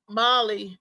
Molly.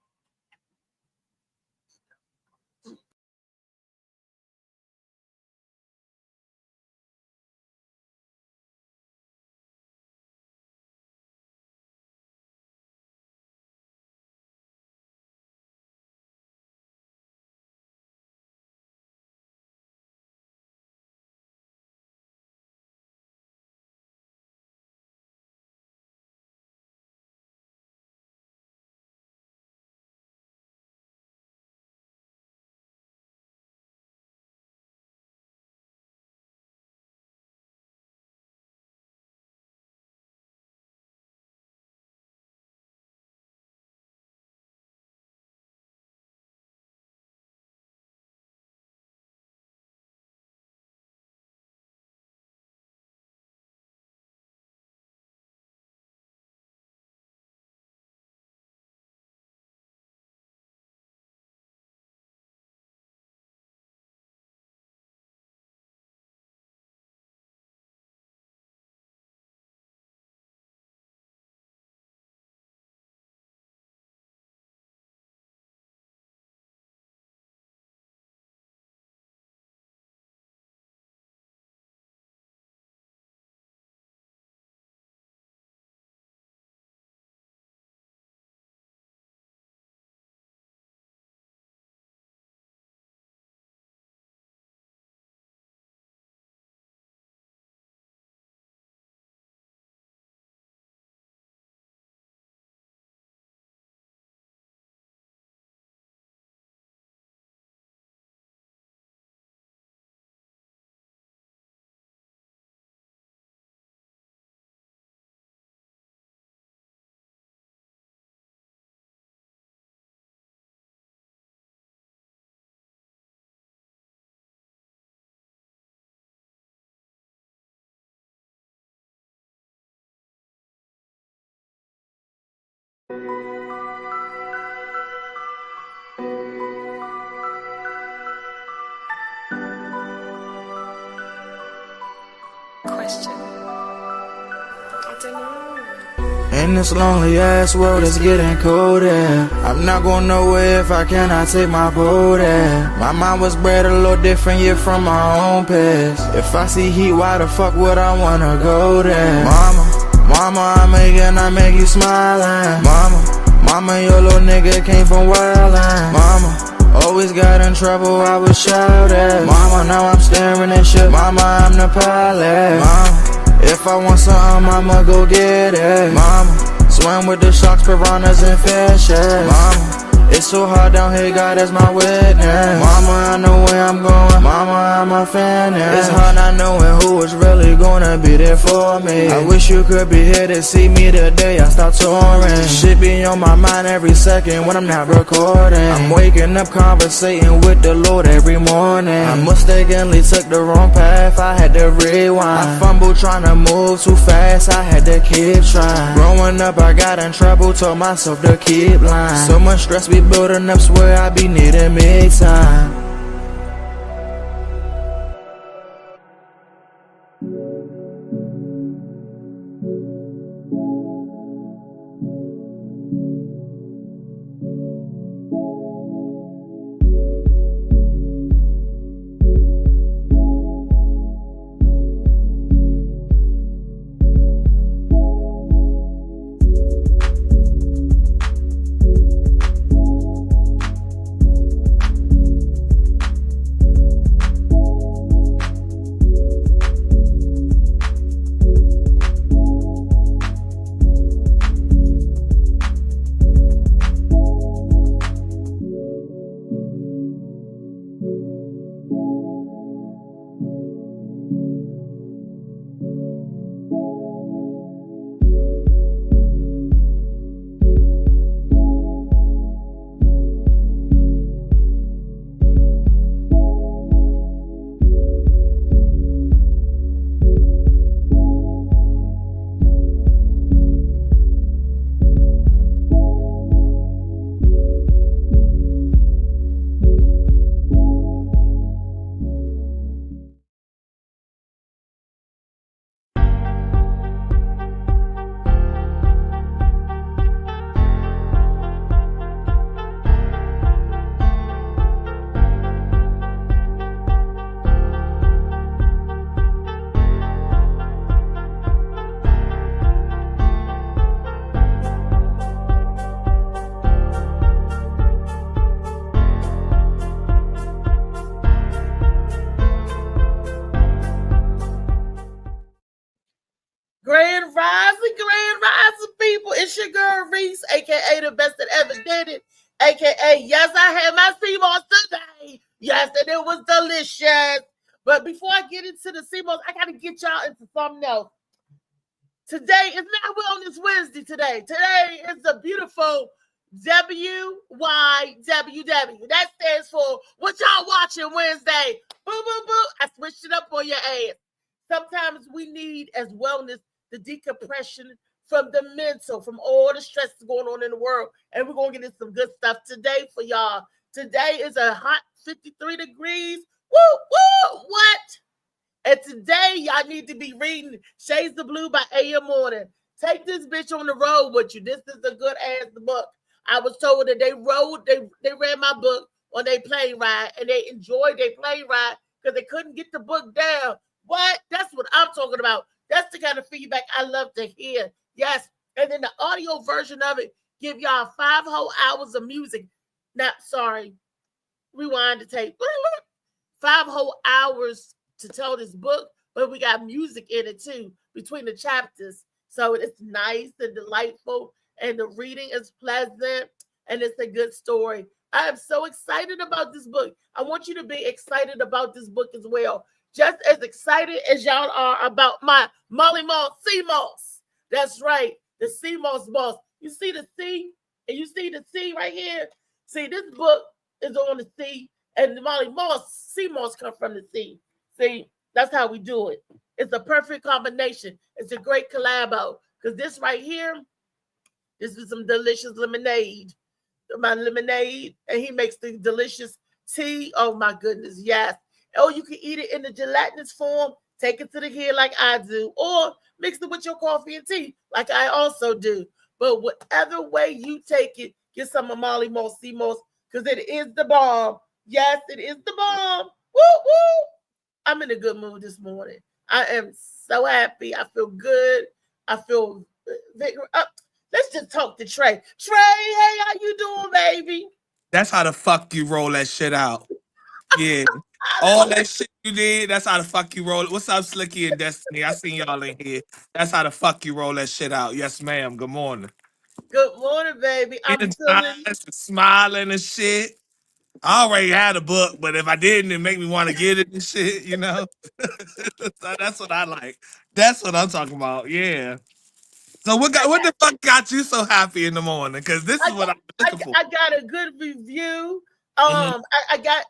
In this lonely ass world, it's getting colder. I'm not going nowhere if I cannot take my boat there. My mind was bred a little different, yeah, from my own past. If I see heat, why the fuck would I wanna go there? Mama, I make you smiling. Mama, your little nigga came from wildin'. Mama, always got in trouble, I was shouted. Mama, now I'm staring at shit. Mama, I'm the pilot. Mama, if I want something, I'ma go get it. Mama, swim with the sharks, piranhas, and fishes. Mama, it's so hard down here, God is my witness. Mama, I know where I'm going. Mama, I'm a fan. It's hard not knowing who is really gonna be there for me. I wish you could be here to see me the day I start touring. Shit be on my mind every second when I'm not recording. I'm waking up conversating with the Lord every morning. I mistakenly took the wrong path, I had to rewind. I fumbled trying to move too fast, I had to keep trying. Growing up I got in trouble, told myself to keep lying. So much stress be building up, swear I be needing me time. aka the best that ever did it, aka yes, I had my sea moss today. Yes, and it was delicious. But before I get into the sea moss, I gotta get y'all into something else. Today is not Wellness Wednesday. Today is a beautiful WYWW. That stands for what y'all watching Wednesday. Boo, boo, boo. I switched it up on your ass. Sometimes we need, as wellness, the decompression from the mental, from all the stress going on in the world. And we're going to get into some good stuff today for y'all. Today is a hot 53 degrees. Woo, woo, what? And today, y'all need to be reading Shades of Blue by A.M. Morning. Take this bitch on the road with you. This is a good ass book. I was told that they read my book on their plane ride, and they enjoyed their plane ride because they couldn't get the book down. What? That's what I'm talking about. That's the kind of feedback I love to hear. Yes. And then the audio version of it give y'all 5 whole hours of music. Not sorry. Rewind the tape. 5 whole hours to tell this book, but we got music in it too between the chapters. So it's nice and delightful, and the reading is pleasant, and it's a good story. I am so excited about this book. I want you to be excited about this book as well. Just as excited as y'all are about my Molly Moss Sea Moss. That's right, the Sea Moss boss. You see the sea, and you see the sea right here. See, this book is on the sea, and the Molly Moss Sea Moss come from the sea. See, that's how we do it. It's a perfect combination. It's a great collabo. Because this right here, this is some delicious lemonade. My lemonade. And he makes the delicious tea. Oh, my goodness. Yes. Oh, you can eat it in the gelatinous form. Take it to the head like I do. Or mix it with your coffee and tea like I also do. But whatever way you take it, get some of Molly Moss Sea Moss because it is the bomb. Yes, it is the bomb. Woo, woo. I'm in a good mood this morning. I am so happy. I feel good. I feel let's just talk to Trey. Trey, hey, how you doing, baby? That's how the fuck you roll that shit out. Yeah. All that shit you did, that's how the fuck you roll it. What's up, Slicky and Destiny? I seen y'all in here. That's how the fuck you roll that shit out. Yes, ma'am. Good morning. Good morning, baby. I'm feeling Energized and smiling and shit. I already had a book, but if I didn't, it make me want to get it and shit, you know? So that's what I like. That's what I'm talking about. Yeah. So what the fuck got you so happy in the morning? Because this I is what got, I'm looking for. I got a good review. Mm-hmm.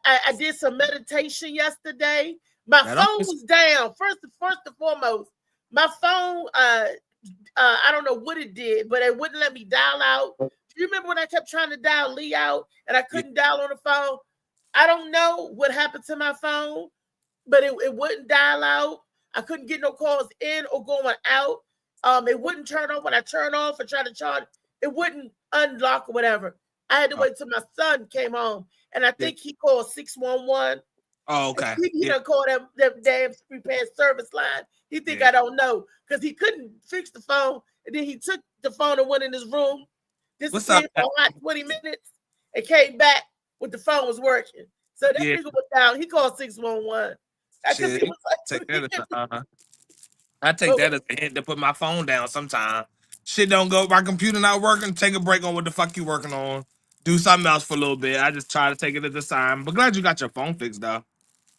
I did some meditation yesterday. My That phone always, was down. First and foremost, my phone. I don't know what it did, but it wouldn't let me dial out. Do you remember when I kept trying to dial Lee out and I yeah. couldn't dial on the phone? I don't know what happened to my phone, but it wouldn't dial out. I couldn't get no calls in or going out. It wouldn't turn on when I turn off and try to charge. It wouldn't unlock or whatever. I had to Oh, wait till my son came home, and I yeah. think he called 611. Oh, okay. He Yeah. done called them damn prepaid service line. He think Yeah. I don't know because he couldn't fix the phone, and then he took the phone and went in his room, What's up? disappeared for a hot 20 minutes, and came back when the phone was working. So that Yeah. nigga was down. He called 611 because he Shit. was Take like, that as I take but that as a hint to put my phone down sometime. Shit don't go, my computer not working, take a break on what the fuck you working on. Do something else for a little bit. I just try to take it as a sign. But glad you got your phone fixed though.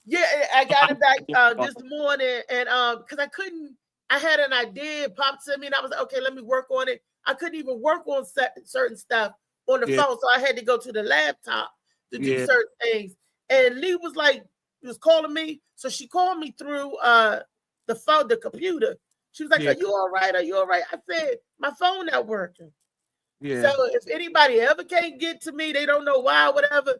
yeah, I got it back this morning, and because I couldn't, I had an idea it popped to me, and I was like, okay, let me work on it. I couldn't even work on certain stuff on the Yeah, phone, so I had to go to the laptop to do yeah, certain things. And Lee was like, he was calling me, so she called me through the phone, the computer. She was like, yeah, "Are you all right? Are you all right?" I said, "My phone not working." So yeah. if anybody ever can't get to me, they don't know why, whatever.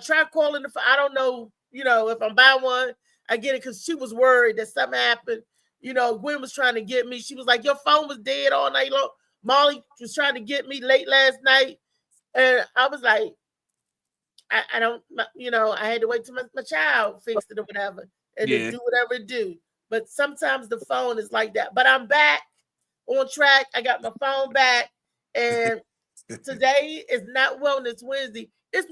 Try calling the phone. I don't know, if I'm by one, I get it because she was worried that something happened. Gwen was trying to get me. She was like, "Your phone was dead all night long." Molly was trying to get me late last night, and I was like, I don't, I had to wait till my child fixed it or whatever, and then Yeah. do whatever it do. But sometimes the phone is like that. But I'm back on track. I got my phone back, and today is not Wellness Wednesday. It's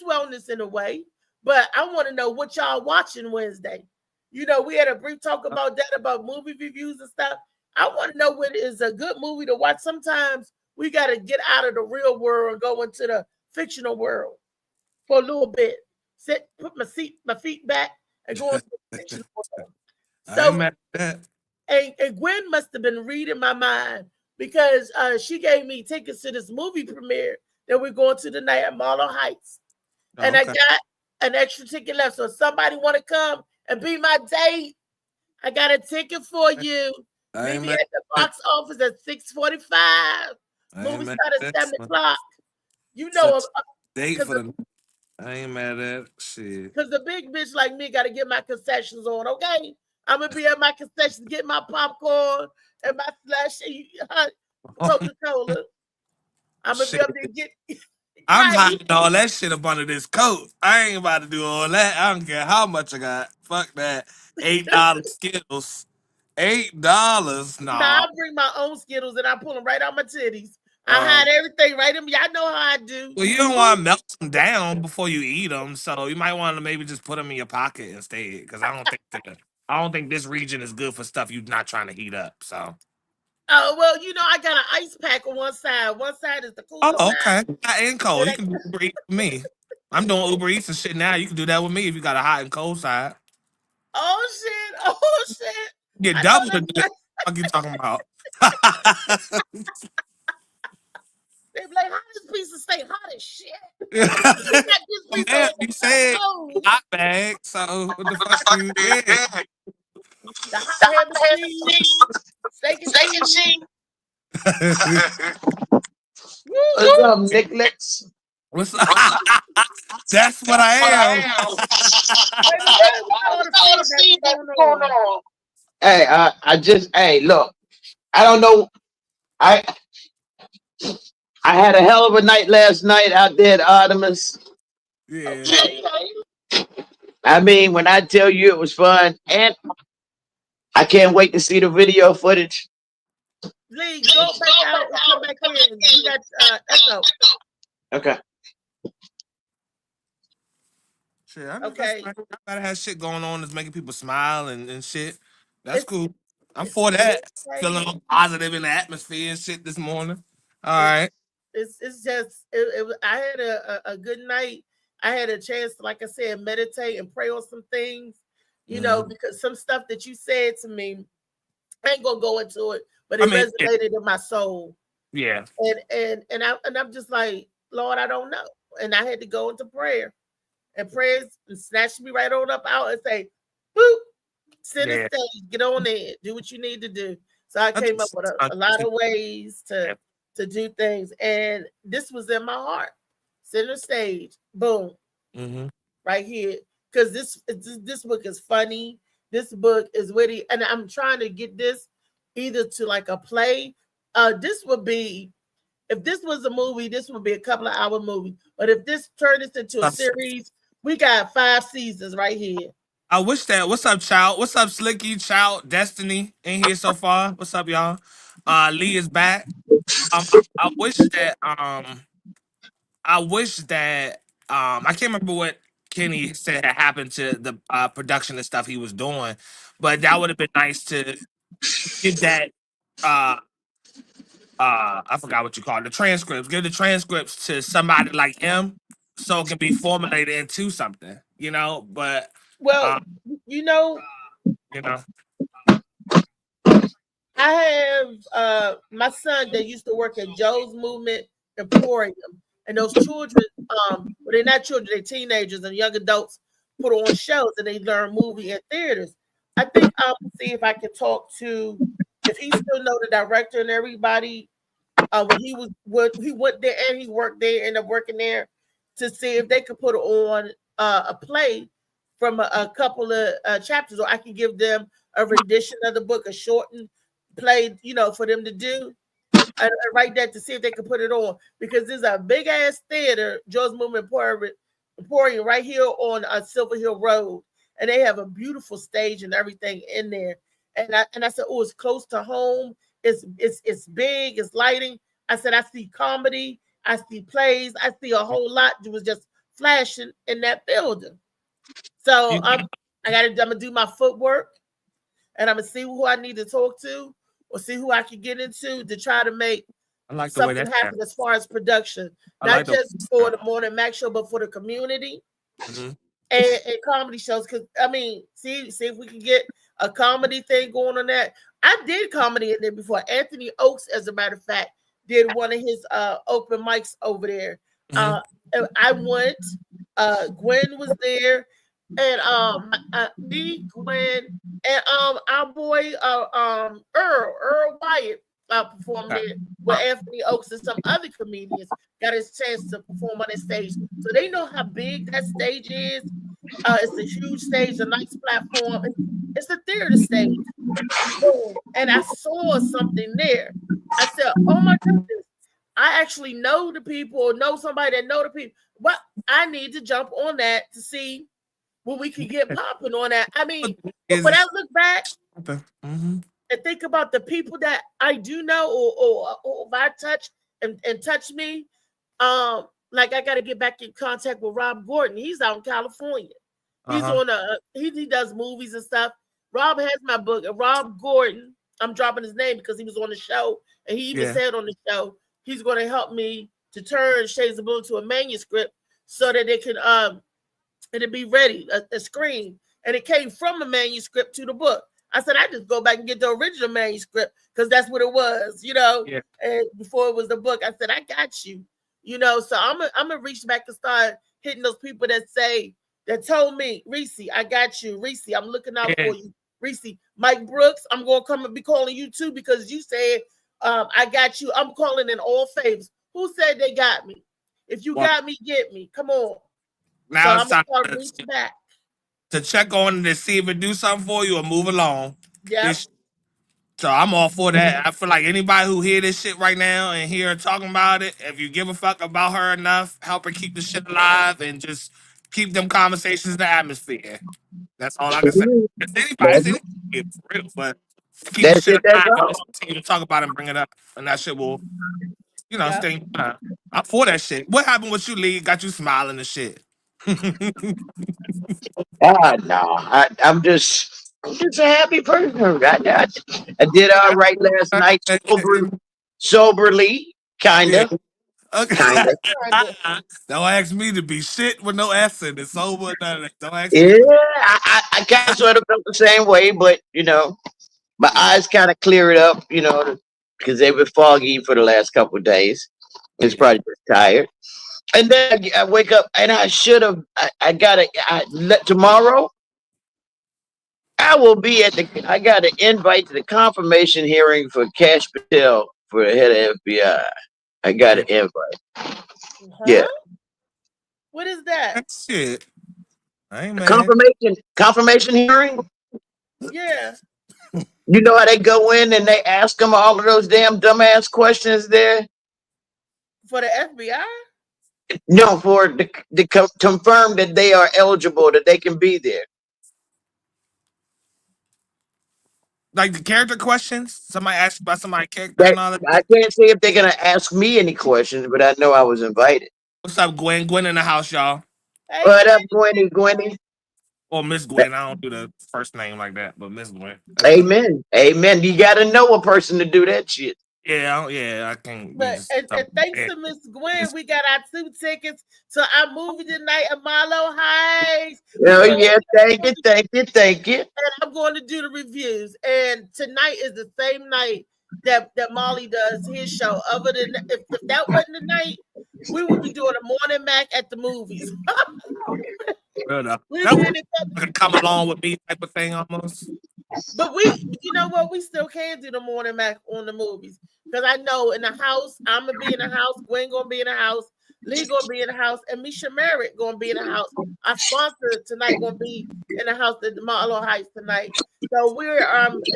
wellness in a way, but I want to know what y'all watching Wednesday. We had a brief talk about that, about movie reviews and stuff. I want to know what is a good movie to watch. Sometimes we got to get out of the real world and go into the fictional world for a little bit. Put my feet back, and go into the fictional world. I ain't So, mad at that. and Gwen must have been reading my mind because she gave me tickets to this movie premiere that we're going to tonight at Marlow Heights. Oh, And I okay. got an extra ticket left. So if somebody want to come and be my date, I got a ticket for you. I Meet ain't me mad at the box office at 6:45. I Movie ain't mad start at at that. 7 o'clock. You Set know, date because for the. I ain't mad at shit. the big bitch like me got to get my concessions on, okay? I'm going to be at my concessions, get my popcorn and my slushy Coca-Cola. I'm going to be Shit. up there get I'm right. hiding all that shit up under this coat. I ain't about to do all that. I don't care how much I got. Fuck that. $8 Skittles. $8. Now Nah. I bring my own Skittles and I pull them right out my titties. I Um, hide everything right in. Y'all know how I do. well, you don't want to melt them down before you eat them, so you might want to maybe just put them in your pocket instead. Because I don't think this region is good for stuff you're not trying to heat up. So. Oh well, you know I got an ice pack on one side. One side is the cooler Oh, side. okay. Hot and cold. You can do Uber Eats with me. I'm doing Uber Eats and shit now. You can do that with me if you got a hot and cold side. Oh shit! Oh shit! Get I know double the that's right. what you talking about? They be like, "How this pizza stay hot as shit?" We got this pizza Man, on you the said cold. hot bag, so what the fuck you yeah. The hot ham and cheese, steak and cheese. What's up, Nicholas? What's up? That's what I am. Baby girl, what's all the feedback going on? Hey, look, I don't know. I I had a hell of a night last night out there at Artemis. Yeah. I mean, when I tell you it was fun, and I can't wait to see the video footage. Lee, go back out and come back in. You got echo. Okay. Shit, I mean, Okay. I gotta have shit going on that's making people smile and shit. That's It's cool. I'm it's for that. crazy. Feeling all positive in the atmosphere and shit this morning. All It's right. it's just it was, I had a good night. I had a chance to, like I said, meditate and pray on some things, because some stuff that you said to me, I ain't gonna go into it, but I it mean, resonated in my soul. yeah. And I'm just like, Lord, I don't know. And I had to go into prayer. And prayers and snatch me right on up out and say, boop, sit and Yeah. stay, get on there, do what you need to do. So I came up with a lot of ways to do things. And this was in my heart. Center stage, boom, right here. Because this book is funny. This book is witty. And I'm trying to get this either to like a play. This would be, if this was a movie, this would be a couple of hour movie. But if this turned this into a series, we got 5 seasons right here. I wish that. What's up, Child? What's up, Slicky? Child, Destiny in here so far. What's up, y'all? Lee is back. I wish that. I can't remember what Kenny said had happened to the production and stuff he was doing, but that would have been nice to give that. Uh, I forgot what you call it. The transcripts. Give the transcripts to somebody like him, so it can be formulated into something. But Well, uh, you know, you know. I have my son that used to work at Joe's Movement Emporium, and those children, well, they're not children, they're teenagers and young adults put on shows and they learn movie and theaters. I think I'll see if I can talk to if he still know the director and everybody. When he went there and he worked there, ended up working there to see if they could put on a play from a couple of chapters, or I can give them a rendition of the book, a shortened play, for them to do. And write that to see if they can put it on, because there's a big ass theater, Joe's Movement Emporium, right here on Silver Hill Road, and they have a beautiful stage and everything in there. And I said, oh, it's close to home. It's big. It's lighting. I said, I see comedy. I see plays. I see a whole lot. It was just flashing in that building. So I'm gonna do my footwork, and I'm gonna see who I need to talk to, or see who I can get into to try to make I like the way something that happen as far as production, I not like the- just for the Morning Mac show, but for the community Mhm. and comedy shows. Because I mean, see if we can get a comedy thing going on that. I did comedy in there before. Anthony Oakes, as a matter of fact, did one of his open mics over there. Mhm. I went. Gwen was there, and me, Gwen, and our boy Earl Wyatt performed there with Anthony Oakes and some other comedians got his chance to perform on that stage. So they know how big that stage is. It's a huge stage, a nice platform. It's a theater stage. And I saw something there. I said, "Oh my goodness, I actually know the people or know somebody that know the people. But I need to jump on that to see when we can get popping on that." I mean, when I look back Mhm. and think about the people that I do know or if I touch and touch me, like I got to get back in contact with Rob Gordon. He's out in California. He's Uh-huh. on he does movies and stuff. Rob has my book. Rob Gordon, I'm dropping his name because he was on the show, and he even said on the show he's going to help me to turn Shades of Blue into a manuscript so that it can it'll be ready, a screen. And it came from a manuscript to the book. I said I just go back and get the original manuscript because that's what it was, you know. Yeah. And before it was the book, I said I got you, you know. So I'm gonna reach back and start hitting those people that told me, Reese, I got you, Reese, I'm looking out for you, Reese. Mike Brooks, I'm gonna come and be calling you too because you said I got you. I'm calling in all favors. Who said they got me? If you got me, get me. Come on. Now So it's time I'm gonna reach back to check on to see if it do something for you or move along. Yeah. So I'm all for that. I feel like anybody who hear this shit right now and hear her talking about it, if you give a fuck about her enough, help her keep the shit alive and just keep them conversations in the atmosphere. That's all I can say. It's anybody for real, but keep the That's shit it. That's alive and all. just continue to talk about it and bring it up. And that shit will, Yeah. stay in mind. I'm for that shit. What happened with you, Lee? Got you smiling and shit. No, I'm just a happy person. I did all right last night, soberly, kind Yeah. of. Okay. Kinda. Don't ask me to be shit with no S in it. Sober, none of that. Don't ask Yeah, me. I kind of sort of felt the same way, but my eyes kind of cleared up, because they were foggy for the last couple of days. It's probably just tired. And then I wake up and I should have. I gotta. Tomorrow I will be at the. I got an invite to the confirmation hearing for Cash Patel for the head of FBI. I got an invite. Yeah. What is that? Shit. I ain't mad. Confirmation hearing. Yeah. You know how they go in and they ask them all of those damn dumbass questions there? For the FBI? No, for to confirm that they are eligible, that they can be there. Like the character questions? Somebody asked about somebody's character and all that. I can't say if they're gonna ask me any questions, but I know I was invited. What's up, Gwen? Gwen in the house, y'all. Hey, What up, Gwenny? Or Miss Gwen. I don't do the first name like that, but Miss Gwen. Amen. Amen. You gotta know a person to do that shit. I can't. But and thanks to Miss Gwen, we got our 2 tickets to our movie tonight at Milo Heights. Oh yeah, thank you. And I'm going to do the reviews. And tonight is the same night that Molly does his show. Other than if that wasn't the night, we would be doing a morning Mac at the movies. That would come along with me type of thing almost. But you know what? We still can do the morning Mac on the movies. Because I know in the house, I'm going to be in the house, Gwen going to be in the house, Lee going to be in the house, and Misha Merritt going to be in the house. Our sponsor tonight going to be in the house at the Marlow Heights tonight. So we're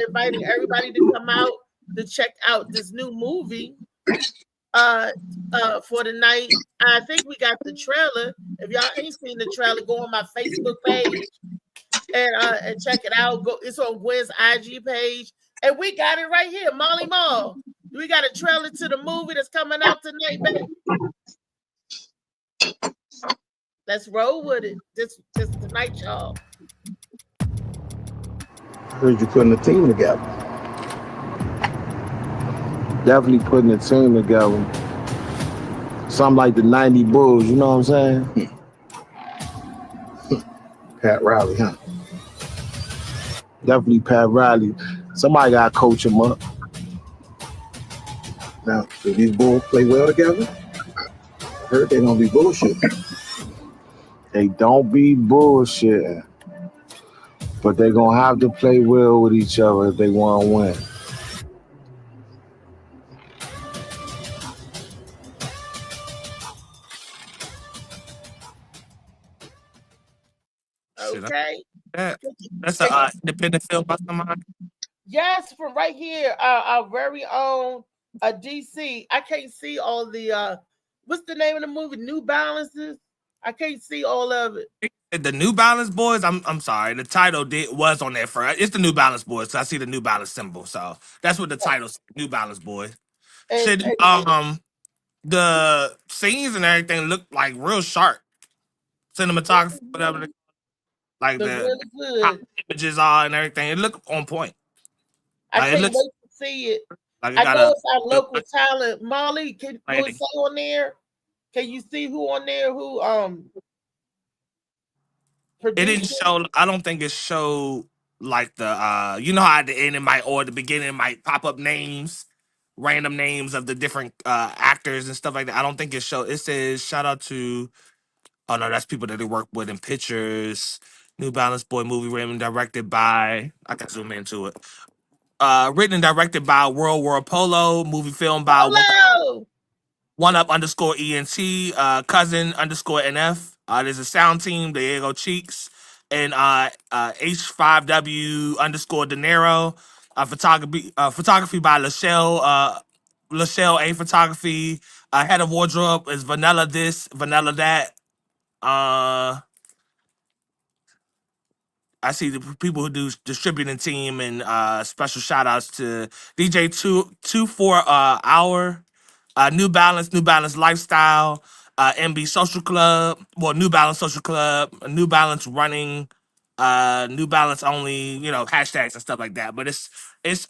inviting everybody to come out to check out this new movie for the night. I think we got the trailer. If y'all ain't seen the trailer, go on my Facebook page and check it out. It's on Gwen's IG page. And we got it right here, Molly Mall. We got a trailer to the movie that's coming out tonight, baby. Let's roll with it. This tonight, y'all. Heard you putting a team together. Definitely putting a team together. Something like the 90 Bulls, you know what I'm saying? Pat Riley, huh? Definitely Pat Riley. Somebody got to coach him up. Now, do these Bulls play well together? I heard they don't be bullshitting. They don't be bullshitting. But they're going to have to play well with each other if they want to win. Okay. That's an independent film by somebody. Yes, from right here, our very own DC. I can't see all the what's the name of the movie? New Balances. I can't see all of it. The New Balance Boys. I'm sorry. The title was on there for it's the New Balance Boys. So I see the New Balance symbol. So that's what the title's New Balance Boys. And, The scenes and everything look like real sharp. Cinematography, whatever. Like the really good images are and everything. It look on point. I can't wait to see it. Like I know it's our local talent. Molly, can you say on there? Can you see who on there? Who It didn't show. I don't think it showed like the you know how at the end it might or at the beginning it might pop up names, random names of the different actors and stuff like that. I don't think it showed. It says shout out to oh no, that's people that they work with in pictures. New Balance Boy movie written and directed by I can zoom into it. Written and directed by World War Polo, movie filmed by one up underscore ENT, cousin underscore NF. There's a sound team, Diego Cheeks, and H5W underscore Dinero. Photography by Lachelle A Photography. Head of wardrobe is Vanilla this, Vanilla that. I see the people who do distributing team and special shout outs to DJ 24 Hour, New Balance Lifestyle, MB Social Club, well, New Balance Social Club, New Balance Running, New Balance only, you know, hashtags and stuff like that. But it's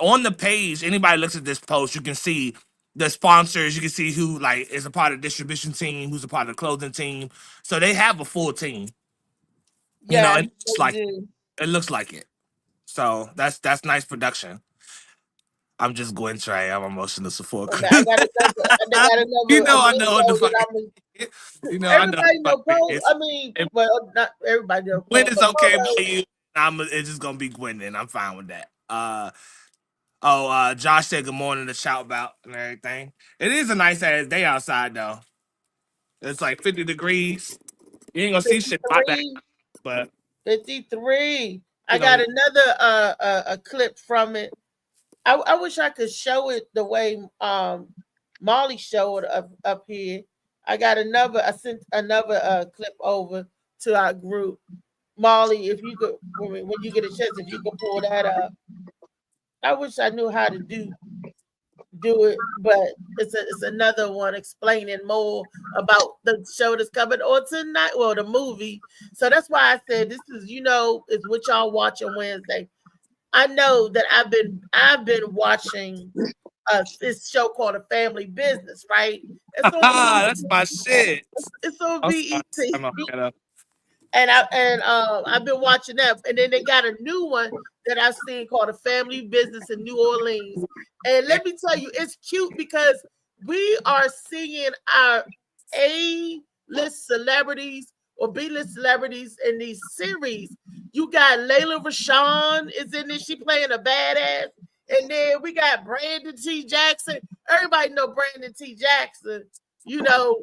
on the page. Anybody looks at this post, you can see the sponsors, you can see who like is a part of the distribution team, who's a part of the clothing team. So they have a full team. Yeah, you know, it's like it looks like it. So that's nice production. I'm just going try. I'm emotional support. I got another you know, I know what the fuck. You know, everybody I know. I mean, well, not everybody knows. Gwen is okay by you. It's just gonna be Gwen, and I'm fine with that. Josh said good morning to shout about and everything. It is a nice ass day outside though. It's like 50 degrees. You ain't gonna see shit like that. But 53. I got another a clip from it. I wish I could show it the way Molly showed up here. I sent another clip over to our group. Molly, if you could when you get a chance, if you could pull that up. I wish I knew how to do it, but it's another one explaining more about the show that's coming on tonight, well, the movie. So that's why I said this is, is what y'all watching Wednesday. I know that I've been watching this show called A Family Business, right? That's my shit. It's on BET. And I've been watching that, and then they got a new one that I've seen called A Family Business in New Orleans. And let me tell you, it's cute because we are seeing our A-list celebrities or B-list celebrities in these series. You got Layla Rashawn is in this; she playing a badass. And then we got Brandon T. Jackson. Everybody know Brandon T. Jackson. From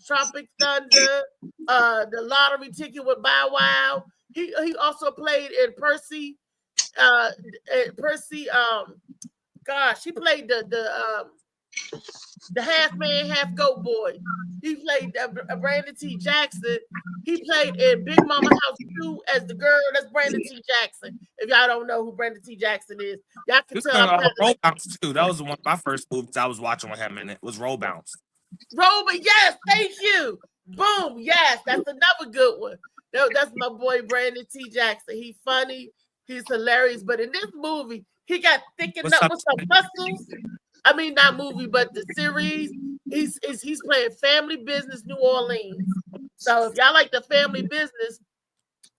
Tropic Thunder, the lottery ticket with Bow Wow. He also played in Percy. He played the half man, half goat boy. He played Brandon T. Jackson. He played in Big Mama House 2 as the girl. That's Brandon T. Jackson. If y'all don't know who Brandon T. Jackson is, y'all can tell. Roll Bounce too. That was one of my first movies I was watching with him in it. Was Roll Bounce. Yes, thank you. Boom, yes, that's another good one. That's my boy Brandon T. Jackson. He's funny. He's hilarious. But in this movie, He got thickened What's up up? with some muscles. I mean, not movie, but the series. He's playing Family Business New Orleans. So if y'all like the Family Business,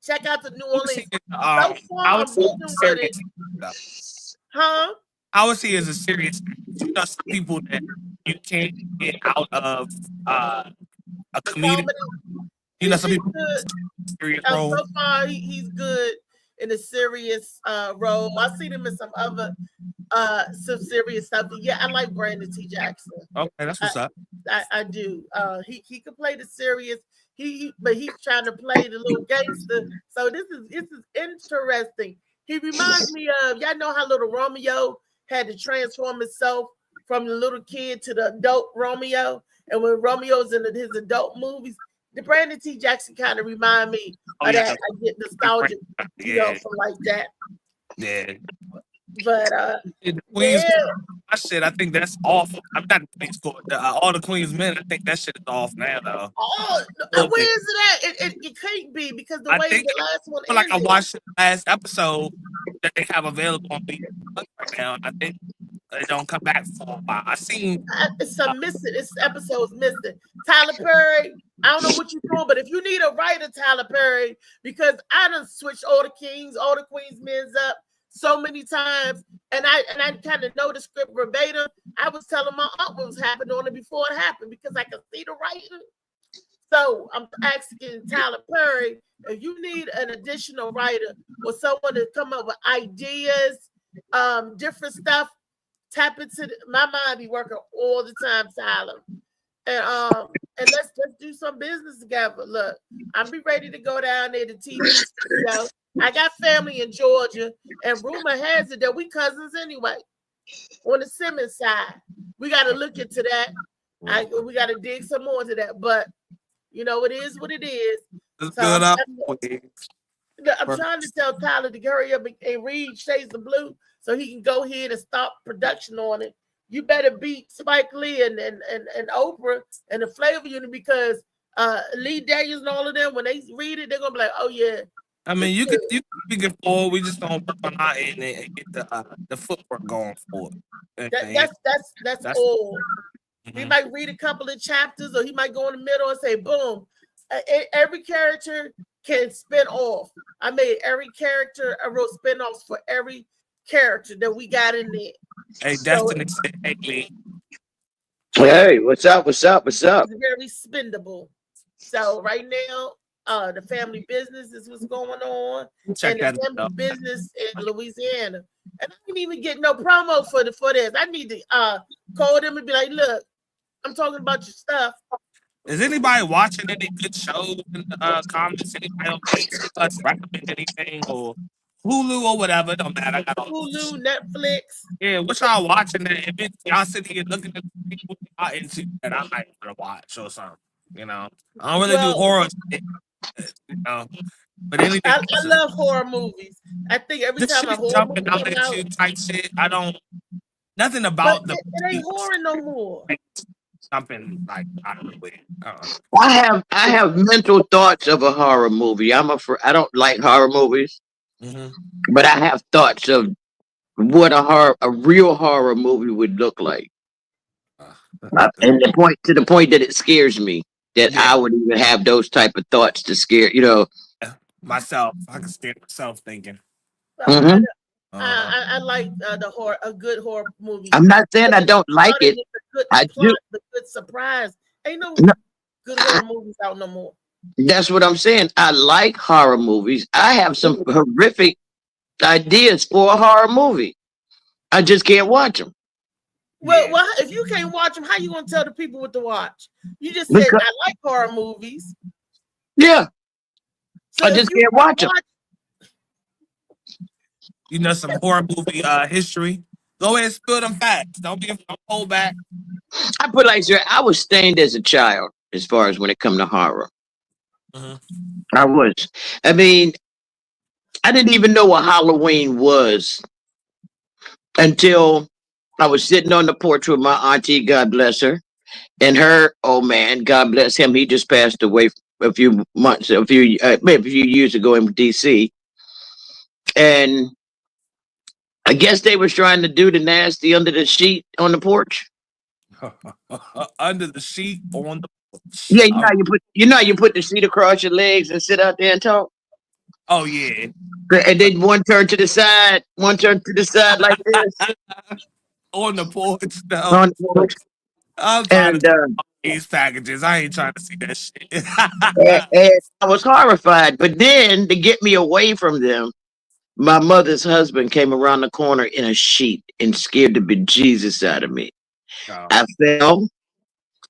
check out the New I would see Orleans. it, So I far, would I'm see it looking as a with it. serious, though. Huh? I would see it as a serious. You know, some people that you can't get out of a The comedic. comedy. You know, He's some people good. serious role. So far, he's good in a serious role. I've seen him in some other some serious stuff. Yeah, I like Brandon T. Jackson. Okay, that's what's up. I do. He can play the serious. But he's trying to play the little gangster. So this is interesting. He reminds me of, y'all know how little Romeo had to transform himself from the little kid to the adult Romeo, and when Romeo's in his adult movies, the Brandon T. Jackson kind of remind me of that. I get nostalgic, from like that. Yeah. But The Queens, yeah. I said, I think that's awful. I'm not the Queens Court. All the Queens men, I think that shit is off now, though. Oh, Okay. where is it at? It can't be because the I way think the last one I feel like I ended. watched the last episode that they have available on the right now. I think they don't come back for a while. I seen It's some missing. It's episodes missing. Tyler Perry, I don't know what you're doing, but if you need a writer, Tyler Perry, because I done switched all the kings, all the queens men's up so many times, and I kind of know the script verbatim. I was telling my aunt what was happening on it before it happened because I could see the writing. So I'm asking Tyler Perry, if you need an additional writer or someone to come up with ideas, different stuff, tap into my mind. Be working all the time, Tyler, and let's do some business together. Look, I'm be ready to go down there to TV studio. I got family in Georgia, and rumor has it that we cousins anyway. On the Simmons side, we got to look into that. We got to dig some more into that, but you know, it is what it is. it's So good up. I'm trying to tell Tyler to hurry up and read Shades of Blue so he can go ahead and stop production on it. You better beat Spike Lee and Oprah and the Flavor Unit because Lee Daniels and all of them, when they read it, they're gonna be like, "Oh yeah." I mean, you can get forward. We just don't work on our end and get the footwork going for it. That's all. Mm-hmm. He might read a couple of chapters, or he might go in the middle and say, "Boom." Every character can spin off. I made every character. I wrote spin-offs for every character that we got in there. Hey, Destiny said, "Hey, Lee." Hey, what's up? What's up? What's up? It's very spendable. So right now, the family business is what's going on, Check and the that family out. business in Louisiana. And I didn't even get no promo for this. I need to call them and be like, "Look, I'm talking about your stuff." Is anybody watching any good shows in the comments? Anybody on us recommend anything or Hulu or whatever? It don't matter. I got all Hulu, Netflix. Yeah, what y'all watching? If it's y'all sitting here looking at the people y'all into that I might want to watch or something. You know, I don't really do horror. You know, but anything. I love horror movies. I think every this time shit a is horror jumping movie out comes at out, you type shit. I don't. Nothing about but it ain't horror no more. Something like I don't know. I have mental thoughts of a horror movie. I don't like horror movies, but I have thoughts of what a real horror movie would look like. And to the point that it scares me that I would even have those type of thoughts to scare, myself. I can scare myself thinking. Mhm. I like a good horror movie. I'm not saying I don't like it. I do. The good surprise. Ain't no good horror movies out no more. That's what I'm saying. I like horror movies. I have some horrific ideas for a horror movie. I just can't watch them. Well, if you can't watch them, how you gonna tell the people what to watch? You just said I like horror movies. Yeah. So I just can't watch them. You know, some horror movie history. Go ahead and spill them facts. Don't hold back. I put like this, I was stained as a child as far as when it come to horror. I was. I mean, I didn't even know what Halloween was until I was sitting on the porch with my auntie, God bless her, and her old man, God bless him. He just passed away maybe a few years ago in DC. And I guess they was trying to do the nasty under the sheet on the porch. Under the sheet on the porch. Yeah, you know how you put the sheet across your legs and sit out there and talk. Oh yeah. And then one turn to the side like this On the porch though. on the porch. I'm trying And, to these packages. I ain't trying to see that shit. and I was horrified. But then to get me away from them, my mother's husband came around the corner in a sheet and scared the bejesus out of me. Oh. I fell,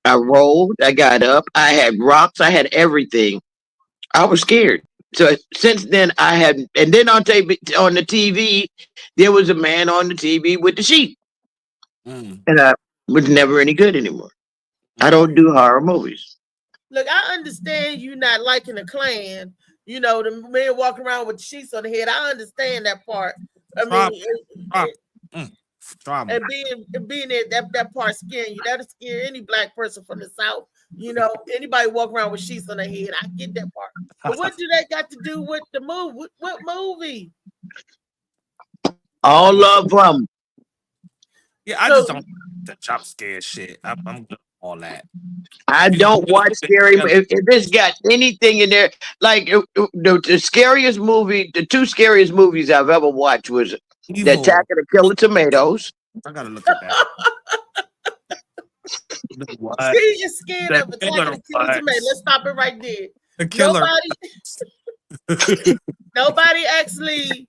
I rolled, I got up, I had rocks, I had everything. I was scared. So since then I had, and then on the TV, there was a man on the TV with the sheet. And I was never any good anymore. I don't do horror movies. Look, I understand you not liking the Klan. You know, the men walking around with sheets on the head. I understand that part. I mean, Trauma. and being that part scaring you. That'll scare any black person from the South. You know, anybody walk around with sheets on their head. I get that part. But what do that got to do with the movie? What movie? All of them. Yeah, I just don't the jump scare shit. I'm good with all that. I don't watch scary. If it's got anything in there, like the scariest movie, the two scariest movies I've ever watched was The Attack of the Killer Tomatoes. I gotta look at that. What? See, you're scared of Attack of the Killer Tomatoes. Let's stop it right there. The killer. Nobody actually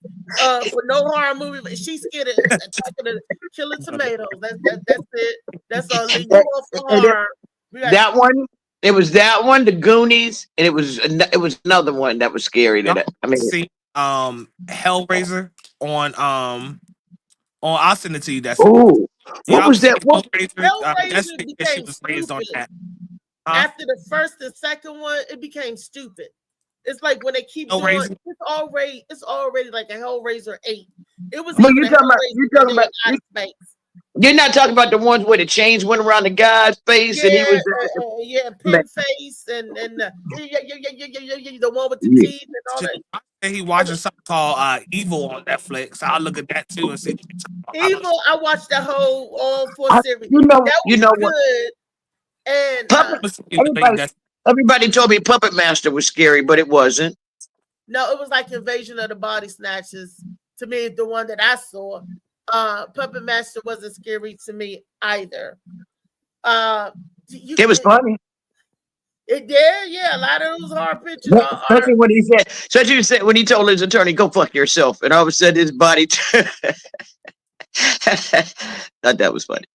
for no horror movie, but she's scared of Attack of the Killer Tomatoes. That's it. That's all. You off for horror. That one. It was that one, The Goonies, and it was another one that was scary. See, Hellraiser on I'll send it to you. That's what was that? Hellraiser became stupid. On that. After the first and second one, it became stupid. It's like when they keep going, it's already like a Hellraiser 8. It was. But you're talking about space. You're not talking about the ones where the chains went around the guy's face and he was pin face and the one with the teeth and all that. He watching something called Evil on Netflix. I'll look at that too and see. Evil, I watched the whole all 4 series. You know good. And everybody told me Puppet Master was scary, but it wasn't. No, it was like Invasion of the Body Snatchers. To me, the one that I saw. Puppet Master wasn't scary to me either. It was funny. It did, yeah. A lot of those hard pictures. Especially when he said, when he told his attorney, "Go fuck yourself," and all of a sudden his body. Thought that was funny.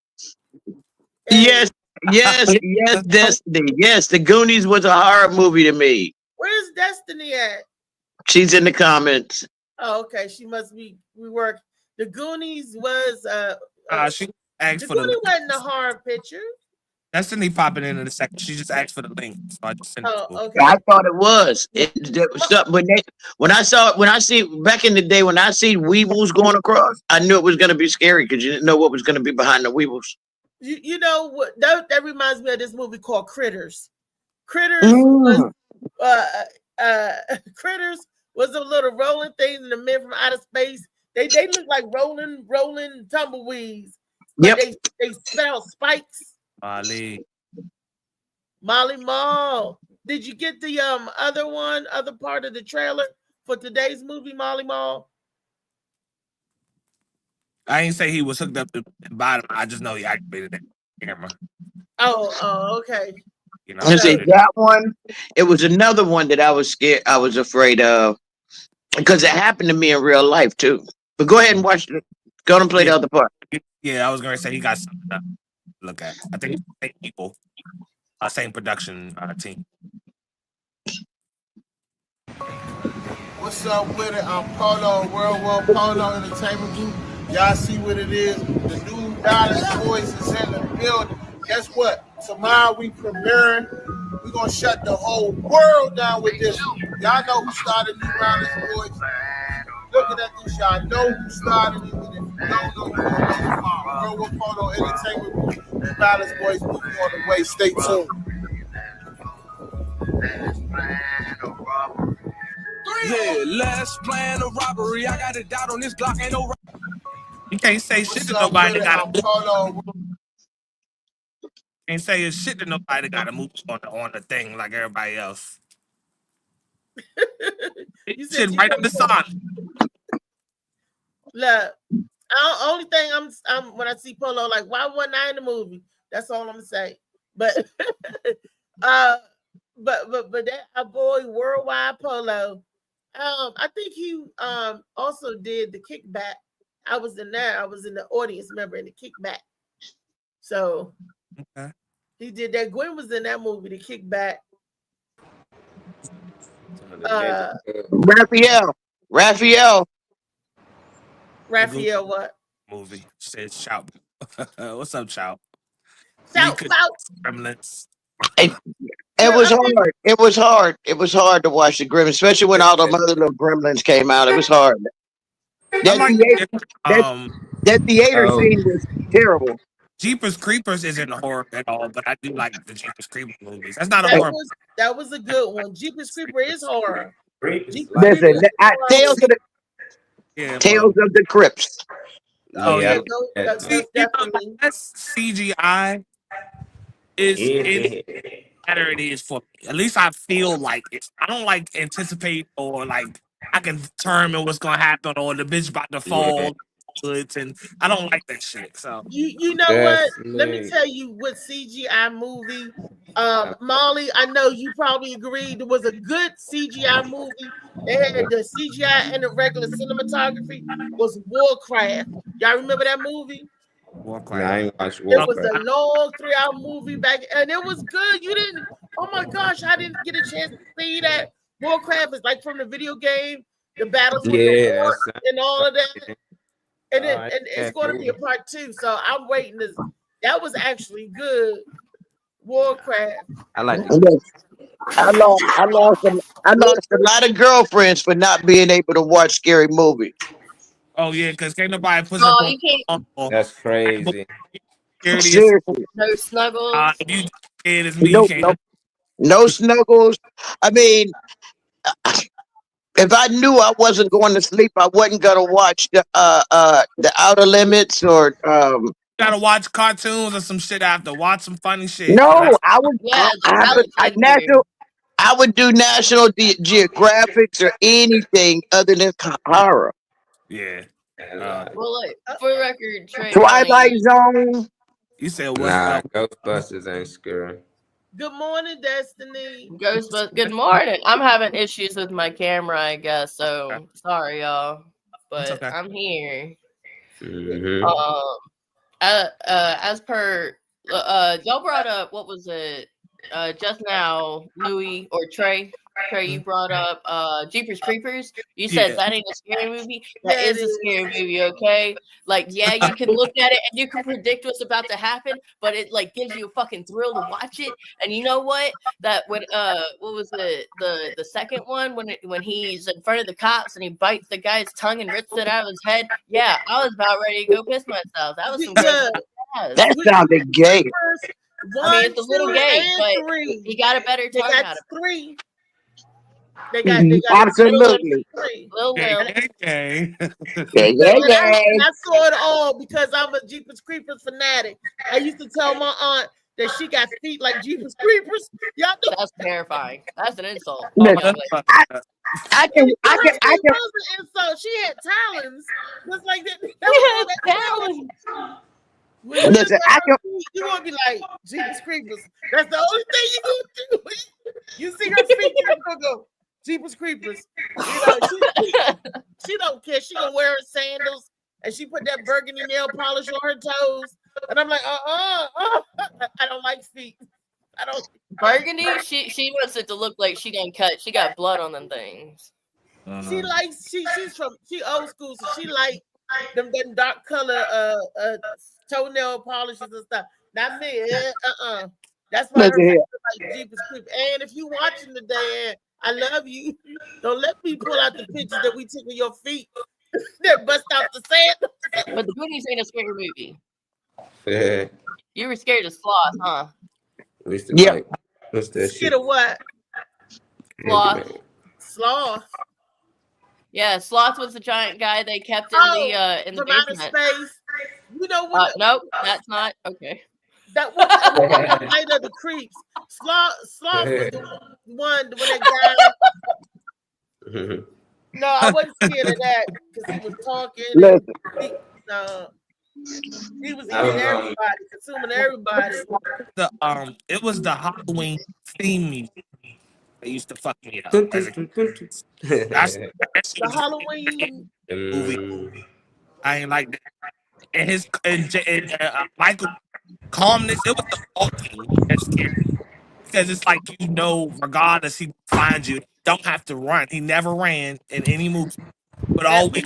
Yes, Destiny. Yes, The Goonies was a horror movie to me. Where's Destiny at? She's in the comments. Oh, okay. She must be. We work. The Goonies was she asked the for the Goonies wasn't a horror picture. Destiny popping in a second. She just asked for the link, so I just sent it to her. Okay. I thought it was. When I see back in the day when I see weevils going across, I knew it was going to be scary because you didn't know what was going to be behind the weevils. You know what? That reminds me of this movie called Critters. Critters was Critters was a little rolling thing in the men from outer space. They look like rolling tumbleweeds. Yep. They spell spikes. Molly Mall. Did you get the other part of the trailer for today's movie, Molly Mall? I ain't say he was hooked up to the bottom. I just know he activated that camera. Oh, okay. You know, that one. It was another one that I was scared. I was afraid of because it happened to me in real life too. But go ahead and watch it. Go and play the other part. Yeah, I was gonna say he got something to look at. I think same people, same production team. What's up with it? I'm Polo, World War Polo Entertainment Group. Y'all see what it is. The new Dallas Boys is in the building. Guess what? Tomorrow we premiering. We're going to shut the whole world down with this. Y'all know who started New Dallas Boys. Looking at this, y'all know who started it. And if you don't know, you're going to know tomorrow. World War Polo Entertainment Group. New Dallas Boys moving on the way. Stay tuned. Yeah, last plan of robbery. I got a doubt on this Glock. Ain't no. You can't say shit What's to up nobody with that it? got a I'm movie. Polo. Can't say shit to nobody that got a movie on the thing like everybody else. You said Shit you right up can't the say. side. Look, only thing I'm when I see Polo, like, why wasn't I in the movie? That's all I'm gonna say. But but that our boy Worldwide Polo, I think he also did the Kickback. I was in there. I was in the audience member in the Kickback. So Okay. he did that. Gwen was in that movie, the Kickback. Raphael. Raphael, what? Movie says shout. What's up, shout? Shout, Mika shout. Gremlins. It, it Yeah, was I mean, hard. It was hard. It was hard to watch the Gremlins, especially when all the other little Gremlins came out. It was hard. I That like the theater, different that that theater Oh, scene was terrible. Jeepers Creepers isn't horror at all, but I do like the Jeepers Creepers movies. That's not a that horror. was that was a good one. Jeepers Creeper is horror. Creepers Jeepers like Creeper Listen, is that. horror. Yeah, Tales but of the Crypts. oh Yeah, I Yeah, yeah. like that too. See, those you know, definitely. that's CGI is any Yeah. better it is for me. At least I feel like it. I don't like anticipate or like I can determine what's gonna happen or the bitch about to Yeah. fall. And I don't like that shit. So You know what? That's Let me me. tell you what CGI movie. Molly, I know you probably agreed it was a good CGI movie. They had the CGI and the regular cinematography was Warcraft. Y'all remember that movie? Nah, I Warcraft. ain't watched It was Warcraft. a long 3-hour movie back, and it was good. You didn't. Oh my gosh, I didn't get a chance to see that. Warcraft is like from the video game, the battles with the Yeah, orc that's and all of that. And alright. it's going to be a part 2. So I'm waiting to. That was actually good. Warcraft. I like the Look, I lost a lot of girlfriends for not being able to watch scary movies. Oh yeah, because can't nobody push up Oh, on. you can't. That's crazy. Security is Seriously, No snuggles. if you it is me, you can't. no snuggles. I mean, if I knew I wasn't going to sleep, I wasn't gonna watch the Outer Limits or You gotta watch cartoons or some shit after. Watch some funny shit. no. I would Yeah, the I would I, Pelicans do. I would do National Geographics or anything other than horror. Yeah. Well, look, for the record, Trey Twilight Money. Zone. You said what? Nah, Ghostbusters ain't scary. Good morning, Destiny. Ghostbusters. Good morning. I'm having issues with my camera, I guess. So sorry, y'all. But okay. I'm here. Mm-hmm. As per y'all brought up, what was it? Just now, Louis or Trey, you brought up Jeepers Creepers. You said Yeah. that ain't a scary movie. That Yeah, is it a is. scary movie, okay? Like, yeah, you can look at it and you can predict what's about to happen, but it like gives you a fucking thrill to watch it. And you know what? That when what was it? The second one when he's in front of the cops and he bites the guy's tongue and rips it out of his head. Yeah, I was about ready to go piss myself. That was some Yeah. gross. That sounded gay. One, I mean, it's a little 2, gay, and but 3. he got a better They tongue got out of 3. They got Absolutely. 3. Lil Okay, Will. okay. And I saw it all because I'm a Jeepers Creepers fanatic. I used to tell my aunt that she got feet like Jeepers Creepers. Y'all know That's terrifying. That's an insult. Listen, I can. it was an insult. She had talons. Just like that. Talons. When you Listen, look at her feet, you gonna be like Jeepers Creepers. That's the only thing you gonna do. You see her feet, you're gonna go Jeepers Creepers. You know, she don't care. She gonna wear her sandals and she put that burgundy nail polish on her toes. And I'm like, I don't like feet. I don't. Burgundy. She wants it to look like she gonna cut. She got blood on them things. She likes she old school, so she like them dark color toenail polishes and stuff. Not me. That's why her face is like Jeepers Creepers. And if you watching today, and I love you, don't let me pull out the pictures that we took of your feet that bust out the sand. But the Goonies ain't a scary movie. Yeah. You were scared of sloth, huh? Yeah. What's that Scared shit? of what? Sloth. Sloth. Yeah, Sloth was the giant guy they kept in the from outer basement. space. You know what? Nope, that's not okay. That was Night of the Creeps. Sloth was the one when that guy. No, I wasn't scared of that because he was talking. Listen. He was eating everybody, consuming everybody. It was the Halloween theme music that used to fuck me up. As a kid. The Halloween movie. I ain't like that. And Michael calmness. It was the walking that's scary because it's like regardless he finds you, don't have to run. He never ran in any movie, but always.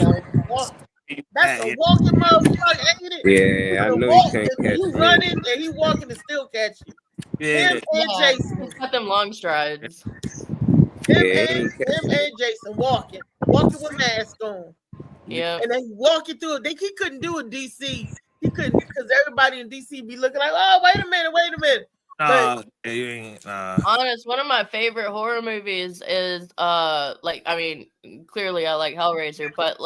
That's a walking motherfucker, ain't it? Yeah, I know he can't catch you running and he walking and still catch you. Yeah. Him and Jason. He's got them long strides. Him and Jason walking with mask on. Yeah. And they walking through it. He couldn't do it DC. He couldn't because everybody in DC be looking like, oh, wait a minute. Honest, one of my favorite horror movies is clearly I like Hellraiser, but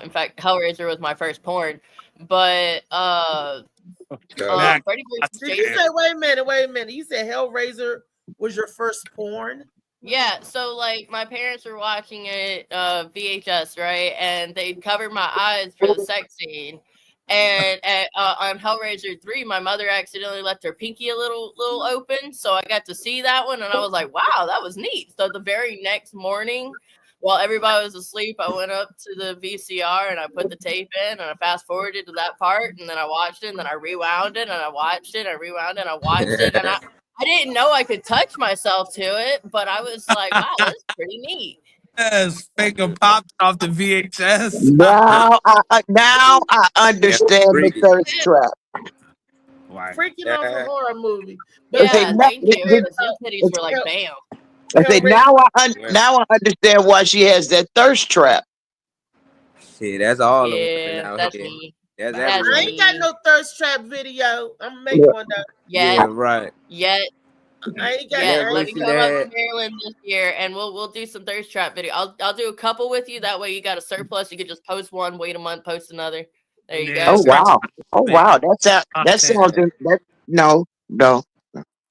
in fact Hellraiser was my first porn. But Freddy vs. Did you say wait a minute? You said Hellraiser was your first porn? Yeah, so my parents were watching it VHS, right? And they covered my eyes for the sex scene. And on Hellraiser 3, my mother accidentally left her pinky a little open, so I got to see that one, and I was like, "Wow, that was neat." So the very next morning, while everybody was asleep, I went up to the VCR and I put the tape in, and I fast forwarded to that part, and then I watched it, and then I rewound it, and I watched it, and I rewound it, and I watched it, and I didn't know I could touch myself to it, but I was like, "Wow, that's pretty neat." Yes, finger popped off the VHS. Now I understand the thirst trap. Freaking off a horror movie. Yeah, thank you. Those titties were like, bam. I say now I understand why she has that thirst trap. See, that's all. Yeah, that's me. I ain't got no thirst trap video. I'm gonna make one though. Yeah, right. Yet. I ain't got let me come up to Maryland this year, and we'll do some thirst trap video. I'll do a couple with you. That way, you got a surplus. You can just post one, wait a month, post another. There you go. Oh wow! That sounds no.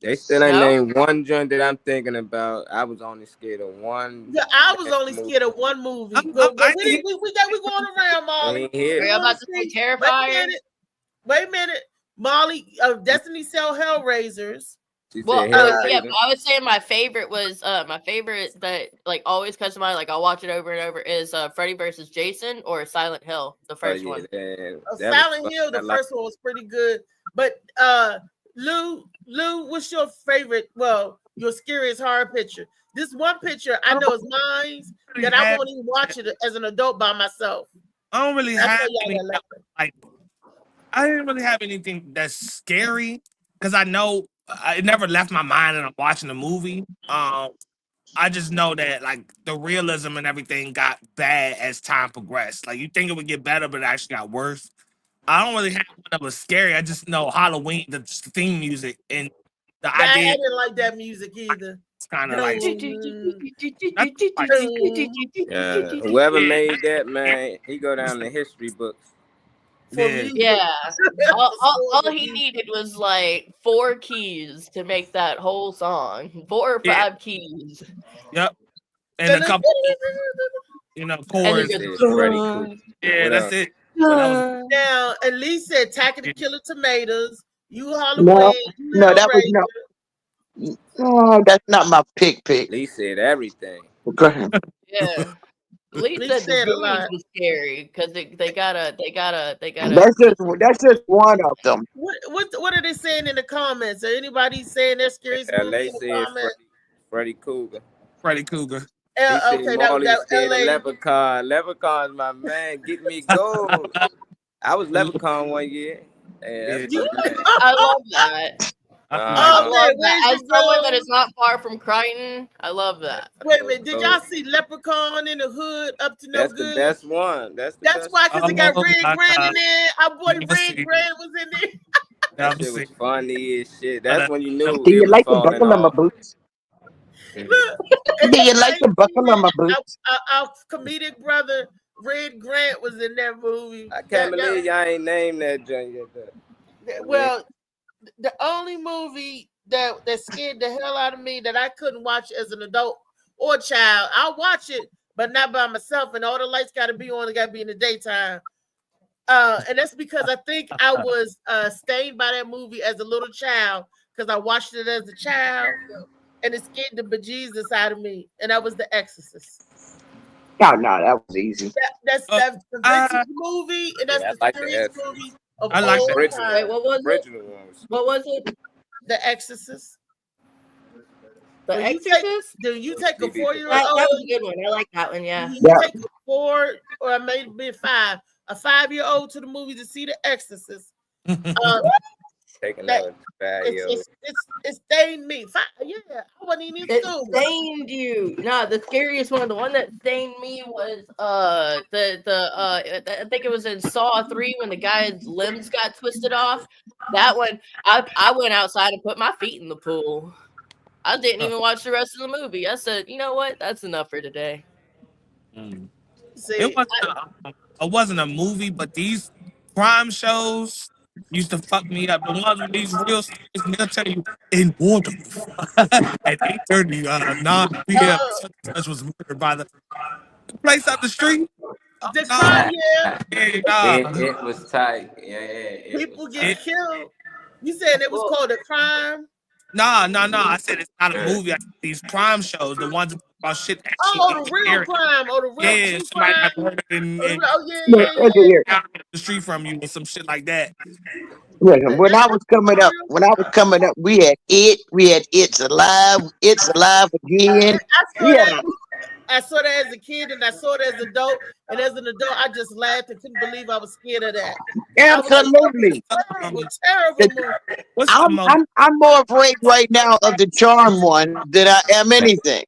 They still ain't named one joint that I'm thinking about. I was only scared of one. Yeah, I was only scared of one movie. We going around, Molly. We're about to say Terrifier. Wait a minute, Molly. Destiny Cell Hellraisers. Well, yeah, but I was saying my favorite was my favorite that always comes to mind. I'll watch it over and over is Freddy vs. Jason or Silent Hill, the first one. Silent Hill, the first one was pretty good. But Lou, what's your favorite? Well, your scariest horror picture. This one picture I know is mine that I won't even watch it as an adult by myself. I don't really have I didn't really have anything that's scary because I know. It never left my mind and I'm watching the movie. I just know that the realism and everything got bad as time progressed. You think it would get better, but it actually got worse. I don't really have one that was scary. I just know Halloween, the theme music and the idea. I didn't like that music either. It's kind of whoever made that, man, he go down the history books. Yeah. all he needed was 4 keys to make that whole song. 4 or 5 keys. Yep. And a couple chords. Yeah, that's it. Now, Elise said Attack of the Killer Tomatoes. You Halloween. No, that was no, that's not my pick. Lee said everything. Yeah. Lee said the Goonies was scary because they gotta. That's just one of them. What are they saying in the comments? Are anybody saying they're scary? LA said Freddy Krueger. Freddy Krueger. Okay, that LA. Leprechaun. Leprechaun's my man. Get me gold. I was Leprechaun one year. I love that. As someone that is not far from Crichton, I love that. Wait a minute, did y'all see Leprechaun in the Hood up to no good? That's the best one. That's why, because it got Red Grant in there. Our boy Red Grant was in there. That shit was funny as shit. That's when you knew. Do you like the buckle on my boots? Look, and Do you then like to buckle on my boots? our comedic brother Red Grant was in that movie. I can't believe y'all ain't named that joint yet. Well, the only movie that scared the hell out of me that I couldn't watch as an adult or child, I'll watch it, but not by myself. And all the lights got to be on. It got to be in the daytime. And that's because I think I was stained by that movie as a little child because I watched it as a child, and it scared the bejesus out of me. And that was The Exorcist. No, that was easy. That's the vintage movie, and that's Yeah, I the like the scariest Exorcist. movie of I like all the original. time. Wait, what was it? Original ones. What was it? The Exorcist. The Do Exorcist? you take a DVD. 4-year-old? That was a good one. I like that one. Yeah. You Yeah. take a 4 or maybe 5, a 5-year-old to the movie to see The Exorcist. Taking That- another bad yo. It stained me. Yeah, I wasn't even in It school. stained you. No, the scariest one, the one that stained me was I think it was in Saw 3 when the guy's limbs got twisted off. That one, I went outside and put my feet in the pool. I didn't even watch the rest of the movie. I said, you know what? That's enough for today. See, It wasn't a movie, but these crime shows used to fuck me up. The ones with these real stories, they'll tell you in order at 8:30, 9 p.m. such was murdered by the place up the street. the crime, It was tight. Yeah. people get killed. You said it was called a crime? Nah. I said it's not a movie. I said these crime shows, the ones about shit. That Oh, the real crime. Oh, the real Yeah, true somebody crime. got murdered in Yeah. down the street from you or some shit like that. When I was coming up, we had It's Alive Again. I saw that as a kid, and I saw it as an adult. And as an adult, I just laughed and couldn't believe I was scared of that. Absolutely. Terrible movie. I'm more afraid right now of the Charm one than I am anything.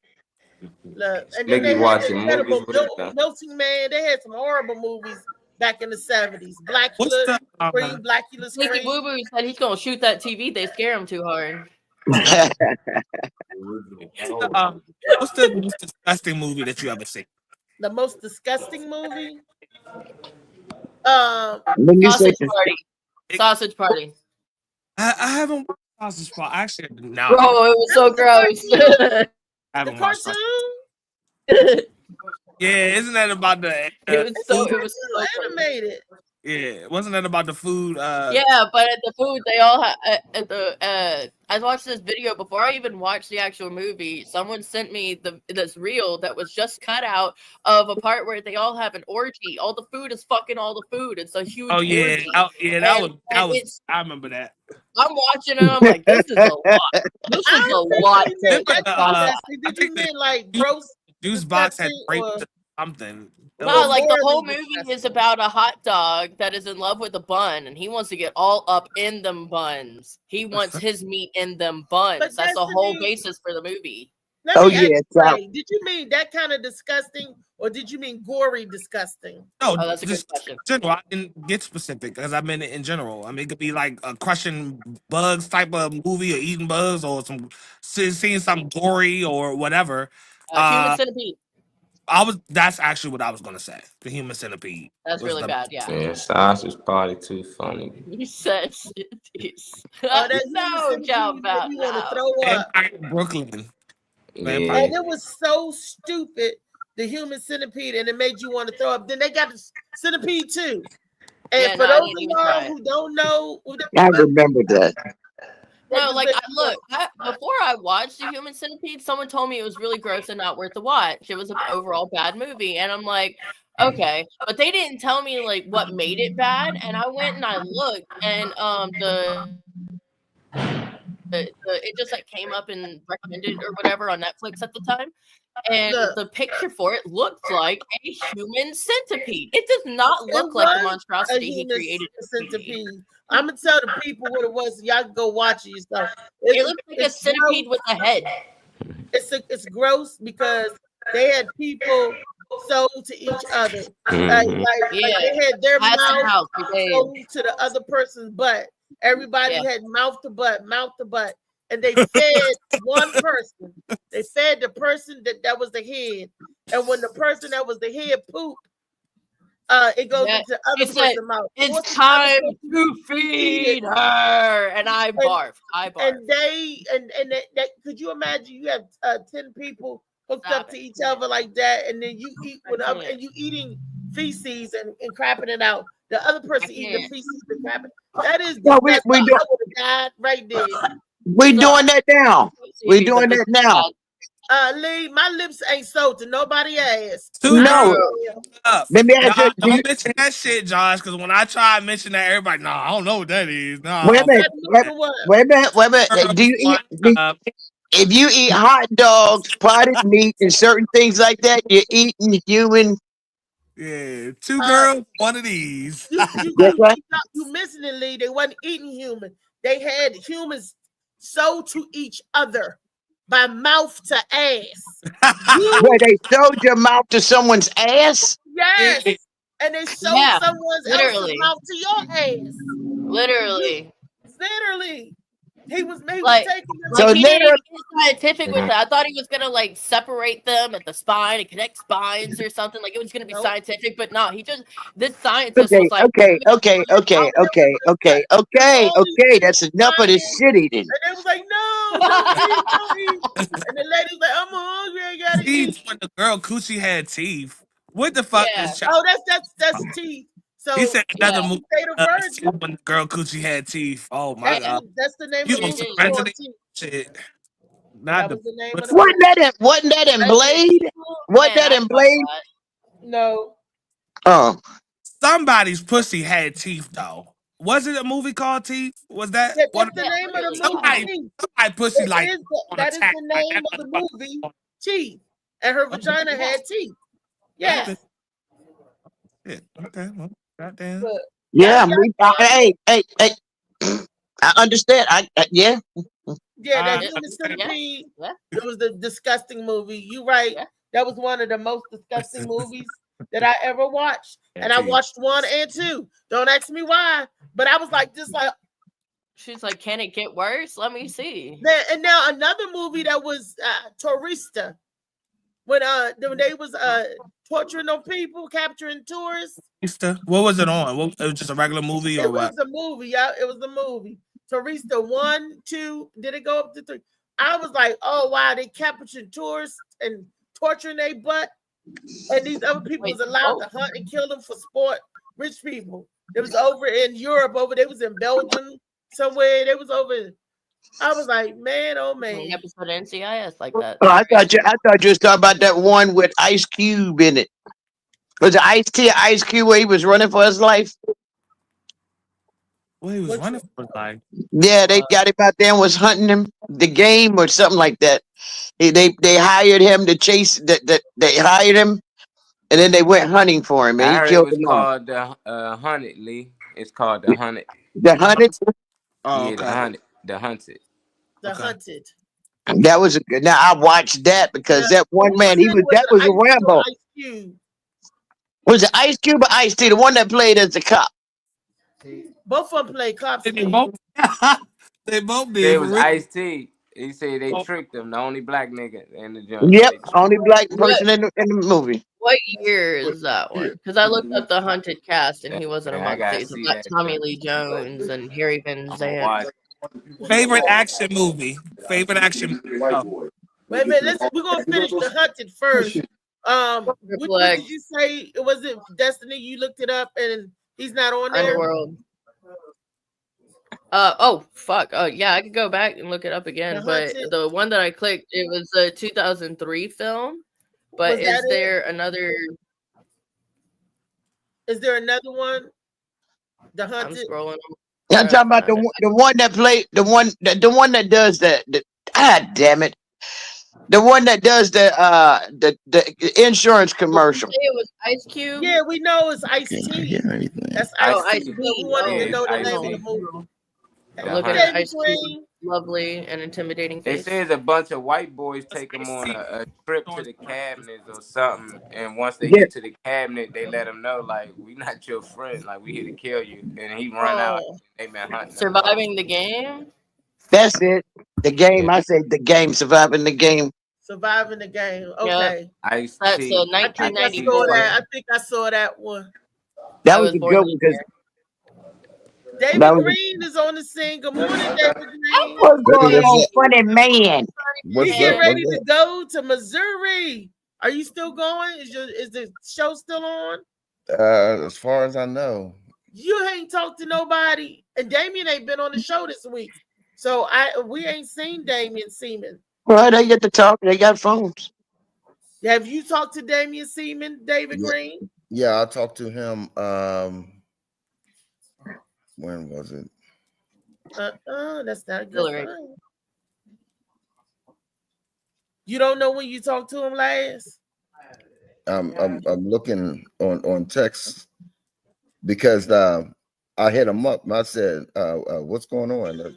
Look, and then Make they you had watching the incredible movies with them. Milton Man. They had some horrible movies back in the 70s. Blackula, Blackula Sneaky Scream. Boo Boo said he's gonna shoot that TV. They scare him too hard. What's the most disgusting movie that you ever seen? The most disgusting movie? Sausage Party. Sausage Party. I haven't watched Sausage Party. Actually, no. Bro, it was so gross. I The haven't watched cartoon? Sausage. Yeah, isn't that about the? It was so animated. Yeah, wasn't that about the food? Yeah, but at the food, they all at the. I watched this video before I even watched the actual movie. Someone sent me this reel that was just cut out of a part where they all have an orgy. All the food is fucking all the food. It's a huge. Oh yeah, orgy. that was. I remember that. I'm watching it. I'm like, this is a lot. This is a lot. Did you mean like gross? Juice Box had raped or something. No, like the whole movie is about a hot dog that is in love with a bun, and he wants to get all up in them buns. He wants his meat in them buns. That's the whole basis for the movie. Did you mean that kind of disgusting, or did you mean gory disgusting? No, that's a good question. General, I didn't get specific because I meant it in general. I mean, it could be like a crushing bugs type of movie, or eating bugs, or seeing something gory or whatever. Human Centipede. That's actually what I was gonna say. The Human Centipede. That's really bad. Yeah. Yeah, Sausage Party too funny. You said cities. Oh, that's no job about you want to throw up. Brooklyn. Yeah. And it was so stupid, the Human Centipede, and it made you want to throw up. Then they got the Centipede too. And for those of y'all who don't know, I remember that. No, like before I watched the Human Centipede, someone told me it was really gross and not worth the watch. It was an overall bad movie, and I'm like, okay, but they didn't tell me like what made it bad. And I went and I looked, and it just like came up and recommended or whatever on Netflix at the time, and the picture for it looked like a human centipede. It does not look like the monstrosity he created. Centipede. I'm gonna tell the people what it was. So y'all can go watch it yourself. It looks like a centipede with a head. It's gross because they had people sold to each other. Like they had their mouth sold to the other person's butt. Everybody had mouth to butt, and they fed one person. They fed the person that was the head. And when the person that was the head pooped, it goes into the other person's mouth. It's time to feed her, and I barfed. And they could you imagine? You have 10 people hooked up to each other like that, and then you eat with them, and you eating feces and crapping it out. The other person eating the feces and crapping. That is No, we we do. died right there. We doing that now. We doing that now. Lee, my lips ain't sold to nobody ass. No. Let me ask you. Don't mention that shit, Josh, because when I try to mention that, everybody, I don't know what that is. No. Wait a minute. Do you eat? If you eat hot dogs, potted meat, and certain things like that, you're eating human. Yeah, 2 girls, one of these. You missing it, Lee. They wasn't eating human. They had humans sold to each other by mouth to ass. Where they sold your mouth to someone's ass? Yes. And they sold someone else's mouth to your ass. Literally. He was taking them. So he didn't get scientific with it. I thought he was gonna like separate them at the spine and connect spines or something. Like it was gonna be scientific, but no, this scientist was like, okay. That's enough of this shit eating. And they was like, no, don't eat. And the lady was like, I'm hungry, I gotta eat. When the girl coochie had teeth. What the fuck is that's teeth. So he said another movie when the girl coochie had teeth. Oh my god. That's the name You of the shit. Not that was the name of the wasn't that in Blade? Wasn't that in Blade? No. Oh. Somebody's pussy had teeth though. Was it a movie called Teeth? Was that that's the name of the movie? Somebody pussy like that is the name of the movie, Teeth. And her vagina had teeth. Yes. Yeah. Okay. Well, goddamn. Yeah. Hey. I understand. Yeah. Yeah, that Human Centipede. It was the disgusting movie. You right. That was one of the most disgusting movies that I ever watched. And I watched 1 and 2. Don't ask me why. But I was like, she's like, can it get worse? Let me see. And now another movie that was Tourista. When they was torturing those people, capturing tourists. What was it on? It was just a regular movie or what? It was a movie, it was a movie. Tourista 1, 2, did it go up to 3? I was like, oh wow, they capturing tourists and torturing their butt. And these other people was allowed to hunt and kill them for sport. Rich people. It was over in Europe, they was in Belgium somewhere. They was over. I was like, man, oh man. Episode of NCIS like that. Oh, I thought you was talking about that one with Ice Cube in it. Was it Ice Cube where he was running for his life? Well, he was running for his life. Yeah, they got him out there and was hunting him, the game or something like that. They hired him to chase they hired him, and then they went hunting for him, and he killed him. It's called the Hunted, Lee. It's called the Hunted. The Hunted? Oh, yeah, okay. The Hunted. The Hunted. That was a good. Now I watched that because that one man, that was a Rambo. Was it Ice Cube or Ice T? The one that played as the cop. Both of them played cops. They both did. It was Ice T. He said they tricked him. The only black nigga in the joint. Yep, only black person in the movie. What year is that one? Because I looked up the Hunted cast and he wasn't among these. Like Tommy Lee Jones and Harry Van Zandt. Favorite action movie. Favorite action. Oh. Wait a minute. We're gonna finish the Hunted first. What did you say? Was it Destiny? You looked it up and he's not on there. Underworld. Oh fuck. Oh yeah, I could go back and look it up again. But the one that I clicked, it was a 2003 film. But is there another? Is there another one? The Hunted. I'm scrolling. Yeah, I'm talking about the one that played the one that does that. God damn it. The one that does the insurance commercial. It was Ice Cube. Yeah, we know it's Ice T. That's Ice T. We wanted to know the name of the movie. Look at Ice Cube. Lovely and intimidating face. They says a bunch of white boys take him on a trip to the cabinets or something, and once they get to the cabinet, they let him know like we not your friend, like we here to kill you, and he run out. And they been hunting. Surviving the game. That's it. The game. I say the game. Surviving the game. Surviving the game. Yeah. Okay. Ice That's T. I think I saw 1994. that. I think I saw that one. That I was was a born good one because David that was. Green is on the scene. Good morning, David Green. What's going What's on, up? funny man? We What's get up? ready What's to up? go to Missouri. Are you still going? Is the show still on? As far as I know, You ain't talked to nobody, and Damien ain't been on the show this week. So we ain't seen Damien Seaman. Well, they get to talk. They got phones. Have you talked to Damien Seaman, David Yeah. Green? yeah, I talked to him. When was it? That's not a good. Hillary. Sign. You don't know when you talked to him last? I'm looking on text because I hit him up. And I said, "What's going on?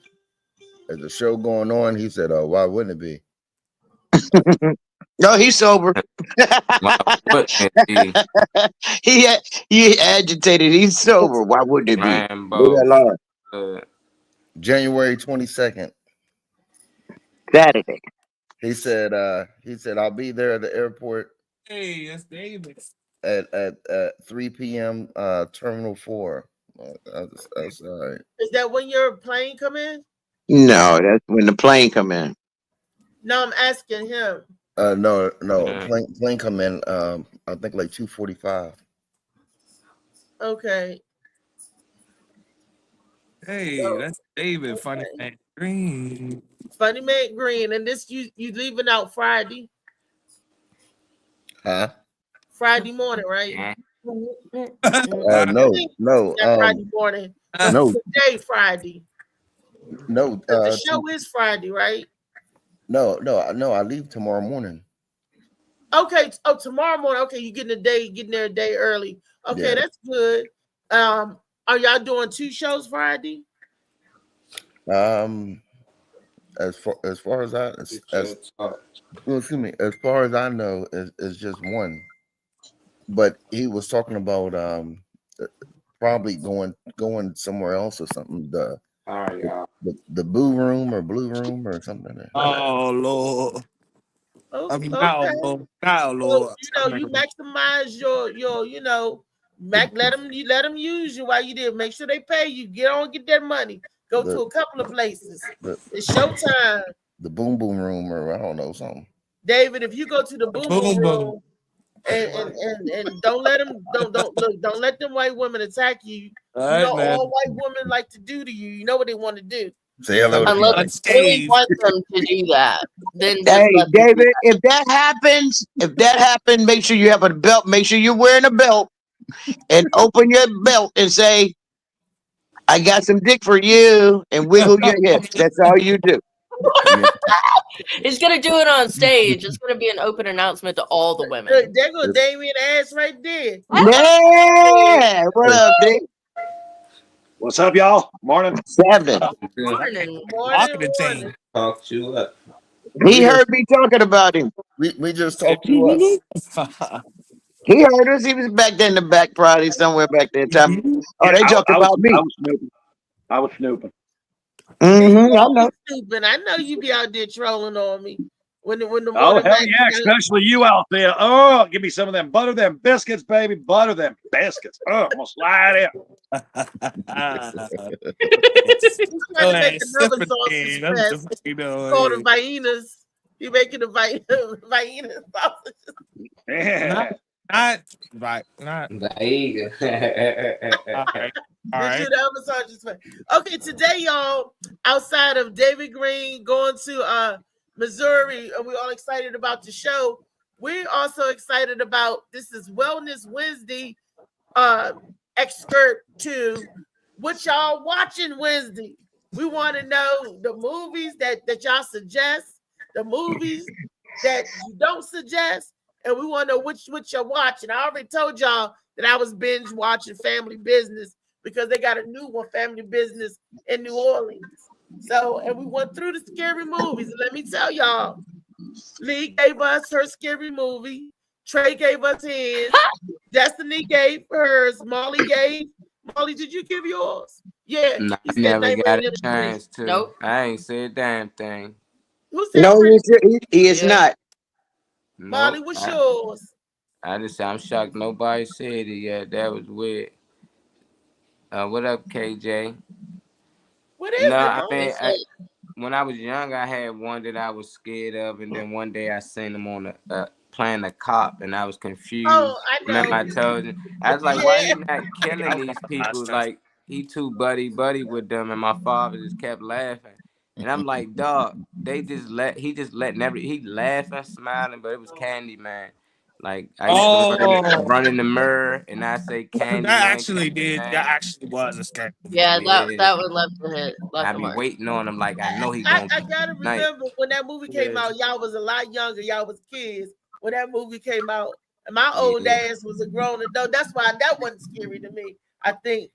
Is the show going on?" He said, "Oh, why wouldn't it be?" No, he's sober. My foot empty. he agitated. He's sober. Why wouldn't it be? Leave Rambo. that alone. January 22nd. Saturday. He said, "I'll be there at the airport Hey, that's David. at 3 p.m. Terminal 4." That's all right. Is that when your plane come in? No, that's when the plane come in. No, I'm asking him. No, Yeah. plane come in. I think like 2:45. Okay. Hey, So, that's David. Funny man. Green. Funny Man Green, and this you leaving out Friday Huh? morning, right? Yeah. No. Not Friday morning, but No. today Friday. No. 'Cause the show is Friday, right? No. I leave tomorrow morning. Okay. Oh, tomorrow morning. Okay, you getting there a day early. Okay, Yeah. that's good. Are y'all doing 2 shows Friday? As far as I excuse me, as far as I know, is just one. But he was talking about probably going somewhere else or something. All right, y'all. The blue room or something. Oh Lord. Oh, I'm okay. now, Lord. Now, So, Lord. you maximize your let them use you while you did. Make sure they pay you. Get that money. Go to a couple of places. It's showtime. The boom room or I don't know something. David, if you go to the boom Boom, boom. room and don't let them white women attack you. All You right, know, man. all white women like to do to you. You know what they want to do. Say hello to Unless people. you really want them to do that, then just Hey, let them do David, if that happens, make sure you have a belt. Make sure you're wearing a belt and open your belt and say, "I got some dick for you," and wiggle your hips. That's all you do. He's gonna do it on stage. It's gonna be an open announcement to all the women. There goes Damien ass right there. Yeah. What up, Dick? What's up, y'all? Morning. 7. Morning. Marketing team. Talk you up. He heard me talking about him. We just talked to us. He heard us. He was back there in the back, probably somewhere back there. Time. Oh, they talked about me. I was snooping. Mm-hmm, I know. Stupid. I know you be out there trolling on me. When the Oh, morning hell back- yeah, especially you out there. Oh, give me some of them. Butter them biscuits, baby. Butter them biscuits. Oh, I'm going to slide in. He's trying to make another Sympathy. sausage That's fest. the fucking know. Called the Viennas. He making the Vienna sausages. Yeah. Not right. Not There you go. all right. All Did right. you the other sausages fest? Okay, today, y'all, outside of David Green going to Missouri, and we're all excited about the show. We're also excited about this is Wellness Wednesday excerpt to what y'all watching Wednesday. We want to know the movies that y'all suggest, the movies that you don't suggest, and we want to know which you're watching. I already told y'all that I was binge watching Family Business because they got a new one, Family Business in New Orleans. So, and we went through the scary movies. And let me tell y'all, Lee gave us her scary movie. Trey gave us his. Destiny gave hers. Molly, did you give yours? Yeah, Nah, he I said never name got one a of them three. chance to. Nope. I ain't said a damn thing. Who said No, pretty? he is Yeah. not. Molly, Nope. what's yours? I just I'm shocked nobody said it yet. That was weird. What up, KJ? What No, is it, I Mo? mean, It's like, when I was young, I had one that I was scared of, and then one day I seen him on playing a cop, and I was confused. Oh, I Remember know. I told you? I was like, why Yeah. he not killing these people? Like he too buddy with them, and my father just kept laughing, and I'm like, dog, he just letting he laughing, smiling, but it was Candyman. Like I used to Oh, run in the mirror, and I say that Candyman, actually did. That Candyman. actually was a scary movie. yeah, that Yeah, that one left I a be mark. waiting on him like I know he I, gonna I be gotta night. remember when that movie came out, y'all was a lot younger, y'all was kids. When that movie came out, and my old Yeah, ass was a grown adult. That's why that wasn't scary to me. I think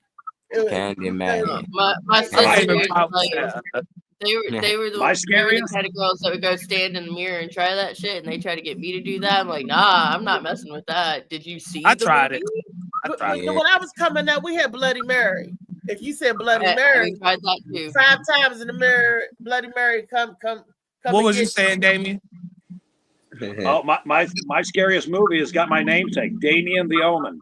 it was Candyman. My I sisters might even used to probably like say, they were My the scariest. kind of girls that would go stand in the mirror and try that shit, and they try to get me to do that. I'm like, nah, I'm not messing with that. Did you see I the tried movie? it. I when, tried when it. Yeah. when I was coming up, we had Bloody Mary. If you said Bloody We Mary tried that too. 5 times in the mirror, Bloody Mary come What and was you get saying, Damien? Oh, my scariest movie has got my namesake, Damien the Omen.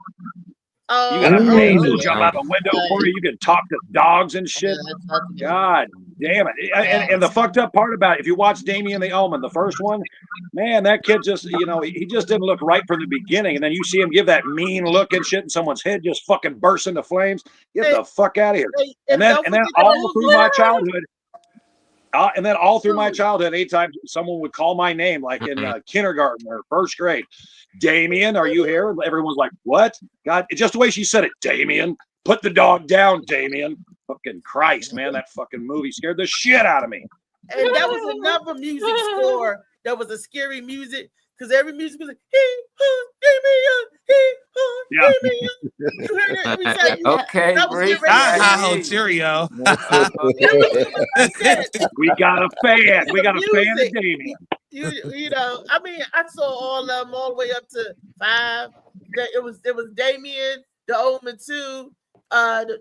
Oh, You got the angels Omen. jump out the window for you. You can talk to dogs and shit. That's a good one. God damn it. And the fucked up part about it, if you watch Damien the Omen, the first one, man, that kid just, he just didn't look right from the beginning. And then you see him give that mean look and shit, and someone's head just fucking bursts into flames. Get the fuck out of here. And then don't and then forget the all through my movie. childhood, anytime someone would call my name, like in kindergarten or first grade, Damien, are you here? Everyone's like, what? God, just the way she said it, Damien, put the dog down, Damien. Fucking Christ, man, that fucking movie scared the shit out of me. And that was another music score that was a scary music because every music was like, Yeah. You heard it every time. Okay, That was Breeze. getting ready to Hi, happen. Cheerio. We got a fan. We got a fan of Music. Damien. You know, I mean, I saw all of them all the way up to 5. It was Damien, the Omen 2,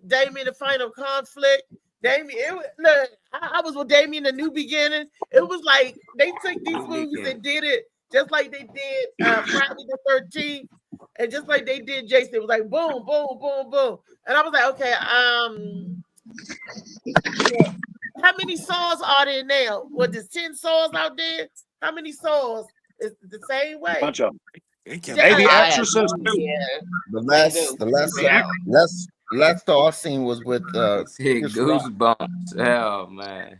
Damien, the Final Conflict. Damien, look, I was with Damien, the New Beginning. It was like they took these movies and did it just like they did Friday the 13th, and just like they did Jason. It was like boom, boom, boom, boom, and I was like, okay, how many Saws are there now? What, there's 10 Saws out there? How many Saws? It's the same way. Bunch of them. Yeah. Hey, The I have Exorcist no too. idea. The last Saw scene was with Chris Rock. Goosebumps. Hell, man.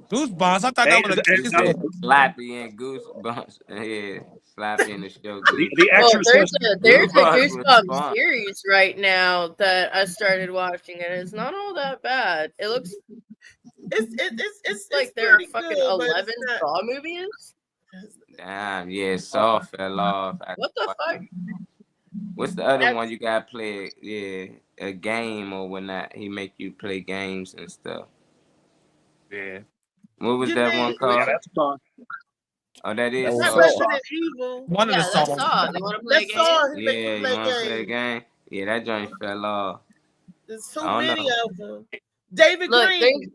Goosebumps. I thought that Hey, was a and, kids uh, movie. Slappy and Goosebumps. Yeah, Slappy in the show. the Well, Exorcist. there's a Goosebumps was Goosebumps fun. series right now that I started watching, and it's not all that bad. It looks It's like there are pretty fucking good, but 11 it's not- Saw movies. Damn, yeah, Saw fell off. What the fuck? What's the other one you gotta play? Yeah, a game or whatnot. He make you play games and stuff. Yeah. What was You that mean- one Yeah, called? that's fun. Oh, that is That was Not Saw. Resident Evil. One of Yeah, the that's songs. Saw. You want to play a That's game? Saw. Yeah, you wanna play a game? Yeah, that joint fell off. There's too I don't many know. of them. David Look, Green.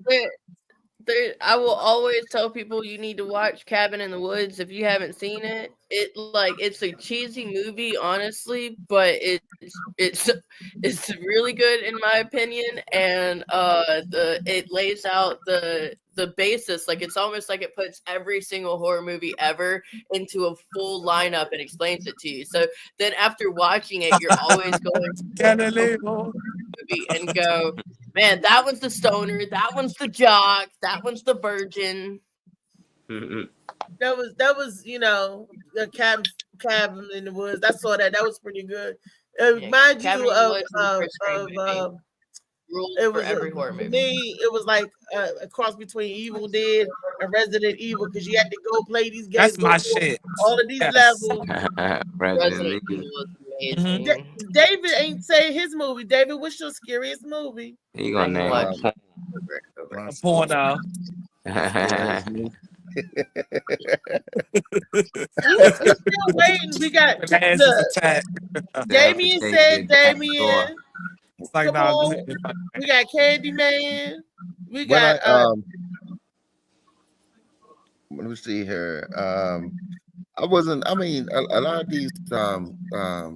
I will always tell people you need to watch Cabin in the Woods if you haven't seen it. It's a cheesy movie, honestly, but it's really good in my opinion, and it lays out the basis. Like, it's almost like it puts every single horror movie ever into a full lineup and explains it to you. So then after watching it, you're always going to movie and go, man, that one's the stoner, that one's the jock, that one's the virgin. That was the cabin in the woods. I saw that. That was pretty good. Mind Cabin you in the of Woods is a Chris Green movie. Rules it for was every horror for movie. me. It was like a cross between Evil Dead and Resident Evil because you had to go play these games. That's my go through shit. all of these Yes. levels. Resident Evil is amazing. David ain't say his movie. David, what's your scariest movie? He gonna name Watch it. A porno. We're still waiting. We got Hands is attacked. Damien said Damien. It's like, Come nah, go on. ahead. We got Candyman. We When got let me see here. I mean, a lot of these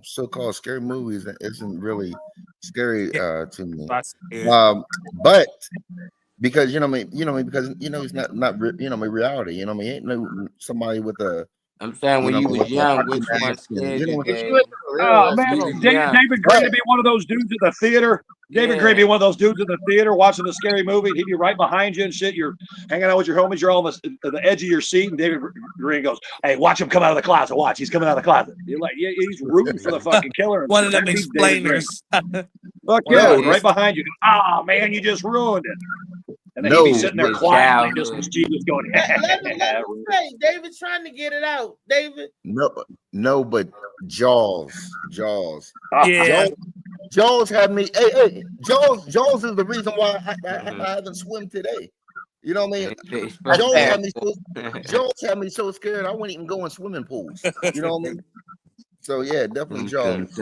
so-called scary movies isn't really scary to me. But because because it's not reality. My ain't no somebody with a. I'm saying when you was with a young, hockey which one mask and, scared you, If you Dave? went for real, Oh let's man, You go. was young. David Green to be one of those dudes at the theater. David Green be one of those dudes at the theater watching the scary movie. He'd be right behind you and shit. You're hanging out with your homies. You're all on the edge of your seat, and David Green goes, "Hey, watch him come out of the closet. Watch, he's coming out of the closet." You're like, yeah, he's rooting for the fucking killer. One of them That'd be David Green. explainers. Fuck yeah, right behind you. Ah, man, you just ruined it. And then he'd be sitting there His quietly, just childhood. mischievous, going, let him say. David's trying to get it out. David. No, but Jaws. Yeah. Jaws had me. Hey, Jaws is the reason why I haven't swum today. You know what I mean? Jaws had me so scared I wouldn't even go in swimming pools. You know what I mean? So yeah, definitely Jaws.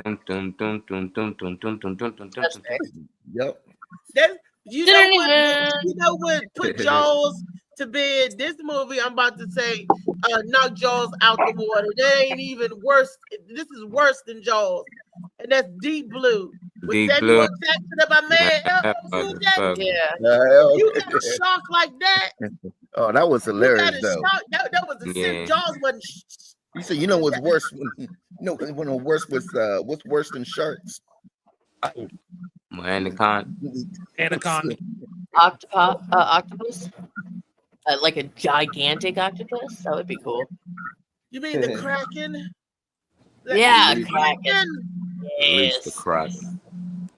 Yep. You know what put Jaws to bed? This movie I'm about to say knocked Jaws out the water. That ain't even worse. This is worse than Jaws. And that's Deep Blue. With Deep Samuel Blue. Jackson and my man. Yeah. You got a shock like that. Oh, that was hilarious though. That was a sin. Jaws wasn't. You said what's worse? What's worse than sharks? Anaconda. Octopus. Like a gigantic octopus. That would be cool. You mean the Kraken? Yeah, Kraken. Release the Kraken.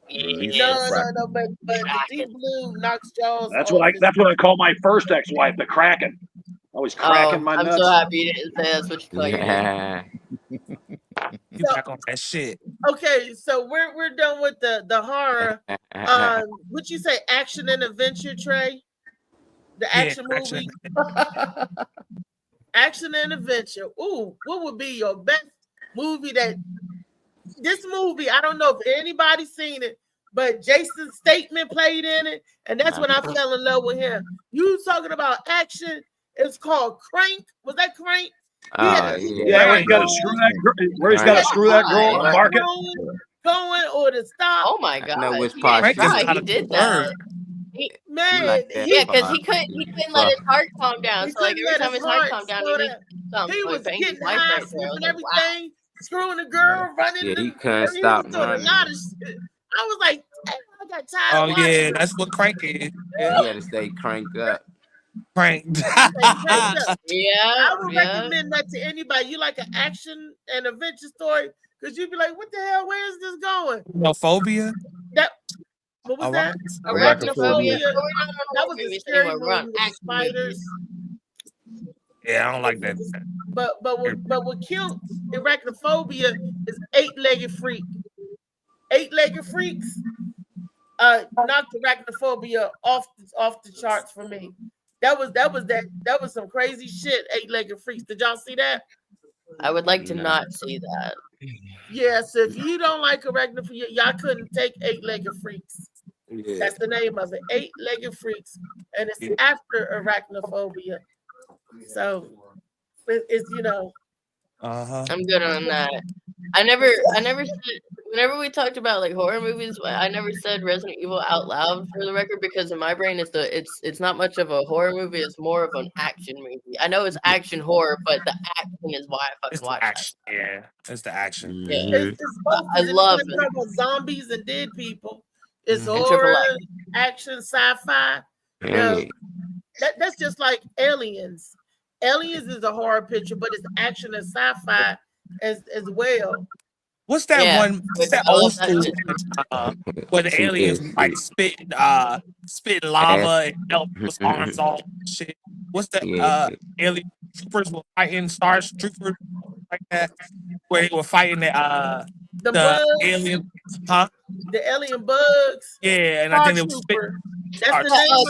No, but the Deep Blue knocks Jaws. That's what I call my first ex-wife, the Kraken. Always cracking my nuts. I'm so happy you didn't say that's what you call your name. You back on that shit. Okay, so we're done with the horror. Would you say action and adventure, Trey? The action movie. Action and adventure. Ooh, what would be your best movie? This movie, I don't know if anybody's seen it, but Jason Statham played in it, and that's when I fell in love with him. You talking about action? It's called Crank. Was that Crank? Yeah, where he's got to screw that girl on the market. Going or to stop. Oh my god! I know which part. He did that. Man, because he couldn't let his heart calm down. So like every time his heart calmed down, he was getting high, and everything, screwing the girl, running. Yeah, he couldn't stop running. A lot of shit. I was like, I got tired. Oh yeah, that's what Crank is. Yeah. You gotta stay cranked up. Cranked. I would recommend that to anybody. You like an action and adventure story, because you'd be like, what the hell? Where is this going? No phobia. What was that? Arachnophobia. That was a scary movie with spiders. Yeah, I don't like that. But what killed arachnophobia is Eight-Legged Freak. Eight-Legged Freaks knocked arachnophobia off the charts for me. That was some crazy shit. Eight-Legged Freaks. Did y'all see that? I would like to not see that. Yes, if you don't like arachnophobia, y'all couldn't take Eight-Legged Freaks. Yeah. That's the name of it, Eight-Legged Freaks, and it's after arachnophobia. So it's I'm good on that. I never said, whenever we talked about like horror movies, I never said Resident Evil out loud for the record, because in my brain it's not much of a horror movie, it's more of an action movie. I know it's action horror, but the action is why I fucking watch it. Yeah, it's the action. Yeah. I love it. Zombies and dead people. It's horror, action, sci-fi. That's just like Aliens. Aliens is a horror picture, but it's action and sci-fi as well. What's that one? What's that old school where the aliens like spitting lava and elbows, arms off shit? What's that alien troopers were fighting Star Troopers like that? Where they were fighting the alien, huh? The alien bugs. Yeah, and I think it was That's the name of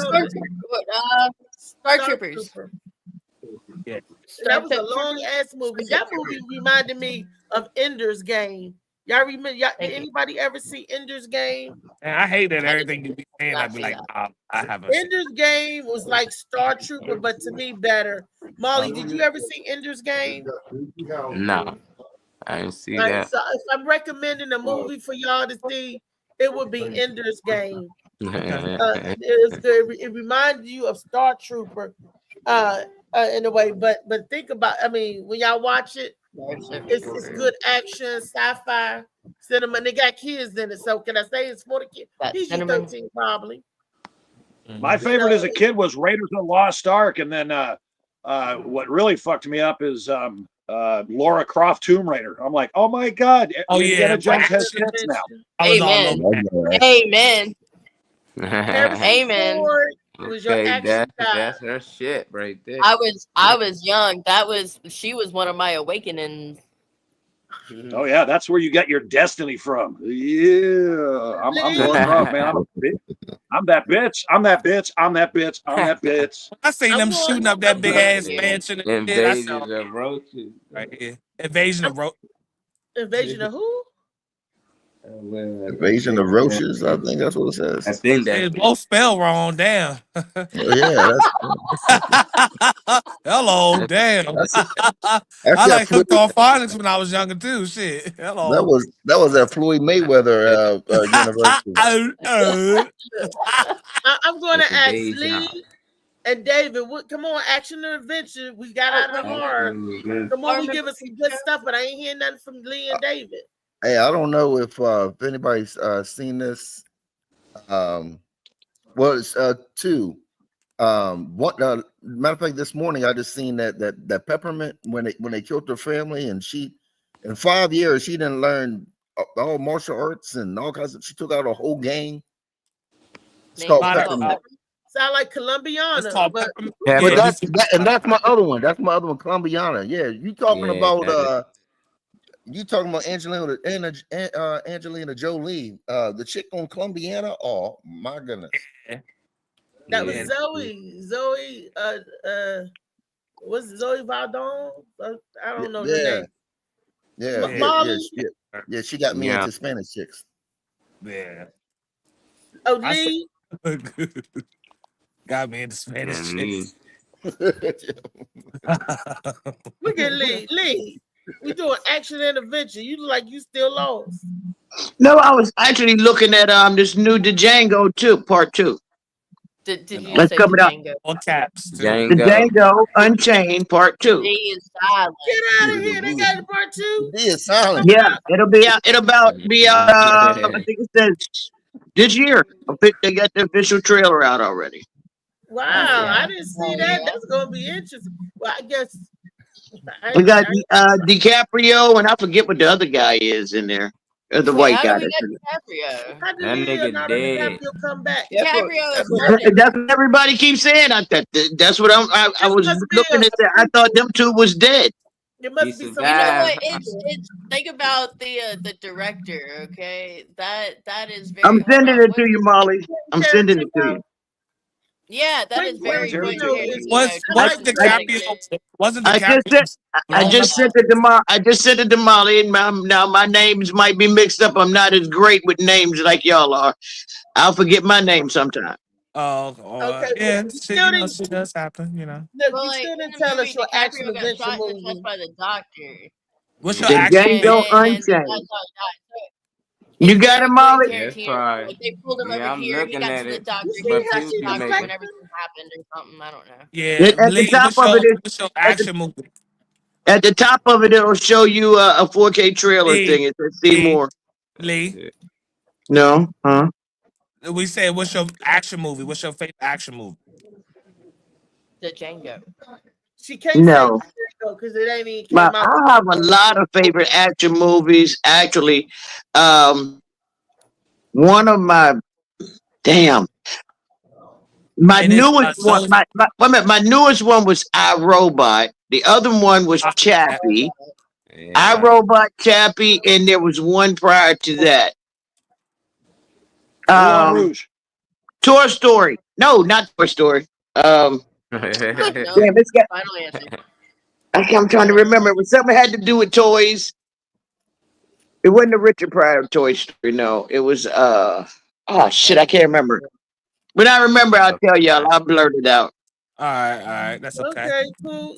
Star Troopers. Yeah. That was a long ass movie. That movie reminded me of Ender's Game. Y'all remember? Did anybody ever see Ender's Game? And I hate that everything you be saying. I'd be like, I haven't. Ender's Game was like Star Trooper, but to me better. Molly, did you ever see Ender's Game? No, I didn't see that. So if I'm recommending a movie for y'all to see, it would be Ender's Game. It was good. It reminded you of Star Trooper, in a way. But think about, I mean, when y'all watch it, it's good action, sci-fi, cinema. And they got kids in it. So can I say it's for the kids? PG-13 probably. My favorite as a kid was Raiders of the Lost Ark, and then what really fucked me up is Lara Croft Tomb Raider. I'm like, oh my god! Indiana Jones has kids now. Amen. Amen. Amen. Okay, that's her shit right there. I was young. She was one of my awakenings. Oh yeah, that's where you get your destiny from. Yeah, I'm going rough, man. I'm that bitch. I'm that bitch. I'm that bitch. I'm that bitch. I seen them shooting up that big ass mansion. Invasion of roaches. Right here. Invasion of roaches. Invasion of who? Invasion of roaches. I think that's what it says. I think that it both spell wrong. Damn. Yeah. Hello. Damn. I like hooked on phonics when I was younger too. Shit. Hello. That was at Floyd Mayweather University. I'm going to ask Lee and David. Come on, action and adventure. We got out of the horror. Come on, we give us some good stuff, but I ain't hearing nothing from Lee and David. Hey, I don't know if anybody's seen this. Well, it's two. One matter of fact, this morning I just seen that Peppermint when they killed her family, and she in 5 years she didn't learn all martial arts and all kinds of. She took out a whole gang. It's called Peppermint. Sound like Colombiana. But that's my other one. That's my other one, Colombiana. Yeah, you talking about you talking about Angelina Jolie, the chick on Colombiana? Oh my goodness. That was Zoe. Was Zoe Valdon? I don't know the name. Yeah, she got me into Spanish chicks. Yeah. Oh, Lee. Got me into Spanish chicks. Look at Lee. Lee, we doing action and adventure. You look like you still lost. No, I was actually looking at this new Django Part 2. Did you Let's say come it up. Django? All caps. Django Unchained Part 2. He is silent. Get out of here. They got a Part 2. He is silent. Yeah, it'll be out. I think it says this year. They got the official trailer out already. Wow, I didn't see that. That's gonna be interesting. Well, I guess we got DiCaprio, and I forget what the other guy is in there. The white guy. DiCaprio? How did Leonardo DiCaprio come back? DiCaprio is That's what everybody keeps saying. That's what I was looking at. That. I thought them two was dead. It must be some. You know what? It's think about the director. Okay, that is very. I'm sending it to you, Molly. I'm sending it to you. Yeah, that is very. Wasn't DiCaprio? I just sent it to Molly. I just sent it to Molly. And now my names might be mixed up. I'm not as great with names like y'all are. I'll forget my name sometime. Okay. Yeah, shit does happen. You know. Look, you still didn't tell us your action adventure movie. By the doctor. What's your action? Django Unchained. You got it, Molly? Yes, fine. They pulled him over here. He got to the doctor. He But got to the you doctor make when everything happened or something. I don't know. Yeah. At the top of it, what's your action movie? At the top of it, it'll show you a 4K trailer thing. It says see more. Lee. No, huh? We said, what's your action movie? What's your favorite action movie? The Django. She can't No. because it ain't even came out. I have a lot of favorite action movies. Actually, one of my newest one. My newest one was iRobot. The other one was Chappie. iRobot, Chappie, and there was one prior to that. Toy Story. No, not Toy Story. Damn, it's got. Final answer. I'm trying to remember. It was something that had to do with toys. It wasn't the Richard Pryor Toy Story. No, it was oh shit, I can't remember. When I remember, I'll tell y'all. I'll blurt it out. All right, that's okay. Okay, cool.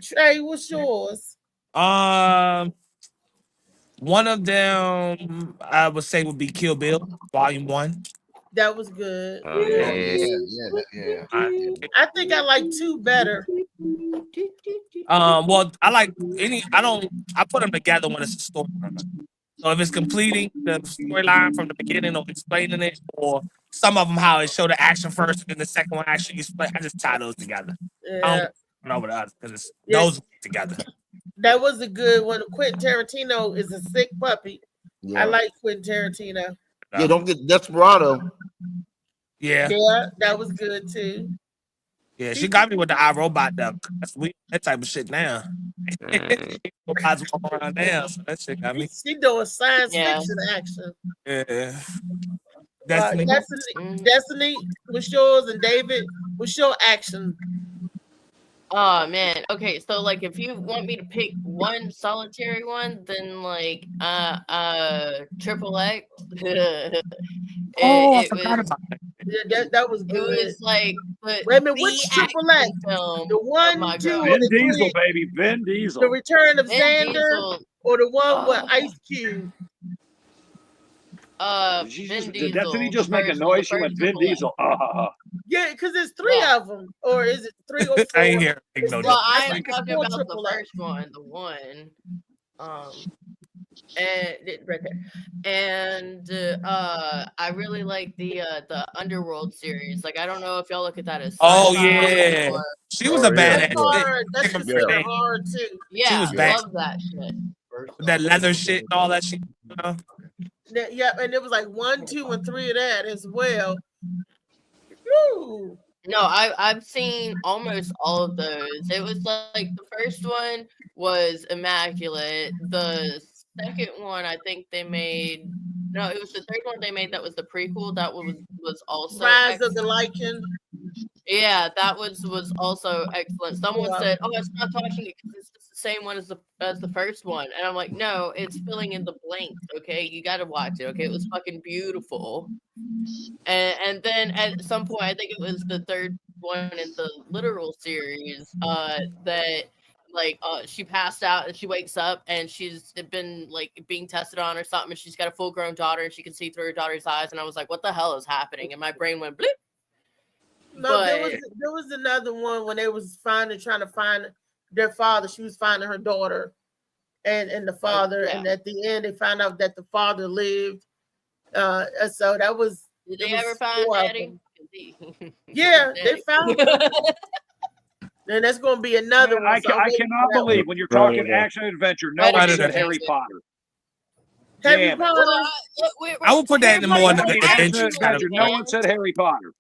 Trey, what's yours? One of them I would say would be Kill Bill, Volume 1. That was good. Oh, Yeah. I think I like 2 better. Well, I like I put them together when it's a story. So if it's completing the storyline from the beginning or explaining it, or some of them how it show the action first and then the second one actually explain, I just tie those together. I Yeah, don't know what others because it's Yeah. those together. that was a good one. Quentin Tarantino is a sick puppy. Yeah. I like Quentin Tarantino. Yeah, don't get Desperado. Yeah, Yeah, that was good too. yeah. She got me with the iRobot though. That's weird. That type of shit now. Robots walk around now, so that shit got me. She doing science Yeah. fiction action. Yeah. Destiny. Destiny, what's yours? And David, what's your action? Oh man. Okay, so like if you want me to pick one solitary one, then like Triple X. I it forgot was about that. Yeah, that was it good. was like Wait a minute, which Triple X? film. The one, my 2, God. or Vin the Diesel, 3? baby. Vin Diesel. The Return of Vin Xander, Diesel. or the one with Oh. Ice Cube? Vin Did Diesel. Destiny just make a first- noise? the She went first Vin Triple X. Diesel. Yeah, because there's 3 of them, or is it 3 or 4? I ain't hear big It's no Well, difference. I'm like a talking full about the Triple X. first one, the one. And right there. And I really like the Underworld series. Like I don't know if y'all look at that as Oh sci-fi yeah, or- she was a Oh, yeah. That's badass. hard. That's Chick considered fil A. hard too. yeah, was I bad. love that shit. That leather shit and all that shit. You know? Yeah, and it was like 1, 2, and 3 of that as well. Woo. No, I've seen almost all of those. It was like the first one was immaculate. The second one, I think they made. No, it was the third one they made that was the prequel. That was also Rise of the excellent. Lycan. Yeah, that was also excellent. Someone Wow. said, "Oh, it's not touching it because it's the same one as the first one," and I'm like, "No, it's filling in the blanks. Okay, you got to watch it. Okay, it was fucking beautiful." And then at some point, I think it was the third one in the literal series, that like she passed out and she wakes up and she's been like being tested on or something, and she's got a full grown daughter and she can see through her daughter's eyes, and I was like, "What the hell is happening?" And my brain went bleep. No, there But- was another one when they was trying to find their father. She was finding her daughter and the father, yeah. and at the end they found out that the father lived. So that was. Did there they was ever find 4 of Daddy? them. Yeah, they found him. And that's going to be another one. I so I'm cannot waiting for that one. believe when you're talking action adventure, no one Predator. said Harry Potter. Harry Damn it. Potter. I would put that in more in the Action adventure kind of. adventure, no one said Harry Potter.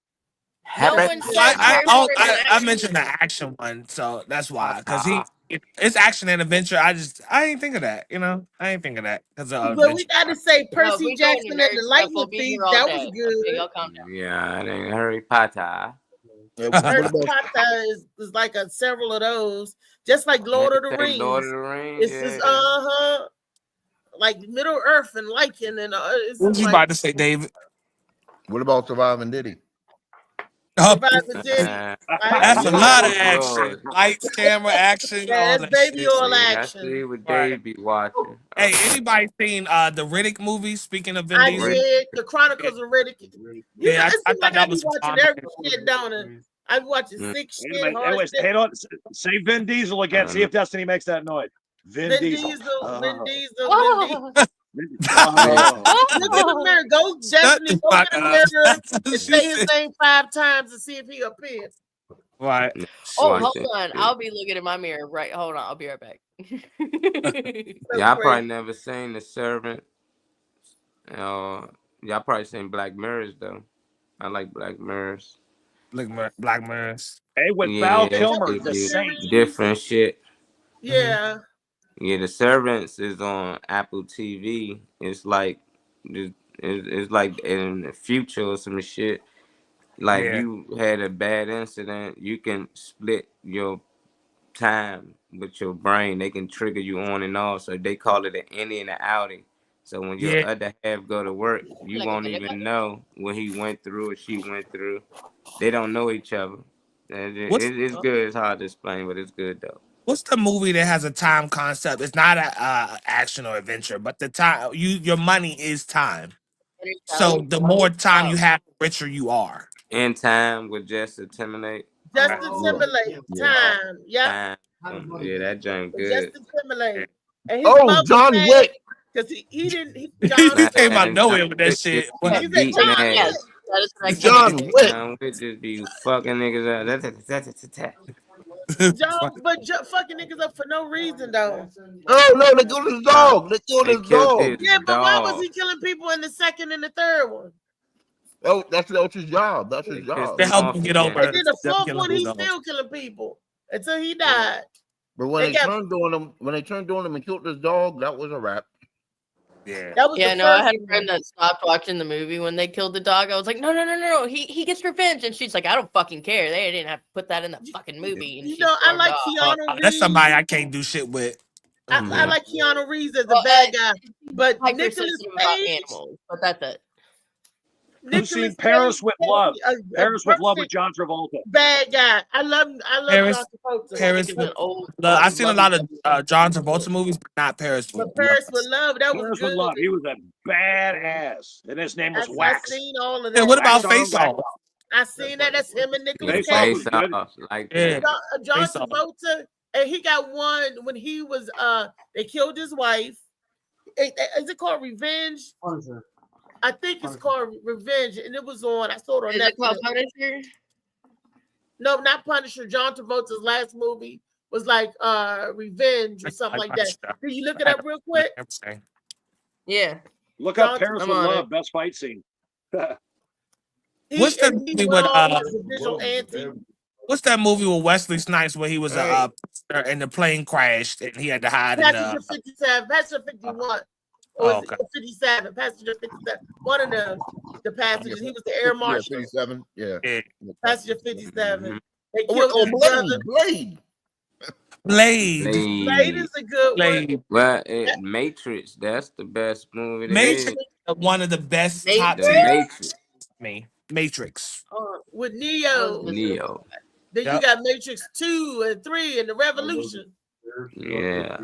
No one said I mentioned the action one, so that's why. Because it's action and adventure. I ain't think of that. You know, I ain't think of that because of But we got to say No, Percy we going to Jackson nerd and the stuff. Lightning We'll be Thief. here all That day. was Okay, good. y'all calm down. Yeah, it ain't Harry Potter. Harry Potter is like several of those, just like Lord of the Rings. Lord of the Rings. It's just like Middle Earth and Lycan and it's What was you like about to say, David? What about Surviving Diddy? Surviving Diddy. That's a lot of action. Lights, camera, action. Yeah, all that's that baby shit. oil I action. see what Right. Dave be watching. Hey, anybody seen the Riddick movie? Speaking of Vin I Diesel, did the Chronicles of Riddick. Yeah, It I seems thought like that I be was watching fun. every shit, don't it? I be watching sick Wait a shit, minute. hard shit. Hey, don't say Vin Diesel again. See if Destiny makes that noise. Vin Diesel. Vin Diesel. Vin Diesel. Oh. Look in the mirror. Go, Destiny. Go in the mirror and say his name 5 times and see if he appears. Right. Oh, hold on. I'll be looking in my mirror. Right. Hold on. I'll be right back. Y'all probably never seen The Servant. Y'all probably seen Black Mirrors though. I like Black Mirrors. Black Mirrors. Hey, with Val Yeah, Kilmer, it the be Saint. different shit. Yeah. Yeah, The Servants is on Apple TV. It's like it's like in the future or some shit. Like Yeah. you had a bad incident, you can split your time with your brain. They can trigger you on and off. So they call it an innie and an outie. So when your Yeah. other half go to work, you Like a won't minute even ago. know what he went through or she went through. They don't know each other. What's It's good. It's hard to explain, but it's good though. what's the movie that has a time concept? It's not a action or adventure, but the time your money is time. So the more time you have, the richer you are. In Time with Justin Timberlake. Justin Timberlake, Time. Yep. Yeah, that joint With good. Justin Timberlake. And his Oh, mother John said, Wick. because he didn't, he, He John came said, out of nowhere with that Wick shit. just What be he said, beating John ass. Yes, that is what I John said. Wick. John Wick just be fucking niggas out. fucking niggas up for no reason, though. Oh no, they killed his dog. They killed They his killed dog. his Yeah, but why was dog. he killing people in the second and the third one? Oh, that's his job. That's his They pissed job. to him help off him get again. over And then the them fourth killing one, his he's dog. still killing people until he died. But when They they got- turned on him, and killed his dog, that was a wrap. Yeah. That was Yeah, the no, I first had a one. friend that stopped watching the movie when they killed the dog. I was like, no, he gets revenge, and she's like, I don't fucking care. They didn't have to put that in the fucking movie. And You she know, I stormed like off. Keanu Reeves. That's somebody I can't do shit with. I like Keanu Reeves as a Well, bad guy, but Nicolas hypersensitive about Cage. animals, but that's it. Who's seen Nicolas Paris Cage with is Love? a Paris with Love with perfect John Travolta. bad guy. I love Paris- John Travolta. Paris He's with an old. I've seen a lot of John Travolta movies, but not Paris with But Paris with Love. Love, that was Paris good. with Love. He was a badass, and his name was I Wax. seen all of Yeah, that. what about Wax on, Face wax Off? off. I seen that. That's him and Nicolas Face Off Cage. was good. Like Yeah. that. John Face Off. Travolta, and he got one when he was they killed his wife. Is it called Revenge? I think it's called Revenge, and it was on. I saw it on Is it called Netflix. Punisher? No, not Punisher. John Travolta's last movie was like Revenge or something like that. Can you look it up real quick? Yeah. Look John up Paris I'm with on Love. it. Best fight scene. What's that movie with visual anti? what's that movie with Wesley Snipes where he was and the plane crashed and he had to hide in Passenger the 57, Passenger 51, or was it 57, Passenger 57. One of them, the passengers. He was the air marshal. 57. Yeah. Passenger 57. They Oh, killed oh, his brother. Blade. Blade. Blade is a good one. Well, Matrix. That's the best movie. there Matrix, is. one of the best top The 10. Matrix. Matrix. With Neo. Neo. Then you got Matrix 2 and 3 and the Revolution. Yeah.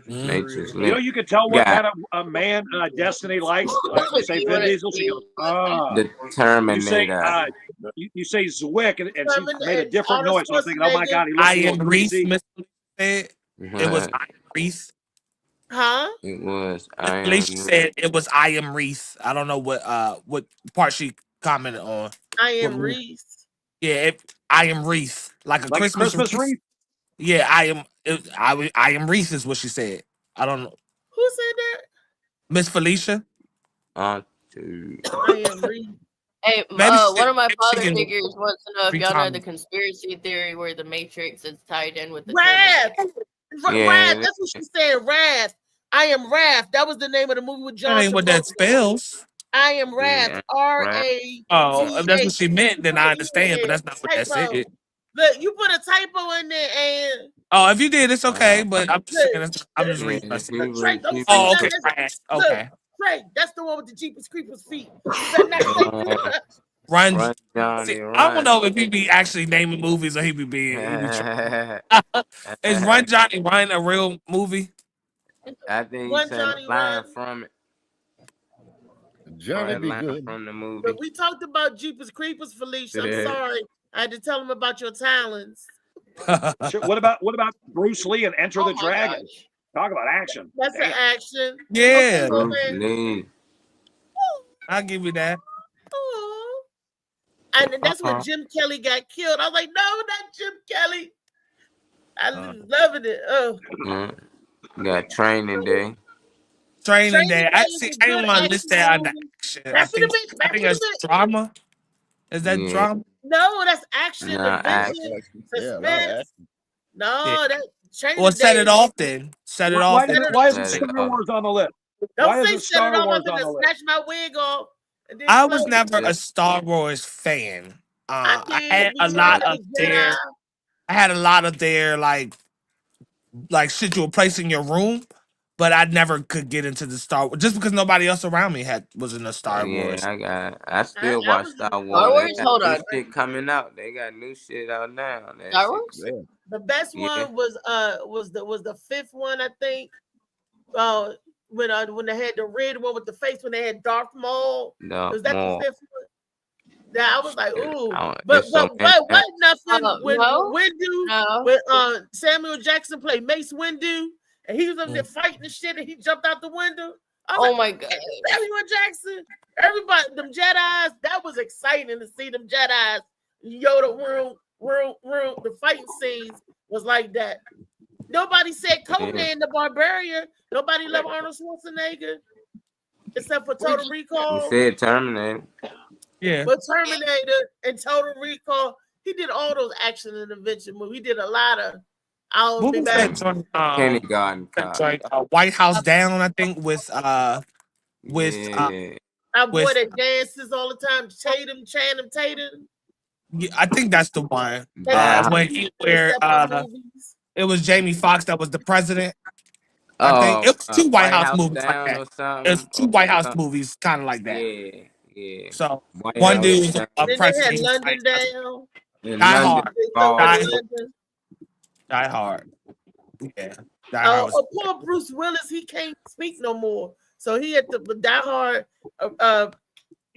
Matrix. You know, you could tell what Yeah. kind of a man Destiny likes. You say Vin Diesel, she goes, The Terminator. You say Zwick, and she made a different Arnold noise. So I was thinking, oh my God, he looks I a little am Reese. greasy. Miss said it was I am Reese. Huh? It was. At least she said it was I am Reese. I don't know what part she commented on. I am Reese. Yeah, I am Reese. Like a Like Christmas Christmas wreath. wreath? Yeah, I am Reese is what she said. I don't know. Who said that? Miss Felicia. I am Reese. Hey, Maybe one of my father can figures wants to know if y'all know retire. the conspiracy theory where the Matrix is tied in with the Wrath. Terminator. Wrath. That's what she said. Wrath. I am Wrath. That was the name of the movie with John That ain't what that Travolta. spells. I am Wrath. Yeah. R-A. Oh, if that's what she meant, then I understand, but that's not what that Typo. said. Look, you put a typo in there and Oh, if you did, it's okay. But I'm just saying, I'm just reading. Trey, don't say Oh, nothing. okay. That's- Okay. Look, Trey, that's the one with the Jeepers Creepers feet. You better not say Run. Johnny, See, run. I don't know if he be actually naming movies or he be being. Is Run Johnny Run a real movie? I think Run, he's saying Johnny, a line run. from it. Johnny Or a be line good. from the movie. But we talked about Jeepers Creepers, Felicia. I'm Yeah. sorry. I had to tell him about your talents. Sure, what about Bruce Lee and Enter Oh the my Dragon? gosh. Talk about action. That's an action. Yeah. Okay, well then. Lee. I'll give you that. Aw. And that's when Jim Kelly got killed. I was like, no, not Jim Kelly. I loving it. Oh. Got Training Day. Training Day. I Day is see. a I didn't good want to list that under action action. Back to the bitch, I back think to that's the bitch. drama. Is that Yeah. drama? No, that's action, Nah, adventure, suspense. No, Yeah. that Training Well, set Day it off then. Set it Why, off. why isn't Set it Star off. Wars on the list? Don't Why say isn't set it Star off. Wars I'm on gonna the list? snatch my wig off. And then I was float. never a Star Wars fan. I did. had a Return lot of of the Jedi. their. I had a lot of their like shit you would place in your room, but I never could get into the Star Wars just because nobody else around me was in the Star Wars. I still watch Star Star Wars. Wars? They got Hold new on. shit coming out. They got new shit out now. That Star shit Wars? good. The best one was the fifth one, I think. When they had the red one with the face, when they had Darth Maul. Was that the fifth one? Yeah, I was like, ooh, but what nothing when Windu, when Samuel Jackson played Mace Windu, and he was up there fighting the shit, and he jumped out the window. My god, Samuel Jackson! Everybody, them Jedi's, that was exciting to see them Jedi's. Yoda, the fighting scenes was like that. Nobody said Conan the Barbarian. Nobody loved Arnold Schwarzenegger, except for Total Recall. You said Terminator. Yeah. But Terminator and Total Recall, he did all those action and adventure movies. He did a lot of. What was that? Kindergarten Cop. White House Down, I think, with our boy that dances all the time, Channing Tatum. Yeah, I think that's the one. When it was Jamie Foxx that was the president. I think it was two White House movies like that. It was two White House movies kind of like that. Yeah. So one dude was a president. London Down. Die Hard. Yeah. Poor Bruce Willis, he can't speak no more. So he had to Die Hard.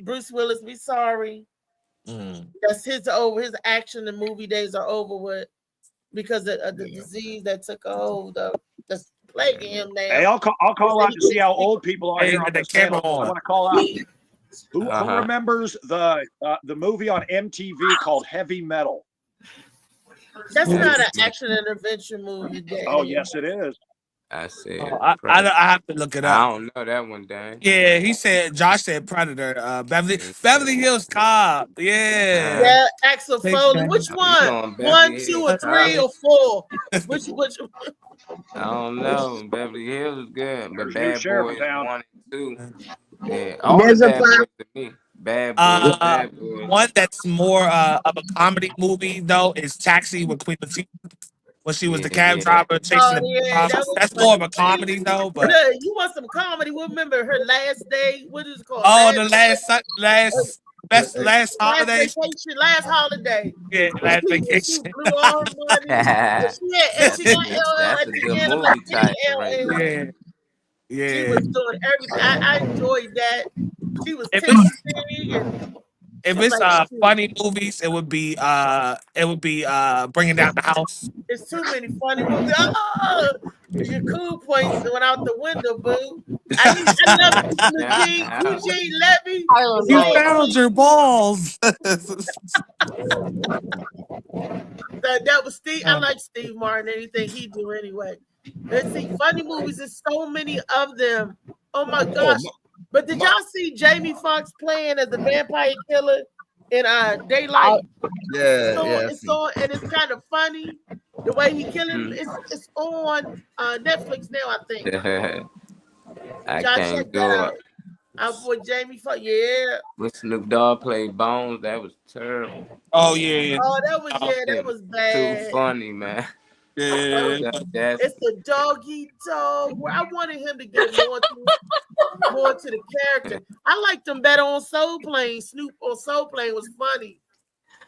Bruce Willis, we sorry. That's his action and movie days are over with because of the disease that took a hold of that's plaguing him now. Hey, I'll call out to see how old people are here on the channel. I want to call out. Who remembers the movie on MTV called Heavy Metal? That's not an action and adventure movie. Dad. Oh yes, it is. I said. I have to look it up. I don't know that one, Dan. Yeah, Josh said Predator. Beverly Hills Cop. Yeah. Yeah, Axel Foley. Which one? 1, 2, or 3 or 4? Which? I don't know. Beverly Hills is good, but Bad Boys 1 and 2. Yeah, all the Bad Boys to me. Bad Boys. One that's more of a comedy movie though is Taxi with Queen Latifah. When she was the cab driver chasing that's more of a comedy though. But you want some comedy? Remember her last day? What is it called? Last holiday. Last holiday. Yeah, last vacation. She blew all her money. That's a good movie title. Yeah. She was doing everything. I enjoyed that. She was tipsy. If it's funny movies, it would be Bringing Down the House. There's too many funny movies. Your cool points went out the window, boo. I love Eugene Levy. You found your balls. That was Steve. I like Steve Martin. Anything he do anyway. Let's see, funny movies. There's so many of them. Oh my gosh. But did y'all see Jamie Foxx playing as a vampire killer in Daylight? It's on, and it's kind of funny the way he killed him. It's on Netflix now, I think. I can't do it. Our boy Jamie Foxx, yeah. When Snoop Dogg played Bones, that was terrible. Oh yeah. Oh, that was bad. Too funny, man. Yeah. It's the doggy dog. Where I wanted him to get more to the character. I liked him better on Soul Plane. Snoop on Soul Plane was funny.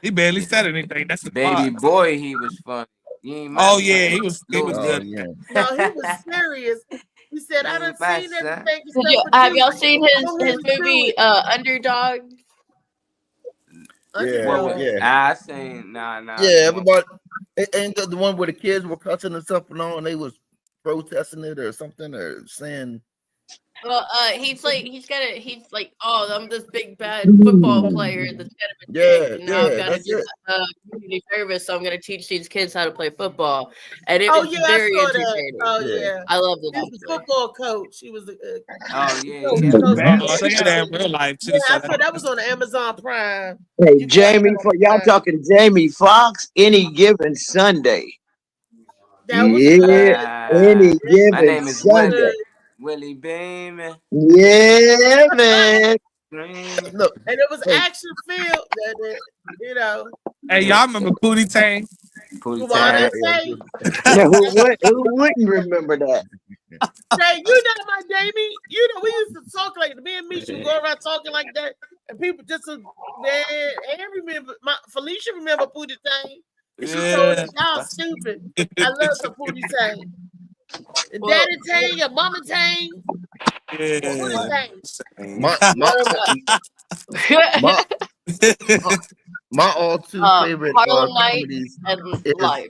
He barely said anything. That's the Baby boy. He was funny. He was good. Yeah. No, he was serious. He said, "I done seen everything." Have y'all seen his movie Underdog? I seen nah. Yeah, everybody. Ain't the one where the kids were cussing and stuff and all, and they was protesting it or something or saying. Well, he's like, oh, I'm this big bad football player that's gonna now I've got to do community service, so I'm gonna teach these kids how to play football, and it was very entertaining. I love it. He was a football coach. He was real life too. I thought that was on Amazon Prime. Hey, Jamie, for y'all talking Jamie Foxx, Any Given Sunday. Any Given Sunday. Willie Beeman. Yeah, man. Look, and it was action filled. You know. Hey, y'all remember Pootie Tang? Pootie Wanda Tang. Tay. Now, who wouldn't remember that? Say, you know my Jamie. You know, we used to talk like me and Misha would go around talking like that, and people just man, and remember Felicia remember Pootie Tang. And she told us y'all stupid. I love the Pootie Tang. Daddy Tang, your Mama Tang. Pootie Tang. My all two favorite Harlem Night comedies and is Life.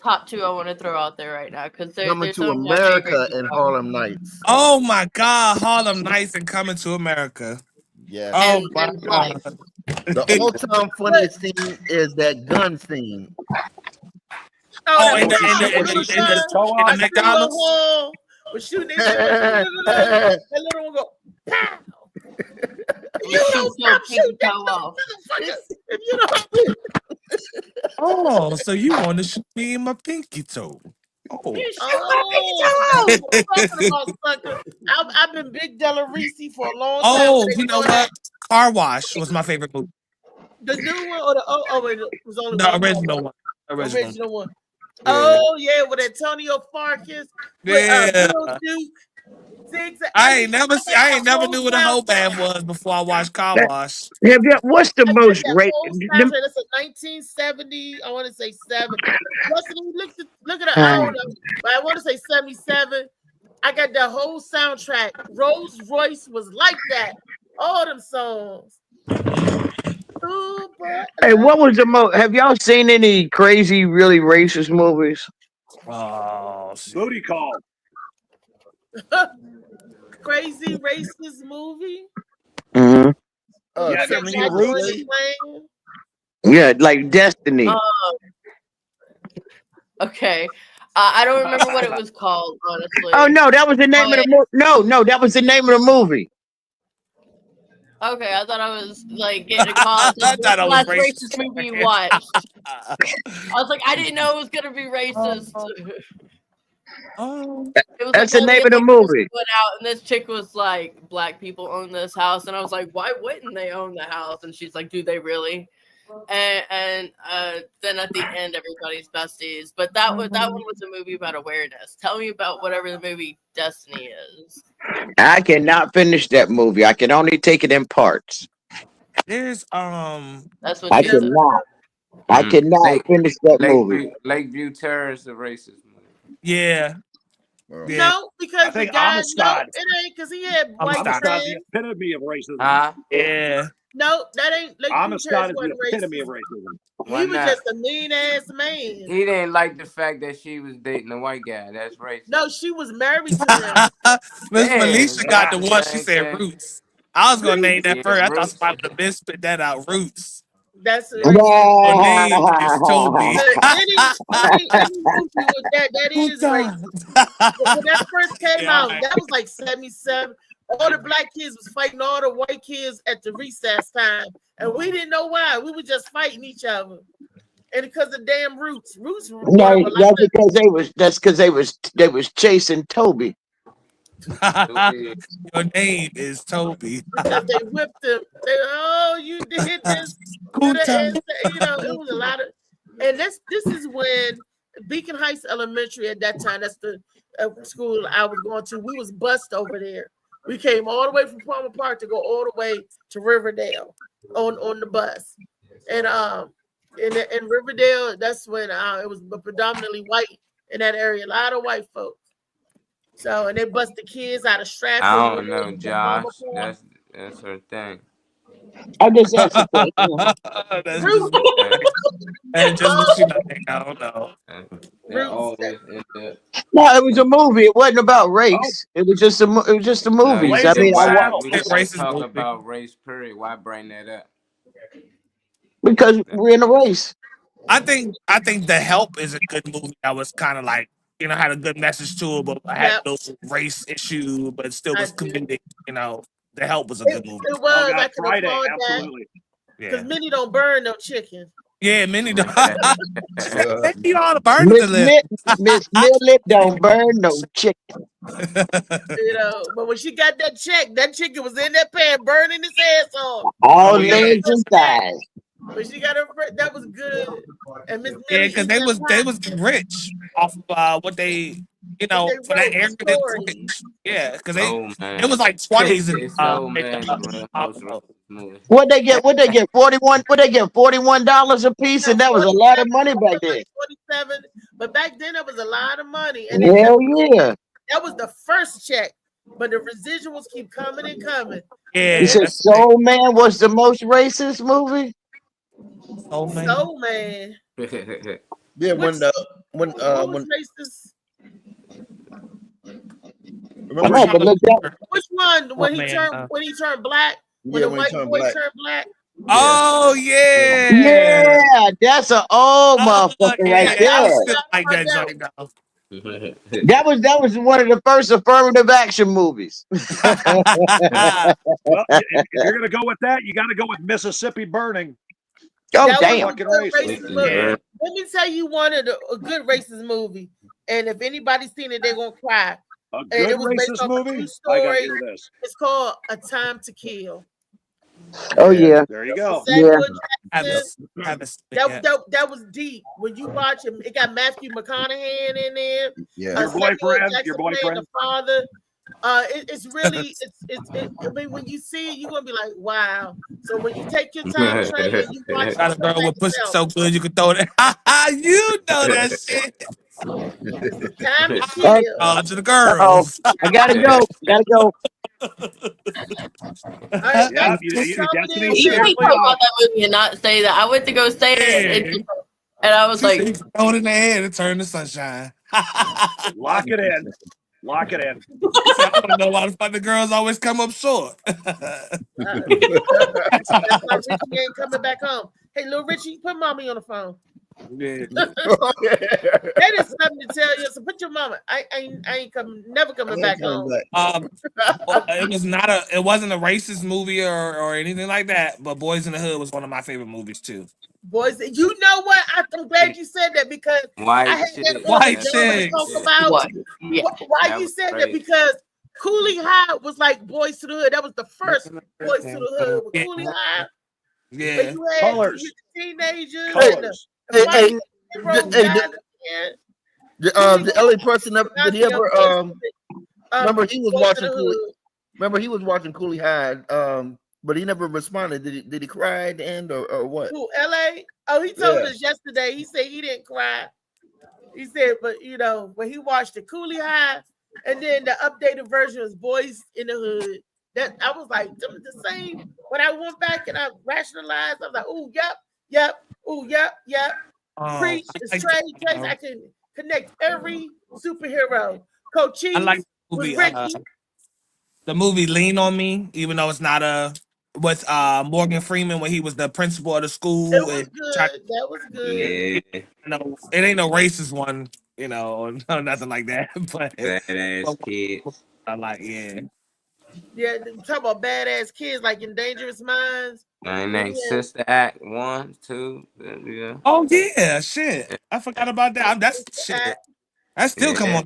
Top two I want to throw out there right now because they're Coming some to of my America favorites. and Harlem Nights. Oh my God, Harlem Nights and Coming to America. Yeah. Oh my God. The all-time funniest scene is that gun scene. Oh, in the McDonald's. We're shooting that little one go, pow! You don't stop shooting that motherfucker if you don't. Oh, so you want to shoot me in my pinky toe? Oh, I've been Big Della Reese for a long time. Oh, you know what? Car Wash was my favorite movie. The new one or it was only The original one. Original one. Yeah. Oh yeah, with Antonio Farkas. With, Bill Duke. I ain't never knew what a hoe band was before I watched Car Wash. What's the most great? That's a 1970. I want to say 7. Look at it. I don't know, but I want to say 77. I got the whole soundtrack. Rolls Royce was like that. All them songs. Hey, what was the most? Have y'all seen any crazy, really racist movies? Oh, Booty Call. Crazy racist movie. Mm-hmm. Yeah, like Destiny. Okay. I don't remember what it was called, honestly. Oh no, that was the name of the movie. No, that was the name of the movie. Okay, I thought I was like getting a call. The last racist movie you watched. I was like, I didn't know it was gonna be racist. Oh, that's the name of the movie. Went out and this chick was like, "Black people own this house," and I was like, "Why wouldn't they own the house?" And she's like, "Do they really?" And then at the end, everybody's besties. But that one was a movie about awareness. Tell me about whatever the movie Destiny is. I cannot finish that movie. I can only take it in parts. There's That's what I cannot. I cannot finish that movie. Lakeview Terror is a racist movie. Yeah. No, because the guy, Amistad. it ain't because he had white Amistad friends. is the epitome of racism. Yeah. No, that ain't. Amistad is the epitome of racism. He was just a mean ass man. He didn't like the fact that she was dating a white guy. That's racist. No, she was married to him. Miss Felicia got the one. She said Roots. I was gonna name that first. I thought somebody would have spit that out. Roots. That's it. Her name is Toby. That is racist. When that first came out, that was like 77. All the black kids was fighting all the white kids at the recess time, and we didn't know why. We were just fighting each other, and because of damn Roots. No, that's because they was chasing Toby. Your name is Toby. Because they whipped him. You did this. You know, it was a lot of, and this is when Beacon Heights Elementary at that time. That's the school I was going to. We was bused over there. We came all the way from Palmer Park to go all the way to Riverdale on the bus, and in Riverdale, that's when it was predominantly white in that area. A lot of white folks. So, and they bust the kids out of Stratford. I don't know, Josh. That's her thing. I just asked a question. That's just and just I don't know. No, it was a movie. It wasn't about race. It was just a movie. No, I mean, we just talk about race. Period. Why bring that up? Because we're in a race. I think The Help is a good movie. That was kind of like, you know, had a good message to it, but had no race issue, but still was comedic. You know, The Help was a good movie. It was. I can Friday, applaud absolutely. Because Minnie don't burn no chicken. Yeah, Minnie don't. You ought to burn the lip. Miss Millet don't burn no chicken. You know, but when she got that check, that chicken was in that pan burning his ass off. All legs and thighs. But she got her. That was good. And Miss Yeah, Millie because eating that they pie. was rich off of what they, you know, They for that wrote era. the They was stories. rich. Yeah, because Oh it was man, like they 20s and said so made man. the Well, most Alamo. racist movie. What they get? What they get? 41. What they get? $41 a piece, Now, and that was a lot of money back then. like 47, but back then it was a lot of money, and they Hell kept, yeah! that was the first check, but the residuals keep coming and coming. You Yeah, said that's Soul Man was the most racist movie. so man. Soul Man. Yeah, Which when what when was racist? I remember might have to look that. Which one? Soul Man. When he turned black? When yeah the when he white turned boy black. turned black? Oh yeah. Yeah, that's an old Oh motherfucker right yeah. I there. still like that joint though. That was one of the first affirmative action movies. Well, if you're gonna go with that, you got to go with Mississippi Burning. Oh That was damn! a Fucking good racist. racist movie. Yeah. Let me tell you one of a good racist movie, and if anybody's seen it, they're gonna cry. A And good it was based racist off a movie. true I got to story. hear this. It's called A Time to Kill. Oh yeah, There you go. Samuel Haven't Jackson. haven't seen it yet. That was deep. When you watch it, it got Matthew McConaughey in there. Yeah. Your Samuel boyfriend. Jackson Your playing boyfriend. the father. It's really I mean, when you see it, you're gonna be like, wow. So when you take your time, Trey, and you watch Got a it, girl with pussy so good you can throw that. You know that shit. it's the time to Hey, kill. To the uh-oh. girls. I gotta go. Gotta go. All right, Yeah, that's Destiny's You can't seriously talk off. about that movie and not say that. I went to go say it, Yeah. and I was She like, said, throw it in the head and turn to sunshine. Lock it in. Lock it in. She said, I want to know why the fuck the girls always come up short. that's why Richie ain't coming back home. Hey, little Richie, put mommy on the phone. Yeah. That is something to tell you. So put your mama. I ain't coming, never coming back home. It wasn't a racist movie or anything like that, but Boys in the Hood was one of my favorite movies too. Boys, you know what? I'm glad you said that because I hate that White chicks talk about what? Yeah. why you said that because Cooley High was like Boys to the Hood. That was the first Boys to the Hood with Cooley High. Yeah. But you had Colors. teenagers. Colors. The LA person did he ever remember he was watching Cooley, remember he was watching Cooley High, but he never responded. Did he cry at the end or what? Who, LA? Oh, he told us yesterday. He said he didn't cry. He said, but you know, when he watched the Cooley High, and then the updated version was Boys in the Hood. That I was like, the same. When I went back and I rationalized, I was like, oh, yep. Oh, yep. Preach, it's Trey. I can connect every superhero. Coach Cheese I like the was movie, Ricky. the movie Lean on Me, even though it's not with Morgan Freeman when he was the principal of the school. It was good. That was good. Yeah. No, it ain't no racist one, or nothing like that. But Badass kids. I like, yeah. Yeah, talk about badass kids like in Dangerous Minds. And then Sister Act 1, 2. Yeah. Oh yeah, shit. I forgot about that. That's shit. That still come on.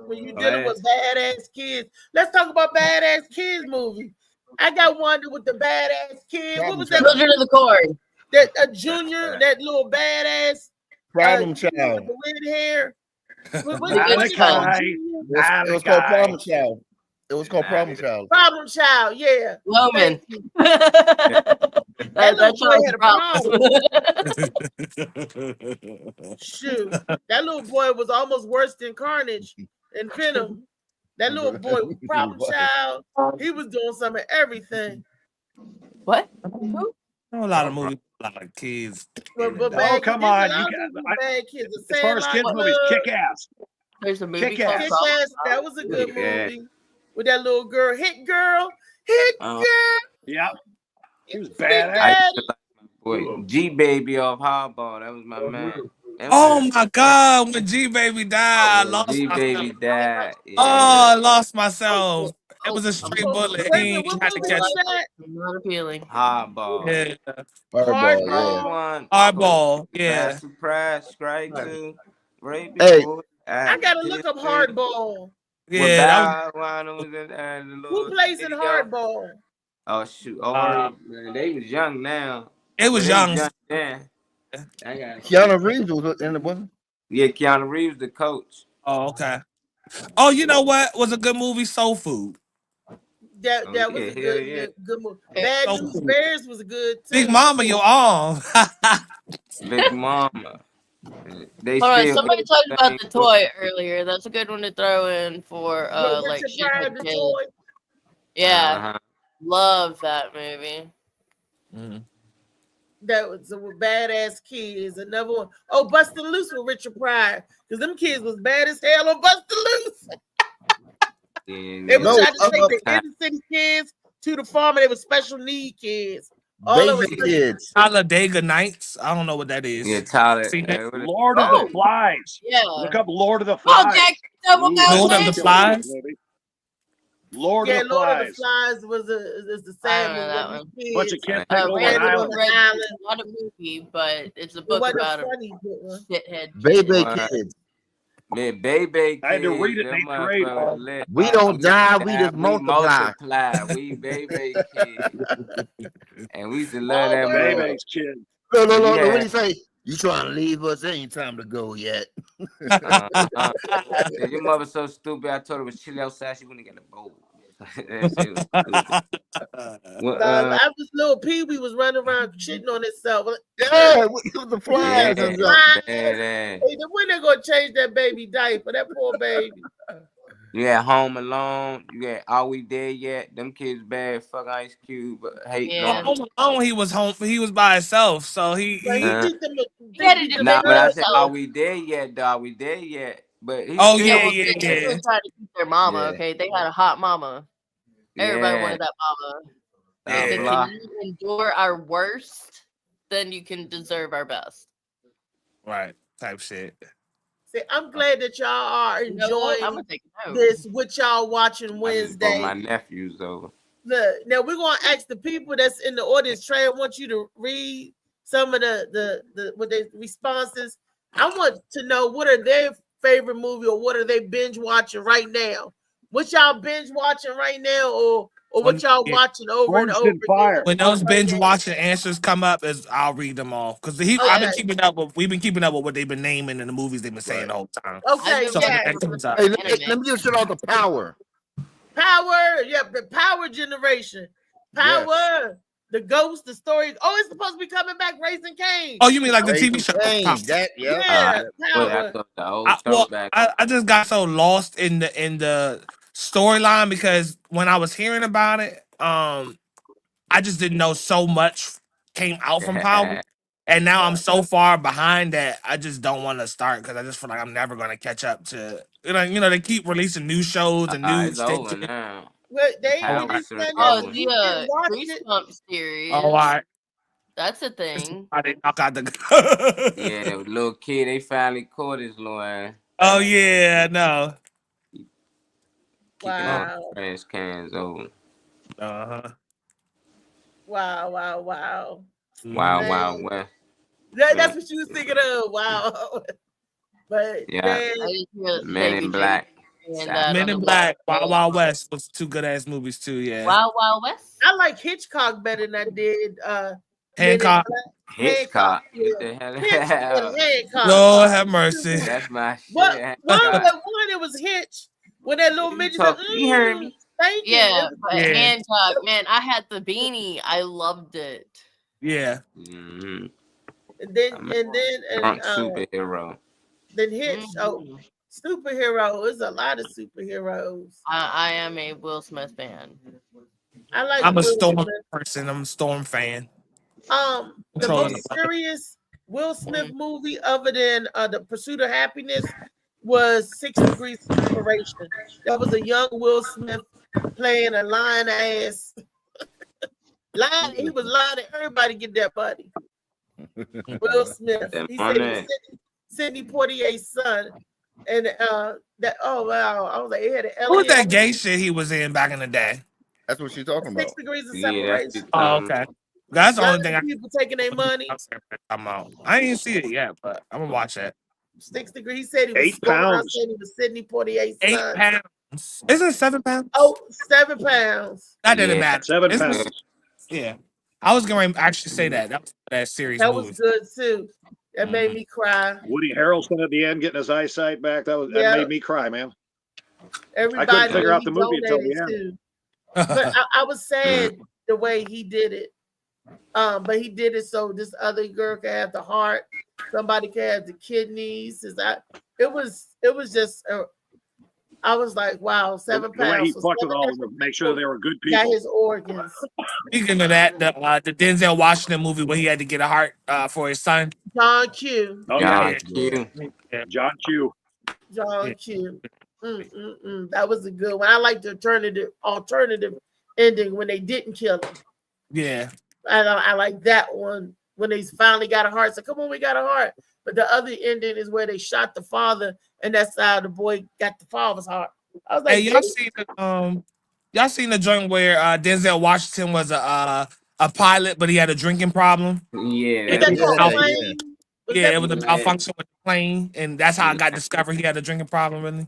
When you dealing with badass kids, let's talk about badass kids movie. I got one with the badass kids. What was that? Children of the Corn. That Junior, that little badass Problem Child. with the red hair. It was called Problem Child. It was called Problem Child. Problem Child, yeah. Loman. That little boy had a problem. problem. Shoot, that little boy was almost worse than Carnage and Venom. That little boy, Problem Child, he was doing some of everything. What? Who? A lot of movies, a lot of kids. Oh, come on. Bad kids. As far as kids movies, Kick Ass. There's a movie Kick Ass. Kick Ass, that was a good movie. With that little girl, Hit Girl. Yeah. She was badass. Boy, G Baby off Hardball. That was my man. Oh my God! When G Baby died, I lost G Baby died. Yeah. Oh, I lost myself. It was a straight bullet. He had to catch it. Not appealing. Hardball. Yeah. Hardball. Yeah. Surprise, Strike 2. Hey, I gotta look up Hardball. Yeah. Who plays in Hardball? Oh shoot! Oh man, they was young now. It was Well, young. Yeah. I got Keanu Reeves was in the one. Yeah, Keanu Reeves, the coach. Oh, okay. Oh, you know what was a good movie? Soul Food. That Oh, was yeah, a hell yeah. good movie. Bad Soul News Food. Bears was good too. Big Mama, your arm. Big Mama. They Hold on, still somebody got talked the about same the book. toy earlier. That's a good one to throw in for like Richard Pryor, shithead the kids. toy. Yeah, Uh-huh. love that movie. That was a badass kids. Another one. Oh, Bustin' Loose with Richard Pryor. Because them kids was bad as hell on Bustin' Loose. They were trying to take the inner city kids to the farm, and they were special need kids. All of Baby kids. Talladega Nights. I don't know what that is. Yeah, Tyler. Lord of the Flies. Yeah. Look up Lord of the Oh, Flies. Jack Double Lord of the Flies. Lord yeah, of the Lord Flies. of the Flies was is the I sad don't know one. that with one. the Bunch of kids kids. take over an Brandon island. Red, Island. it's not a movie, but it's a It book wasn't about a funny, but shithead Baby kid. kids. Man, baby I had to kids, read it in them 8th grade. motherfuckers lit. We don't die, we just We multiply. multiply. We baby kids. And we used to love Small that World. movie. Baby's kids. No, You what had- do you say? You trying to leave us? Ain't time to go yet. Your mother so stupid. I told her it was chilly outside. She wouldn't get a bowl. That shit was stupid. Well, I was little Pee Wee was running around shitting on himself. Yeah, with the flies yeah, and stuff. badass. Hey, when they gonna change that baby diaper? That poor baby. You had Home Alone. You had Are We There Yet? Them kids bad. Fuck Ice Cube. But hate Yeah. Home Alone, he was home. He was by himself, so But he he beat them. He had to Beat them Nah, defend but I girls. said, Are We There Yet? Though? Are We There Yet? But he Oh, still yeah, was yeah, They yeah. were trying to keep their mama, Yeah. okay? They had a hot mama. Everybody Yeah. wanted that mama. Yeah. They said, Blah. can you endure our worst? Then you can deserve our best. Right, type shit. See, I'm glad that y'all are You know what? I'm enjoying gonna take a note. this with y'all watching I just Wednesday. brought my nephews over. Look, now we're gonna ask the people that's in the audience. Trey, I want you to read some of the what they responses. I want to know what are their favorite movie or what are they binge watching right now. What y'all binge watching right now, or what y'all watching over and Forged over in Fire. When those binge watching answers come up, I'll read them all because I've been keeping up with. We've been keeping up with what they've been naming in the movies they've been saying the whole time. Okay, So yeah. when that comes up. Hey, let me just shut off the power. Power, yeah, the Power generation. Power, the Ghost, the story. Oh, it's supposed to be coming back, Raising Cane's. Oh, you mean like the TV show? Yeah, Power. I just got so lost in the storyline because when I was hearing about it, I just didn't know so much came out from Power, and now I'm so far behind that I just don't want to start because I just feel like I'm never going to catch up to. You know, they keep releasing new shows and new It's over stitches. now. But they Power released Surge. that. Oh, You can the watch Grease it. Pump series. Oh, all right. That's a thing. I didn't knock out the. Yeah, that little kid, they finally caught his little ass. Oh yeah, no. Keeping all the trash cans over. Uh-huh. Wow. Wow, Man. wow, West. That's what you was thinking of. Wow. But Yeah. Men in Black. Men in Black, Wild Wild West was two good ass movies too. Yeah. Wild Wild West. I like Hitchcock better than I did Hancock. Hitchcock. Yeah. Get the hell out. Hancock. Lord have mercy. That's my shit. One Hancock. it was Hitch when that little midget said, You heard me. Thank you. Yeah, but Yeah. Hancock, man, I had the beanie. I loved it. Yeah. Mm-hmm. And then Drunk superhero. Then Hitch. Oh, superhero. There's a lot of superheroes. I am a Will Smith fan. I like. I'm a Will Storm Smith. person. I'm a Storm fan. The Controlling most the- serious Will Smith movie other than The Pursuit of Happiness was 6 Degrees of Separation. That was a young Will Smith playing a lying ass. He was lying to everybody to get that money. Will Smith. He said he was Sidney Poitier's son. And that I was like, he had an What was Elliot. that gay shit he was in back in the day? That's what she's talking about. 6 Degrees of Separation. Oh, okay. That's the only thing I. People taking their money. I'm out. I didn't see it yet, but I'm gonna watch that. 6 Degrees. He said he was 8 scoring. I pounds. said he was Sidney Poitier's 8 son. pounds. Isn't it 7 pounds? Oh, 7 pounds. That didn't matter. 7 It's- pounds. Yeah. I was going to actually say that was that series That was movie. good too. That made me cry. Woody Harrelson at the end getting his eyesight back. That made me cry, man. Everybody I couldn't figure that out he the movie until donated the end. to. But I was sad the way he did it. But he did it so this other girl could have the heart, somebody could have the kidneys. It was just I was like, wow, 7 The way pounds. he So fucked with 7 all of them, make sure they were good got people. his organs. Speaking of that, the Denzel Washington movie where he had to get a heart for his son. John Q. Oh John yeah, Q. John Q. John Q. That was a good one. I like the alternative ending when they didn't kill him. Yeah. I like that one when they finally got a heart. So come on, we got a heart. But the other ending is where they shot the father, and that's how the boy got the father's heart. I was like, Hey, y'all seen the joint where Denzel Washington was a pilot, but he had a drinking problem? Yeah, was that called Plane? It was a malfunction with the plane, and that's how I got discovered he had a drinking problem, really,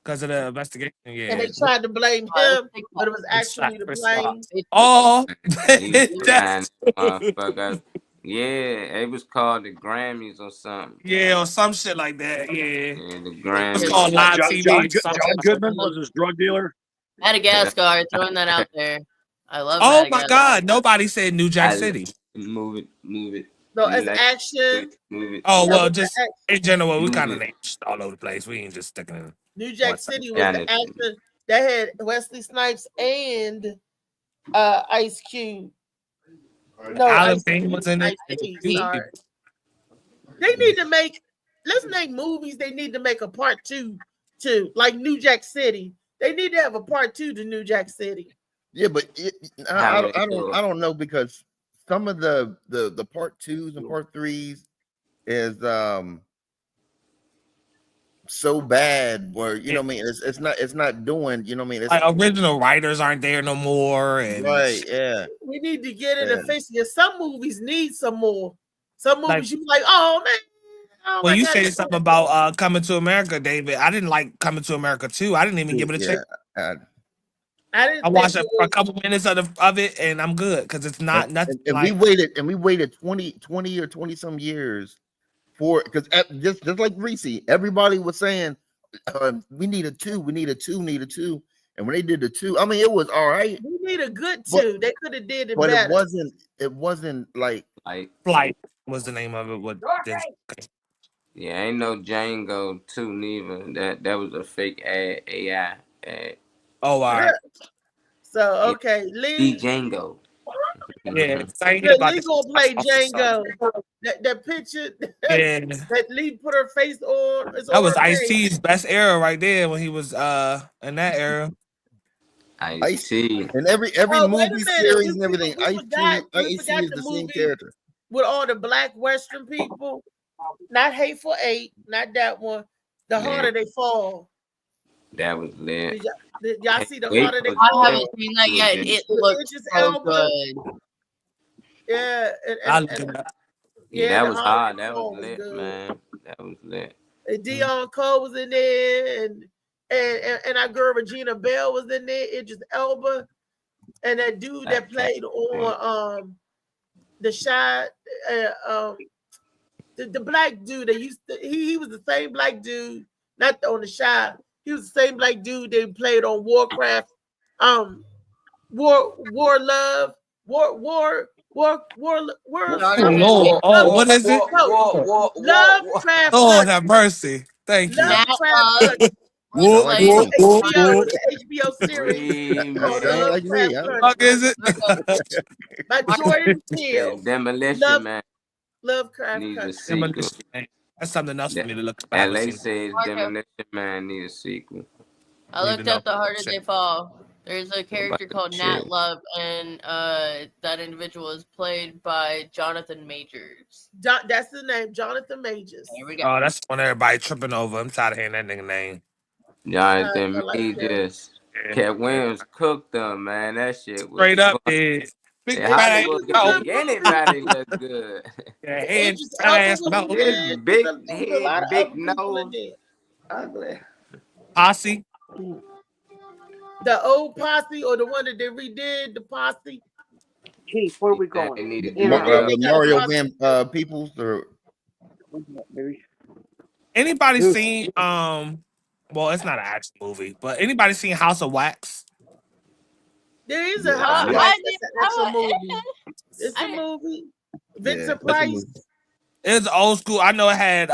because of the investigation. Yeah. And they tried to blame him, but it was actually the plane. Oh, that's motherfucker. Yeah, it was called the Grammys or something. Yeah, or some shit like that. Yeah, the Grammys. It's called live TV. John Goodman was his drug dealer. Madagascar, throwing that out there. I love Oh Madagascar. my God! Nobody said New Jack City. Move it. No, as action. Move it. Oh well, just in general, we Move kind of it. named all over the place. We ain't just sticking in. New Jack City was the action that had Wesley Snipes and Ice Cube. No, Alan Payne was in it. Sorry. They need to make. Let's make movies. They need to make a part 2 to like New Jack City. They need to have a part 2 to New Jack City. Yeah, but I don't know because some of the part 2s and part 3s is so bad where you know what I mean it's not doing, you know what I mean, it's like original writers aren't there no more, and right, yeah. We need to get it and fix it. Some movies need some more. Some movies you be like, oh man. Oh, well, you God, said something about Coming to America, David. I didn't like Coming to America 2. I didn't even give it a check. I watched a couple minutes of it, and I'm good because it's not nothing. And like, we waited 20 or 20 some years for because just like Reese, everybody was saying we need a 2, we need a 2, and when they did the 2, I mean it was all right. We need a good 2. They could have did it but better. it wasn't like Flight was the name of it. What? Yeah, ain't no Django 2 neither. That was a fake AI ad. Oh, all right. So okay, Lee Django. Yeah, Lee gonna play Django. That picture that Lee put her face on. That was Ice-T's best era right there when he was in that era. Ice-T. And every movie series and everything, Ice-T is the same character. With all the black Western people, not Hateful Eight, not that one. The Harder They Fall. That was lit. Did y'all see the Harder They I Fall? haven't seen that yet. It looks so good. Yeah, that was hard. That was lit, man. That was lit. And Dion Cole was in there, and our girl Regina Bell was in there. Idris Elba, and that dude that played on the shot, the black dude that used to he was the same black dude, not on the shot. He was the same black dude they played on Warcraft, War Love, War. Lord, oh, what is it? Lovecraft. Lord have mercy. Thank you. Lovecraft. HBO series. Like me. Fuck is it? By Jordan Peele. Demolition Man. Lovecraft. That's something else for me to look at. LA says Demolition Man need a sequel. I looked up The Harder They Fall. There's a character called Nat Love, and that individual is played by Jonathan Majors. That's the name, Jonathan Majors. There we go. Oh, that's when everybody tripping over. I'm tired of hearing that nigga name. Jonathan Majors. Cat Williams cooked them, man. That shit was straight up. Big anybody look good. Yeah, head, ass, mouth. Big nose. Ugly. Posse. The old posse or the one that they redid, the posse. Keith, where are we They going? need to In do or out? With Mario Van Peoples or Maybe. Anybody Who? seen well, it's not an action movie, but anybody seen House of Wax? There is Yeah, a House of yeah. Wax. That's an actual movie. It's a I- movie. yeah, Vincent that's a Price. movie. It's old school. I know it had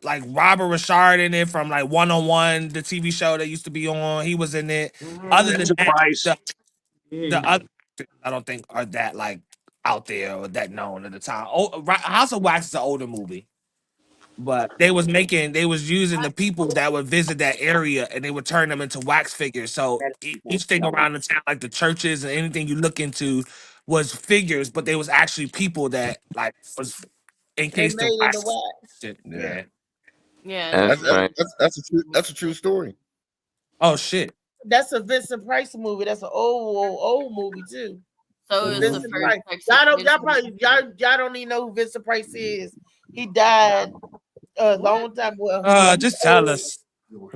like Robert Richard in it from like 101, the TV show that used to be on. He was in it. Other than Vincent that, Price. the other actors, I don't think are that like out there or that known at the time. House of Wax is an older movie. But they was using the people that would visit that area and they would turn them into wax figures. So each thing around the town, like the churches and anything you look into, was figures, but they was actually people that like was They encased in made in the wax. wax. Shit. Yeah. Yeah. That's a true story. Oh shit. That's a Vincent Price movie. That's an old movie too. So With is the Vincent first Price. Texas Y'all don't even know who Vincent Price is. He died a long time. Well, Just tell us.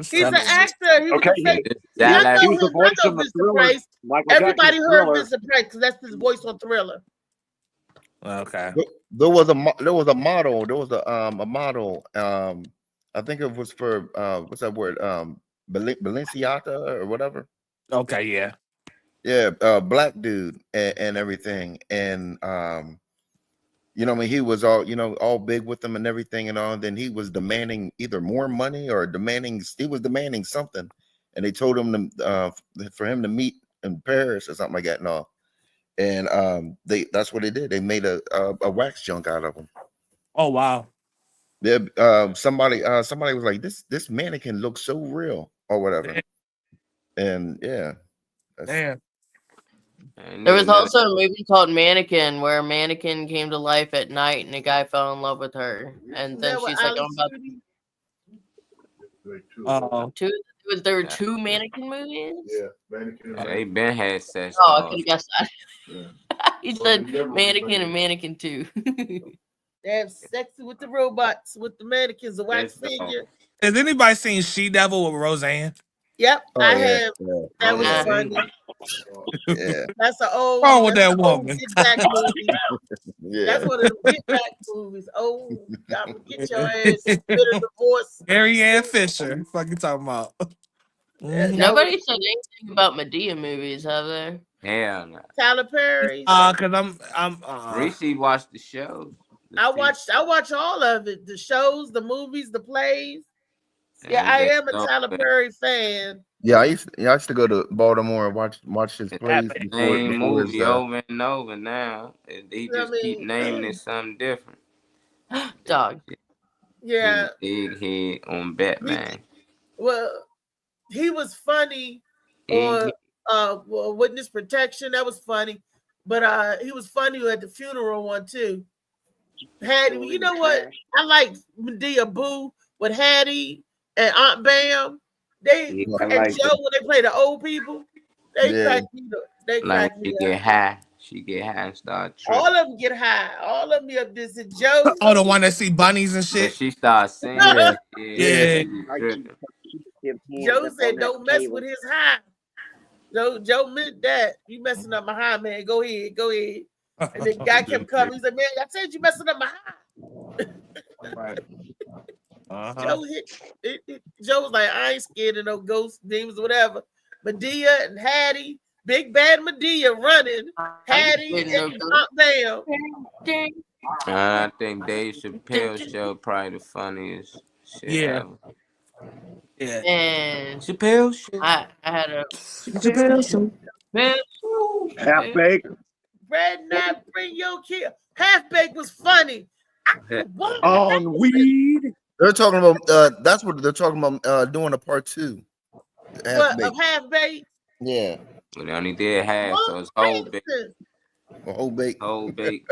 he's an actor. He was Okay, a fake. Dallas. Y'all know He was the him. voice I of know the Vincent Thriller. Price. Michael Everybody Jackson's heard Thriller. Vincent Price because that's his voice on Thriller. Okay. There was a model. There was a model. I think it was for what's that word? Balenciaga or whatever. Okay, yeah. Yeah, black dude and everything. And you know, I mean, he was all big with them and everything and all. And then he was demanding either more money or demanding something. And they told him for him to meet in Paris or something like that and all. And that's what they did. They made a wax junk out of him. Oh wow. Yeah, somebody was like, this mannequin looks so real or whatever. And yeah. Damn. There was also a movie called Mannequin where a mannequin came to life at night and a guy fell in love with her. And then she's like, I'm about there were two mannequin movies? Yeah, mannequin. They been had sex. Oh, I could have guessed that. Yeah. He said Mannequin and Mannequin 2. They have sex with the robots, with the mannequins, the wax figure. Has anybody seen She Devil with Roseanne? Yep, Oh, I yeah, have. yeah. That was Yeah. funny. Yeah. That's an old. What's wrong with that's that an old woman? Get Back movie. Yeah. That's one of the Get Back movies. Oh, God, get your ass bit of divorce. Mary Ann Fisher. Fuck you talking about? Mhm. Nobody said anything about Medea movies, have they? Hell no. Tyler Perry. Cause I'm Reese watched the show. I watch all of it. The shows, the movies, the plays. Yeah, I am a Tyler Perry fan. Yeah, I used to go to Baltimore and watch his plays. Same before his, movie over and over now. He just keep naming it something different. Dog. Yeah. Big head on Batman. Well, he was funny on Witness Protection. That was funny. But he was funny at the funeral one too. Hattie, you know what? I like Medea Boo with Hattie and Aunt Bam. They and Joe when they play the old people. They crack me up. They like crack me she up. get high. She get high and start tripping. All of them get high. All of them be up this and Joe. Oh, the one that see bunnies and shit. But she starts singing. Yeah. Joe said, "Don't mess with his high." Joe meant that. You messing up my high, man. Go ahead. And the guy kept coming. He said, "Man, I said you messing up my high." Right. Joe Joe was like, "I ain't scared of no ghosts, demons, whatever." Medea and Hattie, big bad Medea running. Hattie and Aunt Bam. I think Dave Chappelle's show probably the funniest shit ever. Yeah. And Chappelle show. I had a Chappelle show. Half baked. Red Knight, bring your kid. Half Baked was funny. On weed. They're talking about that's what they're talking about doing a part 2. Of Half Baked? Yeah. Well, they only did half, so it's whole bake. Whole bake. Whole bake.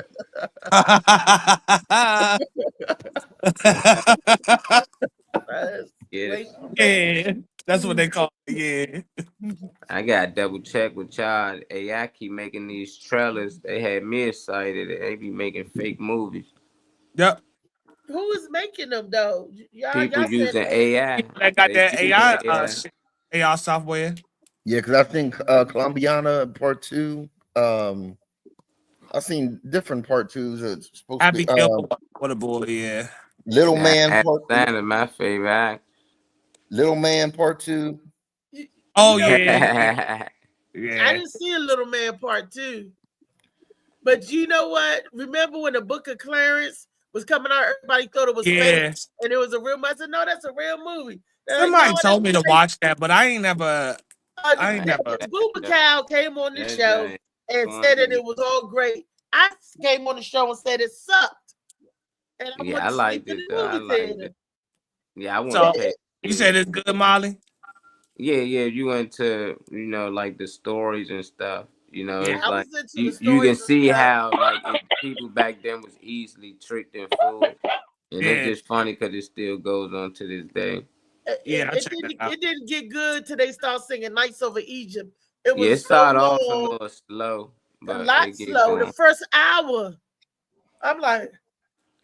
Yeah, that's what they call it. Yeah. I got to double check with y'all. AI keep making these trailers. They had me excited. They be making fake movies. Yep. Who is making them though? People using AI. They got that AI software. Yeah, because I think Colombiana part 2. I seen different part twos. It's supposed to be Abigail, what a boy, yeah. Little Man Adam part Sandler, my favorite actor. Little Man part 2. Oh You know, yeah, I yeah. didn't see a Little Man part 2. But you know what? Remember when the Book of Clarence was coming out? Everybody thought it was fake, Yeah. and it was a real movie. I said, no, that's a real movie. They're like, Somebody no, told me to that's watch that, but I ain't never. fake. Booba Cow came on the That show giant and funny. said that it was all great. I came on the show and said it sucked. And I Yeah, went I to liked sleep in it the though. I movie liked theater. it. Yeah, I want So to pay. you said it's good, Molly? Yeah, you into like the stories and stuff. Yeah. It's I like was into the you can stories and see stuff. how like people back then was easily tricked and fooled, and Yeah. it's just funny because it still goes on to this day. Yeah, I It checked didn't, that out. it didn't get good till they start singing Nights Over Egypt. It Yeah, it was so started off a long, little slow, a but lot it get slow. going. The first hour, I'm like,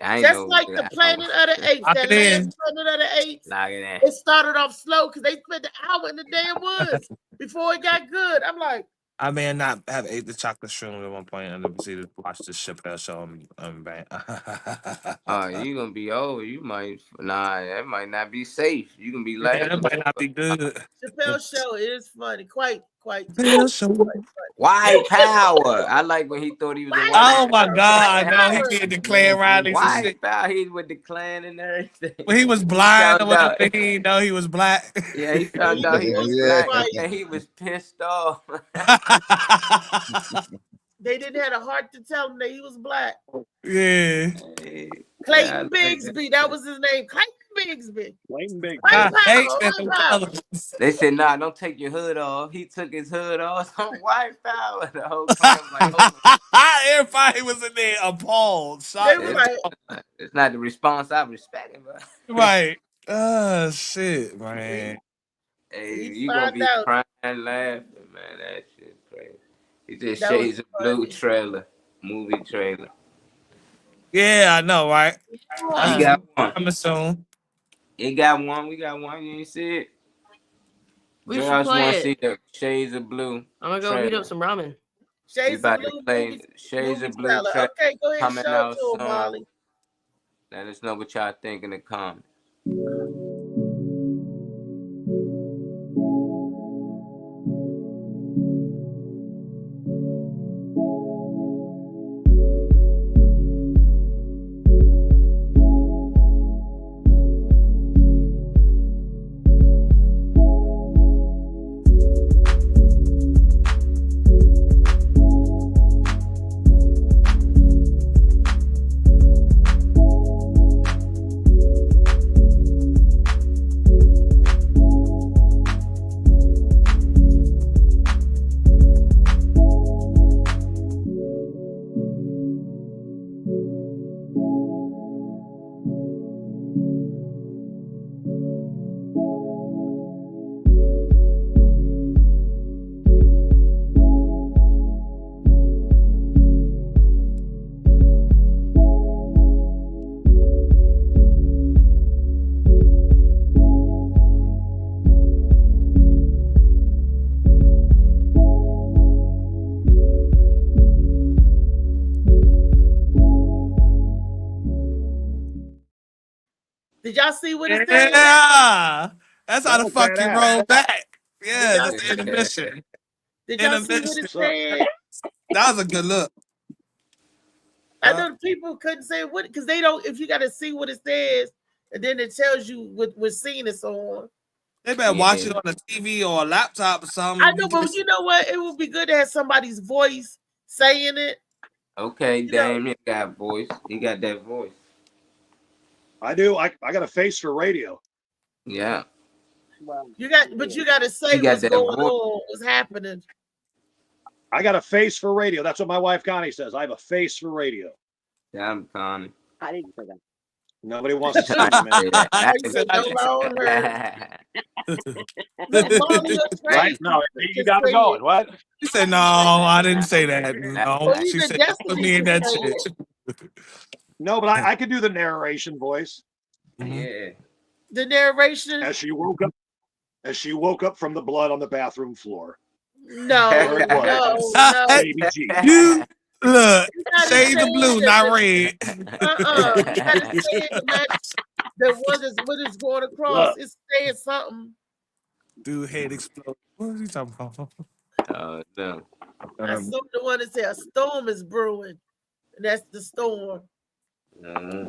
I ain't just know like the that Planet of the Apes, Lock that it in. last Planet of the Apes. Look at that. It started off slow because they spent an hour in the damn woods before it got good. I'm like, I may not have ate the chocolate shroom at one point and watch the Chappelle show on bang. Oh, you gonna be over. You might that might not be safe. You can be Yeah, laughing. that might not be good. Chappelle show is funny, quite. Chappelle show. White power. I like when he thought he was a White white. Oh my power, God! white No, he power. did the Clan rallies and shit. White power. He with the Clan and everything. When he was He blind or found out. whatever, he didn't know he was black. Yeah, he found He out he was was Yeah. black, white. and he was pissed off. They didn't have a heart to tell him that he was black. Yeah. Hey, Clayton I like Bigsby, that was his name. Clayton Bigsby. Clayton Big. White I hate power, that white them power. colors. They said, "Nah, don't take your hood off." He took his hood off. Some white power. The whole clan was like, "Hold on." Everybody was in there appalled. They Shocked. were It's, like, it's not the response I respect, but Right. Oh shit, man. hey, he you gonna found be out. crying and laughing, man. That shit crazy. He just That was Shades of Blue funny. trailer, movie trailer. Yeah, I know, right? He got one. I'm assuming. He got one. We got one. You ain't see it? We should Girls play want to it. see the Shades of Blue. I'm gonna go heat trailer. up some ramen. We Shades of about to Blue play movie, Shades movie of Blue trailer. trailer Okay, go ahead and coming show it out to him, soon. Molly. Let us know what y'all think in the comments. Did y'all see what it said? Yeah. That's how That the was fuck you badass. roll back. Yeah, y'all that's the intermission. Did y'all see what it said? That was a good look. I know the people couldn't say what because they don't. If you got to see what it says, and then it tells you what scene it's on. They better watch it on a TV or a laptop or something. I know, but you know what? It would be good to have somebody's voice saying it. Okay, Damien got voice. He got that voice. I do. I got a face for radio. Yeah. You got, but you got to say He got what's that going voice. on, what's happening. I got a face for radio. That's what my wife Connie says. I have a face for radio. Yeah, I'm Connie. I didn't say that. Nobody wants to say that. I said, don't own her. Look, Molly, you're Right? crazy. No, you got it going. What? She said, "No, I didn't say that. No." Well, She even said, Destiny "Put me in that can say shit." No, but I could do the narration voice. Yeah. The narration. As she woke up from the blood on the bathroom floor. No, There it was. no. Baby G. Look, You gotta shades say of blue, it. not red. You gotta say it to match the one that's what is going across. Look. It's saying something. Dude, head explode. What is he talking about? Oh no. I saw the one that said a storm is brewing, and that's the storm. Uh,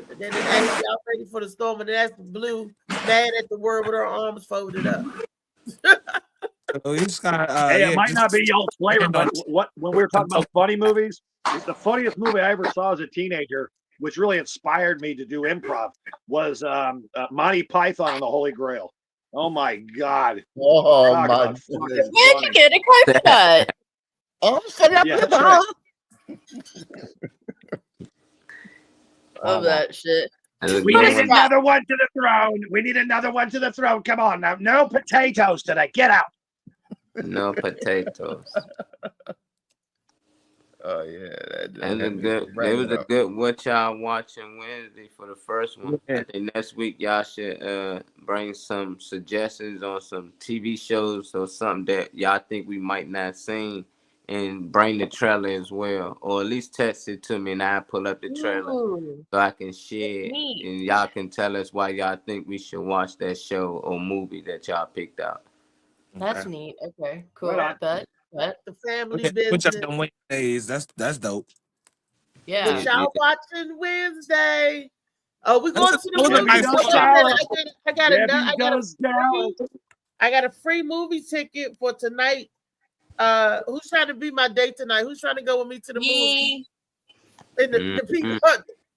And then it asks y'all ready for the storm, and that's blue, mad at the word with her arms folded up. So he's got, Hey, it yeah, might just not be y'all's flavor, stand but on- when we were talking about funny movies, the funniest movie I ever saw as a teenager, which really inspired me to do improv, was Monty Python and the Holy Grail. Oh my God! Oh Talk my about fucking goodness. Where'd funny. you get a coconut? Oh, shut up, Yeah, that's right. Love that shit. that's a We good need one. another one to the throne. We need another one to the throne. Come on now. No potatoes today. Get out. No potatoes. Oh yeah, that That was a had me good. It cracking was a up. good. What y'all watching Wednesday for the first one? Yeah. I think next week y'all should bring some suggestions on some TV shows or something that y'all think we might not seen, and bring the trailer as well, or at least text it to me and I pull up the trailer Ooh, so I can share it, neat. and y'all can tell us why y'all think we should watch that show or movie that y'all picked out. That's neat. Okay, cool. Right on. Bet. The family Which business. up on Wednesdays. That's dope. Yeah. What y'all watching Wednesday? Oh, we're going to the Those are movie. nice So wait a Dallas. minute. I got a free movie ticket for tonight. Who's trying to be my date tonight? Who's trying to go with me to the movie? Me. And the people,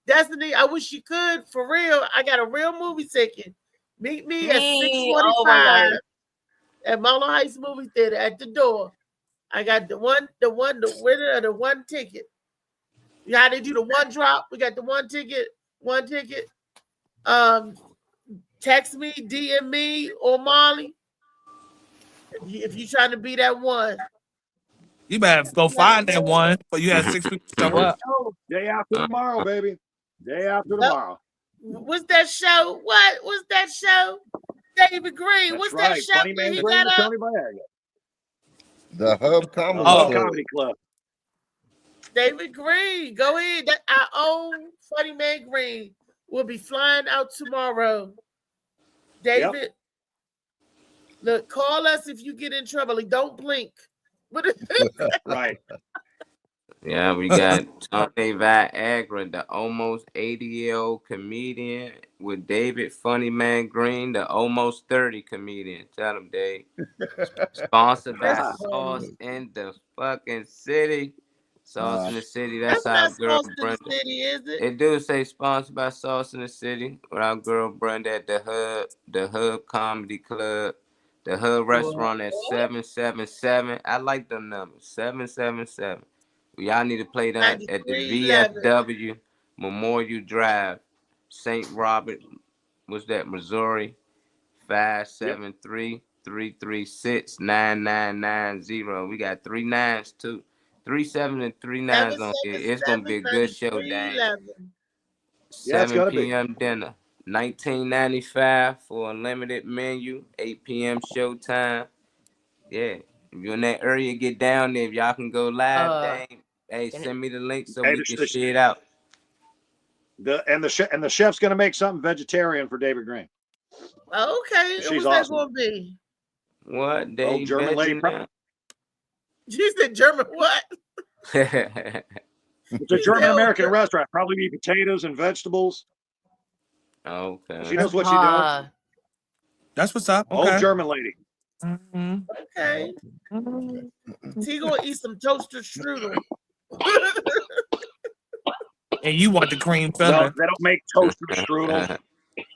Destiny, I wish you could for real. I got a real movie ticket. Meet me at Me. 6:45 Oh my God. at Marlow Heights Movie Theater at the door. I got the winner of the one ticket. You know how they do the one drop? We got the one ticket. Text me, DM me, or Molly. If you trying to be that one. You better go find that one, but you had 6 people show up. Day after tomorrow, baby. Day after tomorrow. What's that show? What's that show? David Green. That's What's right. that show Funny that Man he Green got with up? Tony Viagra. The Hub Comedy Hub Club. Comedy Club. David Green. Go ahead. Our own Funny Man Green will be flying out tomorrow. David, look, call us if you get in trouble. Don't blink. Right. Yeah, we got Tony Viagra, the almost 80-year-old comedian, with David Funny Man Green, the almost 30 comedian. Tell him, Dave. Sponsored by Sauce in the fucking City. Sauce in the City. That's our not girl Sauce in the Brenda. City, is it? It do say sponsored by Sauce in the City with our girl Brenda at the Hub Comedy Club, the Hub Restaurant at 777. I like them numbers. 777. Y'all need to play that at the 9311. VFW Memorial Drive, St. Robert. What's that? Missouri. 573-336-9990. We got 3 9s too. 3 7 and 3 9s on here. It's gonna be a good show, Dang. 7 p.m. dinner. $19.95 for a limited menu. 8 p.m. showtime. Yeah. If you're in that area, get down there. If y'all can go live, Dang. Hey, send me the link so we can share it out. The chef's gonna make something vegetarian for David Green. Okay. She's What's awesome. that gonna be? What? Oh, German lady. You said German what? It's a German American restaurant. Probably be potatoes and vegetables. Okay. She knows what she's doing. That's what's up. Okay. Old German lady. Okay. He gonna eat some toaster strudel. And you want the cream No, filling. they don't make toaster strudel.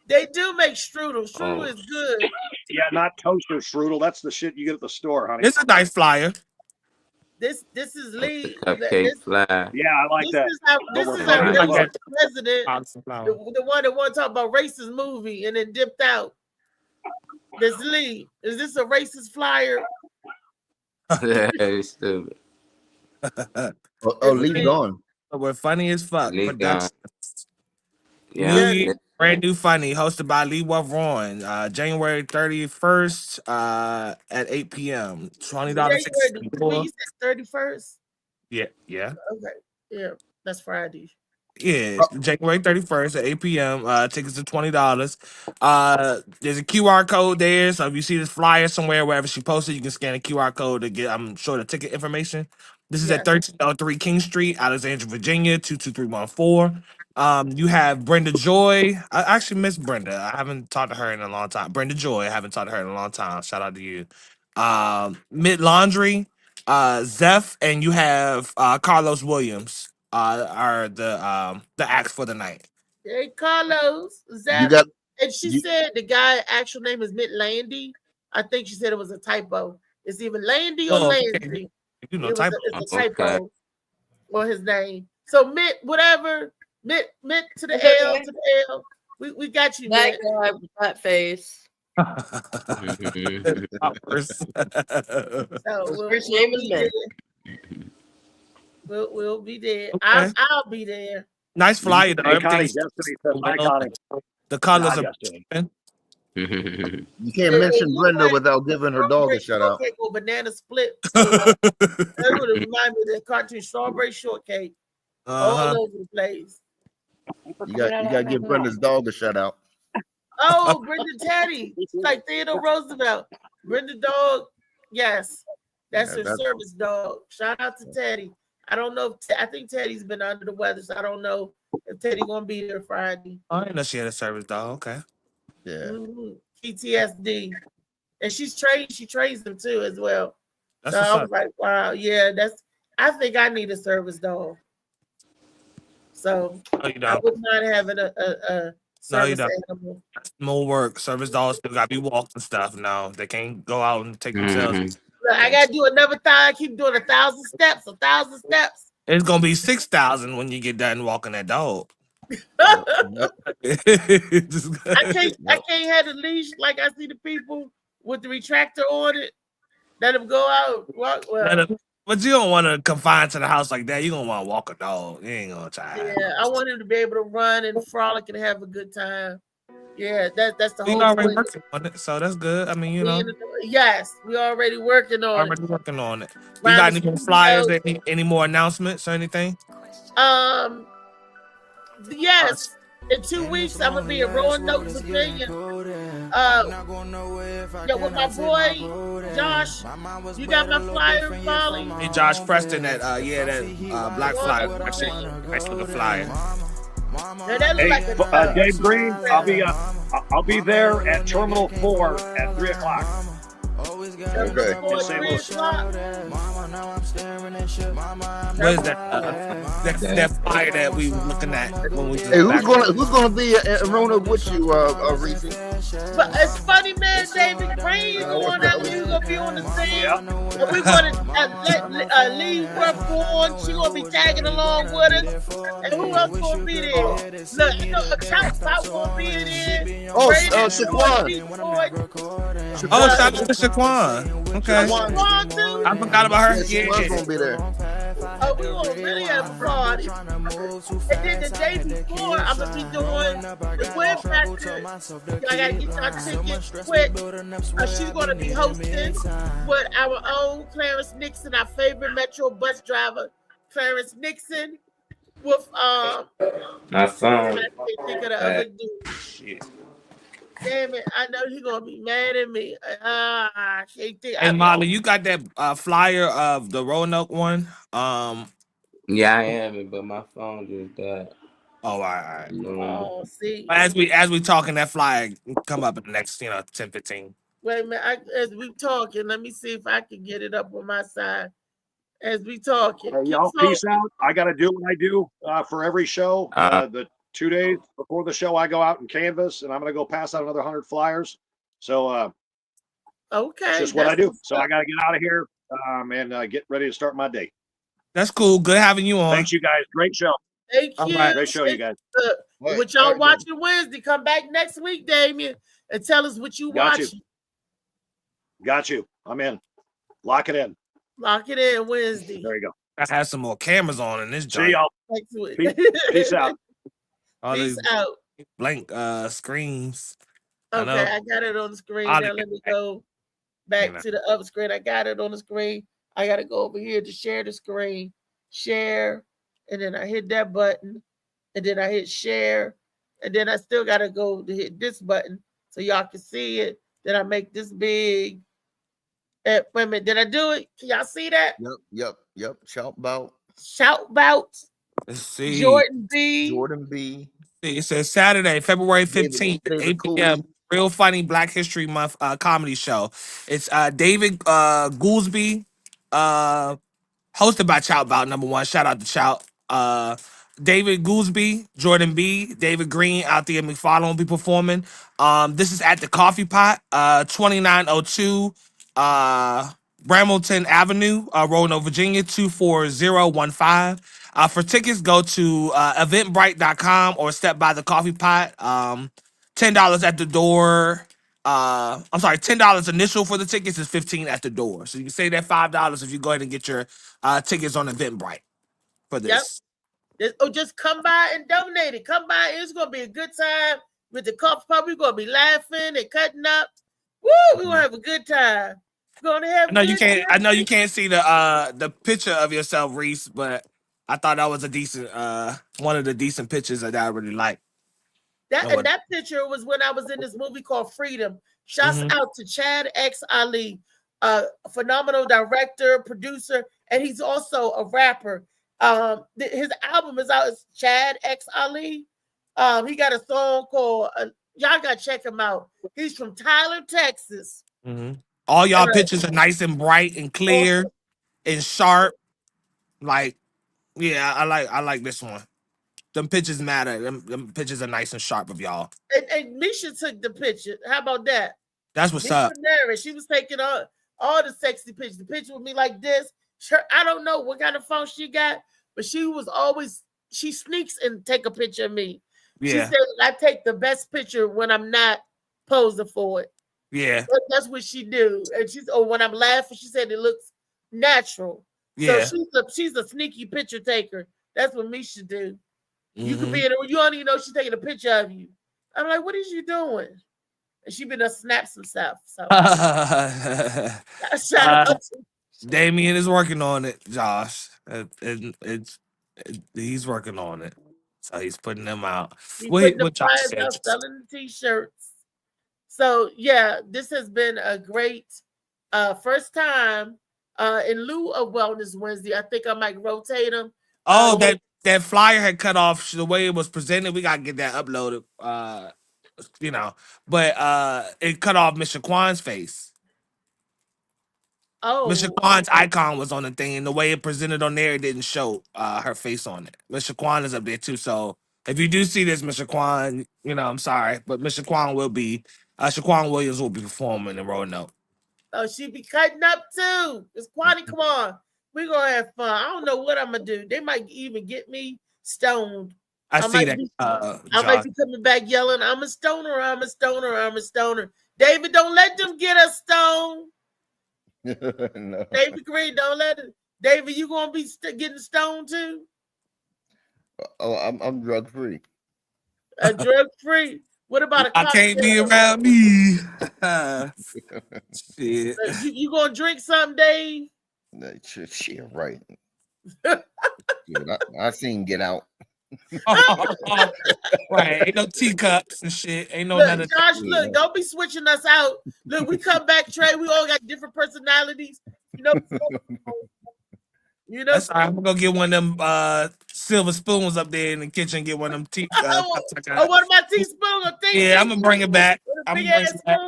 They do make strudel. Strudel is good. Yeah, not toaster strudel. That's the shit you get at the store, honey. It's a nice flyer. This is Lee. Cupcake fly. Yeah, I like that. This is our racist president. The one that want to talk about racist movie and then dipped out. This Lee. Is this a racist flyer? That is stupid. Lee gone. We're funny as fuck. Lee Productions. Yeah. New Year, brand new funny, hosted by Lee Wavron. January 31st at 8 p.m. $20. January 31st. Yeah. Okay. Yeah, that's Friday. Yeah, January 31st at 8 p.m. Tickets are $20. There's a QR code there, so if you see this flyer somewhere, wherever she posted, you can scan the QR code to get, I'm sure, the ticket information. This is at Yes. 1303 King Street, Alexandria, Virginia, 22314. You have Brenda Joy. I actually miss Brenda. I haven't talked to her in a long time. Brenda Joy, I haven't talked to her in a long time. Shout out to you. Mid Laundry, Zeph, and you have Carlos Williams are the acts for the night. Hey, Carlos, You Zach, got and she you. said the guy actual name is Mitt Landy. I think she said it was a typo. It's either Landy or Oh, okay. Landy. You know, It was type. it's a Okay. typo on his name. So Mitt, whatever, Mitt to the It's L okay. to the L. We got you, That Mitt. guy with that face. Poppers. So His we'll, first we'll name is be Mitt. there. We'll be there. Okay. I'll be there. Nice flyer though. Hey, Connie, Everything's Destiny says hi, Connie. the colors Hi, are. Destiny. You can't mention Brenda without giving her dog a shout out. Shortcake or banana split. That would remind me of the cartoon Strawberry Shortcake. All over the place. You got to give Brenda's dog a shout out. Oh, Brenda Teddy. It's like Theodore Roosevelt. Brenda dog. Yes. That's her service dog. Shout out to Teddy. I don't know if I think Teddy's been under the weather, so I don't know if Teddy gonna be there Friday. I didn't know she had a service dog. Okay. Yeah. PTSD. And she's trained, she trains them too as well. That's so what's I was up. like, wow, yeah, I think I need a service dog. So No, you I don't. would not having a No, you service don't. animal. More work. Service dogs still got to be walked and stuff. No, they can't go out and take themselves. Look, I gotta do another I keep doing 1,000 steps, 1,000 steps. It's gonna be 6,000 when you get done walking that dog. I can't have the leash like I see the people with the retractor on it. Let them go out. Walk, but you don't want to confine to the house like that. You don't want to walk a dog. You ain't gonna try. Yeah, I want him to be able to run and frolic and have a good time. Yeah, that's the We whole already point. working on it, so that's good. I mean, you know, Yes, we already working on already it. working on it. You got any more flyers? Any more announcements or anything? Yes. In 2 weeks, I'm gonna be in Roanoke, Virginia. With my boy Josh. You got my flyer, Molly? Hey, Josh Preston, that black flyer, nice looking flyer. Hey, Dave Green, I'll be there at Terminal 4 at 3 o'clock. Okay. In St. Louis. What is that? That flyer that we were looking at when we just Hey, who's gonna be at Roanoke with you, Reese? But it's funny, man. David Green going out. He's gonna be on the scene. And we gonna let Lee Worthborn. She gonna be tagging along with us. And who else gonna be there? Look, you know, Accounts out gonna be in there. Oh, Shaquan. Oh, shout out to Shaquan. Okay. Shaquan too. I forgot about her. Yeah, Shaquan's gonna be there. Oh, we gonna really have a party. And then the day before, I'm gonna be doing the Web Factory. I gotta get y'all tickets quick. She's gonna be hosting with our own Clarence Nixon, our favorite Metro bus driver, Clarence Nixon, with My phone. I can't think of the other dude. Shit. Damn it! I know he's gonna be mad at me. I can't think. And Molly, you got that flyer of the Roanoke one? Yeah, I have it, but my phone just died. Oh, all right. Oh, see. As we talking, that flyer come up in the next 10, 15. Wait a minute. As we talking, let me see if I can get it up on my side. As we talking. Hey, y'all, peace out. I got to do what I do for every show. The 2 days before the show, I go out and canvas, and I'm going to go pass out another 100 flyers. So, okay, it's just what I do. So I got to get out of here and get ready to start my day. That's cool. Good having you on. Thanks, you guys. Great show. Thank you. Right. Great show, you guys. What y'all watching Wednesday? Come back next week, Damien, and tell us what you watching. Got you. I'm in. Lock it in. Lock it in Wednesday. There you go. I have some more cameras on in this joint. See y'all. Peace out. All Peace these out. blank screens. Okay, I got it on the screen. Now let me go back to the other screen. I got it on the screen. I got to go over here to share the screen. share, and then I hit that button, and then I hit share, and then I still gotta go to hit this button so y'all can see it. Then I make this big. Wait a minute, did I do it? Can y'all see that? Yep. Shout about. Shout bout. Let's see. Jordan B. It says Saturday, February 15th, David 8 Cooley. p.m. Real funny Black History Month comedy show. It's David Goolsby, hosted by Chout Bout #1. Shout out to Chout. David Goolsby, Jordan B, David Green, Althea McFarlane will be performing. This is at the Coffee Pot, 2902 Bramilton Avenue, Roanoke, Virginia, 24015. For tickets, go to eventbrite.com or step by the Coffee Pot. $10 at the door. I'm sorry, $10 initial for the tickets is $15 at the door. So you can save that $5 if you go ahead and get your tickets on Eventbrite for this. Just come by and donate it. Come by. It's gonna be a good time with the coffee pot. We're gonna be laughing and cutting up. Woo! We're gonna have a good time. We're gonna have. I know you can't see the picture of yourself, Reese, but I thought that was a decent one of the decent pictures that I really like. That picture was when I was in this movie called Freedom. Shouts out to Chad X Ali, phenomenal director, producer, and he's also a rapper. His album is out. It's Chad X Ali. He got a song called y'all gotta check him out. He's from Tyler, Texas. All y'all pictures are nice and bright and clear and sharp. Like, yeah, I like this one. Them pictures matter. Them pictures are nice and sharp of y'all. And Misha took the picture. How about that? That's what's Misha up. She was taking all the sexy pictures. The picture with me like this. I don't know what kind of phone she got, but she sneaks and take a picture of me. Yeah. She said I take the best picture when I'm not posing for it. Yeah. That's what she do. And when I'm laughing, she said it looks natural. Yeah. So she's a sneaky picture taker. That's what Misha do. You could be in you don't even know she's taking a picture of you. I'm like, what is you doing? And she been snap some stuff. So Damien is working on it, Josh. He's working on it. So he's putting them out. What Josh said, selling the t-shirts. So yeah, this has been a great first time in lieu of Wellness Wednesday. I think I might rotate them. That flyer had cut off the way it was presented. We gotta get that uploaded. But it cut off Mr. Kwan's face. Oh, Mr. Kwan's icon was on the thing, and the way it presented on there, it didn't show her face on it. Mr. Kwan is up there too. So if you do see this, Mr. Kwan, I'm sorry, but Mr. Kwan will be Shaquan Williams will be performing in Roanoke. Oh, she be cutting up too. It's Kwani Kwan. We're gonna have fun. I don't know what I'm gonna do. They might even get me stoned. I see that. I might be coming back yelling, I'm a stoner, I'm a stoner, I'm a stoner. David, don't let them get us stoned. No. David Green, don't let it. David, you gonna be getting stoned too? Oh, I'm drug free. Drug free. What about a cocktail? I can't be around me. Shit. You gonna drink something, Dave? Shit, right. I seen Get Out. Right, ain't no teacups and shit. Ain't no none of Josh, look, don't be switching us out. Look, we come back, Trey. We all got different personalities. That's all right. I'm gonna get one of them silver spoons up there in the kitchen. Get one of them one of my teaspoons. Yeah, I'm gonna bring it back. I'm gonna bring it back.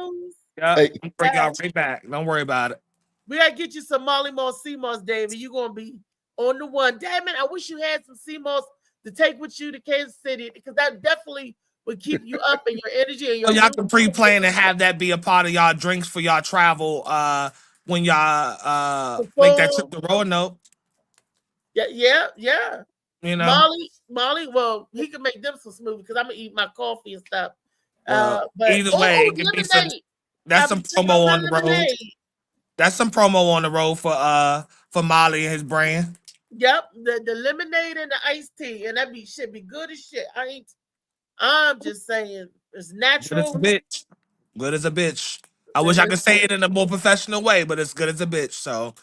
Yeah, I'm gonna bring y'all right back. Don't worry about it. We gotta get you some Molly Moss CMOS, David. You're gonna be on the one. Damn it, I wish you had some CMOS to take with you to Kansas City, because that definitely would keep you up in your energy and your. So y'all can pre-plan and have that be a part of y'all drinks for y'all travel when y'all make that trip to Roanoke. Yeah. Molly. Well, he can make them some smoothie because I'm gonna eat my coffee and stuff. But either way, that's some promo on the road. That's some promo on the road for Molly and his brand. Yep, the lemonade and the iced tea, and that should be good as shit. I'm just saying, it's natural. Good as a bitch. I wish I could say it in a more professional way, but it's good as a bitch. So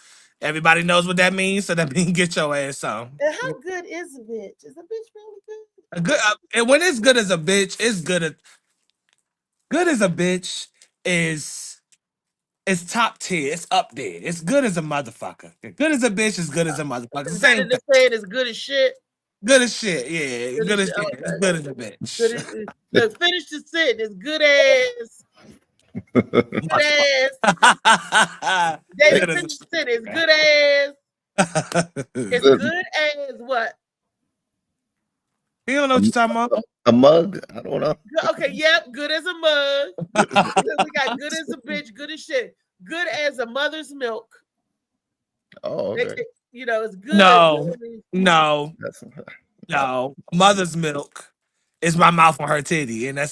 Everybody knows what that means, so that means get your ass on. And how good is a bitch? Is a bitch really good? A good, and when it's good as a bitch, it's good. Good as a bitch is top tier. It's up there. It's good as a motherfucker. Good as a bitch is good as a motherfucker. Is Same that thing. saying it's good as shit? Good as shit. Yeah. Good as shit. Okay. It's good as a bitch. Good as, look, finish the sentence. Good as. Good as. David, finish the sentence. Good as. It's good as what? You don't know what you're talking about? A mug? I don't know. Okay, yep. Good as a mug. We got good as a bitch. Good as shit. Good as a mother's milk. Oh, okay. You know, it's good. No. Mother's milk is my mouth on her titty, and I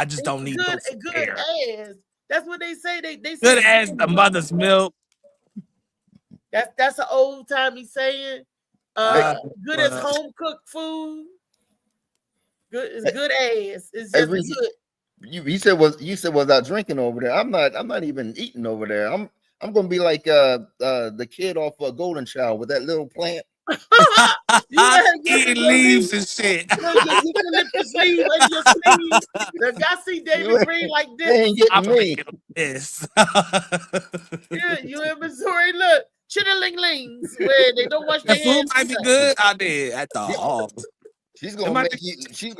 just don't need good. Good as. That's what they say. They say good as the mother's milk. That's an old timey saying. Good as home cooked food. Good as good as. It's just good. You said was I drinking over there? I'm not even eating over there. I'm gonna be like the kid off Golden Child with that little plant. Eating leaves and shit. Eucalyptus leaf in your sleeve. If y'all see David Green like this, I'm me. This. Yeah, you in Missouri? Look, chitterlinglings where they don't wash their The hands. food might be good out there at the hall. She's gonna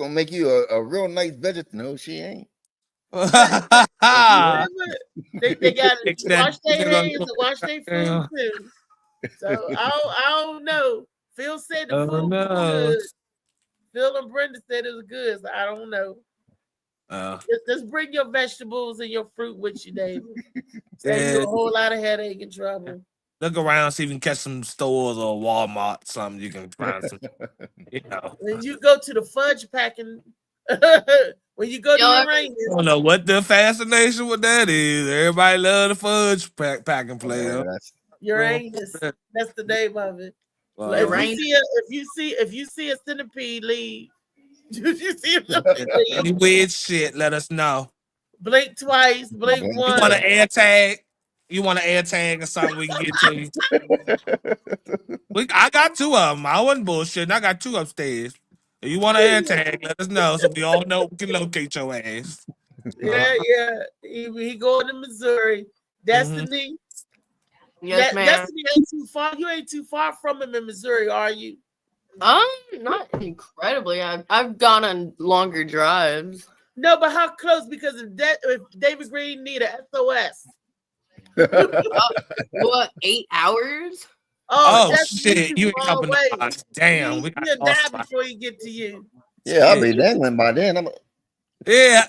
make you a real nice vegetable. No, she ain't. They got to wash their hands and wash their food too. So I don't know. Phil said the food was good. Phil and Brenda said it was good. So I don't know. Just bring your vegetables and your fruit with you, David. Save you a whole lot of headache and trouble. Look around, see if you can catch some stores or Walmart, something you can find some. You know. When you go to the fudge packing, when you go to Uranus, I don't know what the fascination with that is. Everybody love the fudge packing place. Uranus, that's the name of it. Wow. If you see a centipede leave, if you see a centipede leave, any weird shit, let us know. Blink twice, blink once. You want an air tag? You want an air tag or something we can get to you? I got two of them. I wasn't bullshitting. I got two upstairs. If you want an air tag, let us know so we all know we can locate your ass. Yeah. He going to Missouri. Destiny. Yes, ma'am. Destiny ain't too far. You ain't too far from him in Missouri, are you? Not incredibly. I've gone on longer drives. No, but how close? Because if David Green need a SOS. What, 8 hours? Oh shit! You ain't helping the damn. We got he'll die before he get to you. Yeah, I'll be dangling by then. Yeah.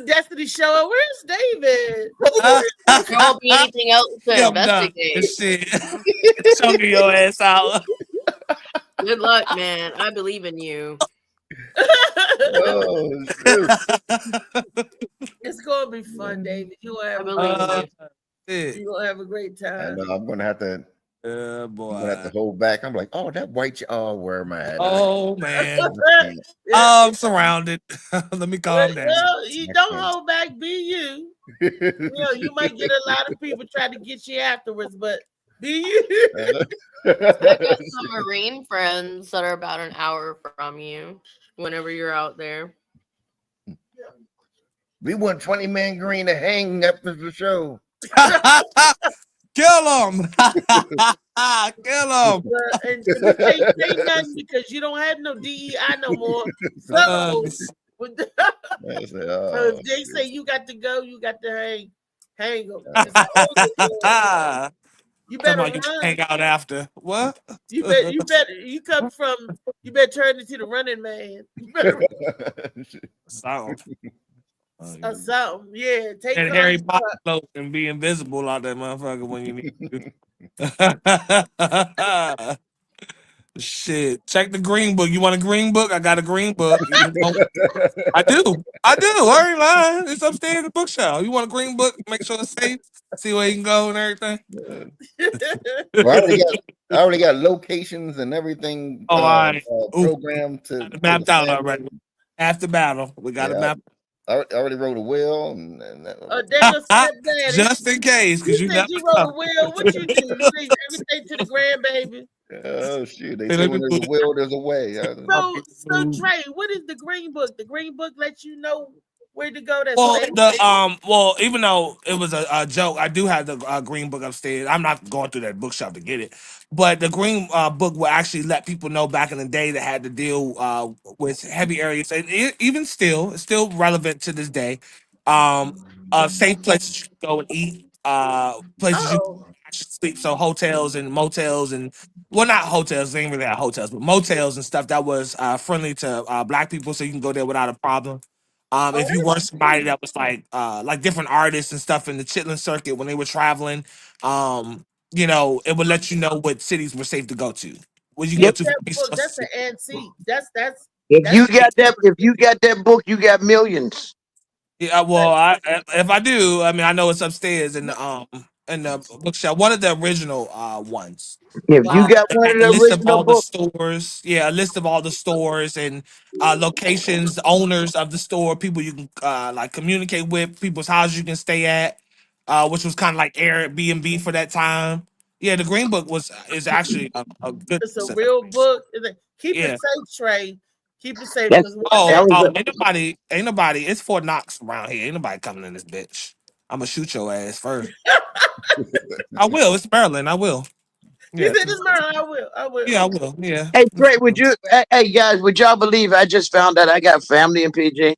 Destiny show up. Where's David? There won't be anything else to investigate. Shit. Choking your ass out. Good luck, man. I believe in you. Oh, it's gonna be fun, David. You'll have You're gonna have a great time. I know, I'm gonna have to. Boy. I'm gonna have to hold back. I'm like, oh, that white. Oh, where am I at? Oh man. I'm surrounded. Let me calm down. Well, you don't hold back. Be you. You might get a lot of people trying to get you afterwards, but be you. I've got some Marine friends that are about an hour from you. Whenever you're out there, we want 20 Man Green to hang after the show. Kill him! Kill him! And you can't say nothing because you don't have no DEI no more. So, if they say you got to go, you got to hang them. You better run. Hang out after what? You better turn into the running man. You better something. Something, yeah. Take and Harry Potter cloak and be invisible out that motherfucker when you need to. Shit. Check the green book. You want a green book? I got a green book. I do. I ain't lying. It's upstairs in the bookshelf. You want a green book? Make sure it's safe. See where you can go and everything. Well, I already got locations and everything all right. programmed to mapped out already. After battle, we got it mapped. I already wrote a will, and Daniel stepdaddy. Just in case, because you said never you wrote know. a will. What you do? You leave everything to the grandbaby. oh shoot! They say when there's a will, there's a way. So Trey, what is the green book? The green book lets you know where to go. That's Well, safe. even though it was a joke, I do have the green book upstairs. I'm not going through that bookshop to get it, but the green book will actually let people know back in the day that had to deal with heavy areas, and even still, it's still relevant to this day. Safe places you can go and eat, places you can actually sleep, so hotels and motels and not hotels, they ain't really have hotels, but motels and stuff that was friendly to black people, so you can go there without a problem. If you were somebody that was like different artists and stuff in the Chitlin circuit when they were traveling, it would let you know what cities were safe to go to. When you go to that book, that's an antique. That's If you got that book, you got millions. Yeah, well, if I do, I mean, I know it's upstairs in the bookshelf. One of the original ones. If you got one of A the list of original all the books, stores. Yeah, a list of all the stores and locations, owners of the store, people you can like communicate with, people's houses you can stay at, which was kind of like Airbnb for that time. Yeah, the Green Book is actually a good. It's a real book. Keep it Yeah. safe, Trey. Keep it safe. That's- Ain't nobody. It's Fort Knox around here. Ain't nobody coming in this bitch. I'm gonna shoot your ass first. I will. It's Maryland. I will. You Yeah. said this, Maryland. I will. Yeah, I will. Yeah. Hey, Trey, hey guys, would y'all believe I just found out I got family in PG?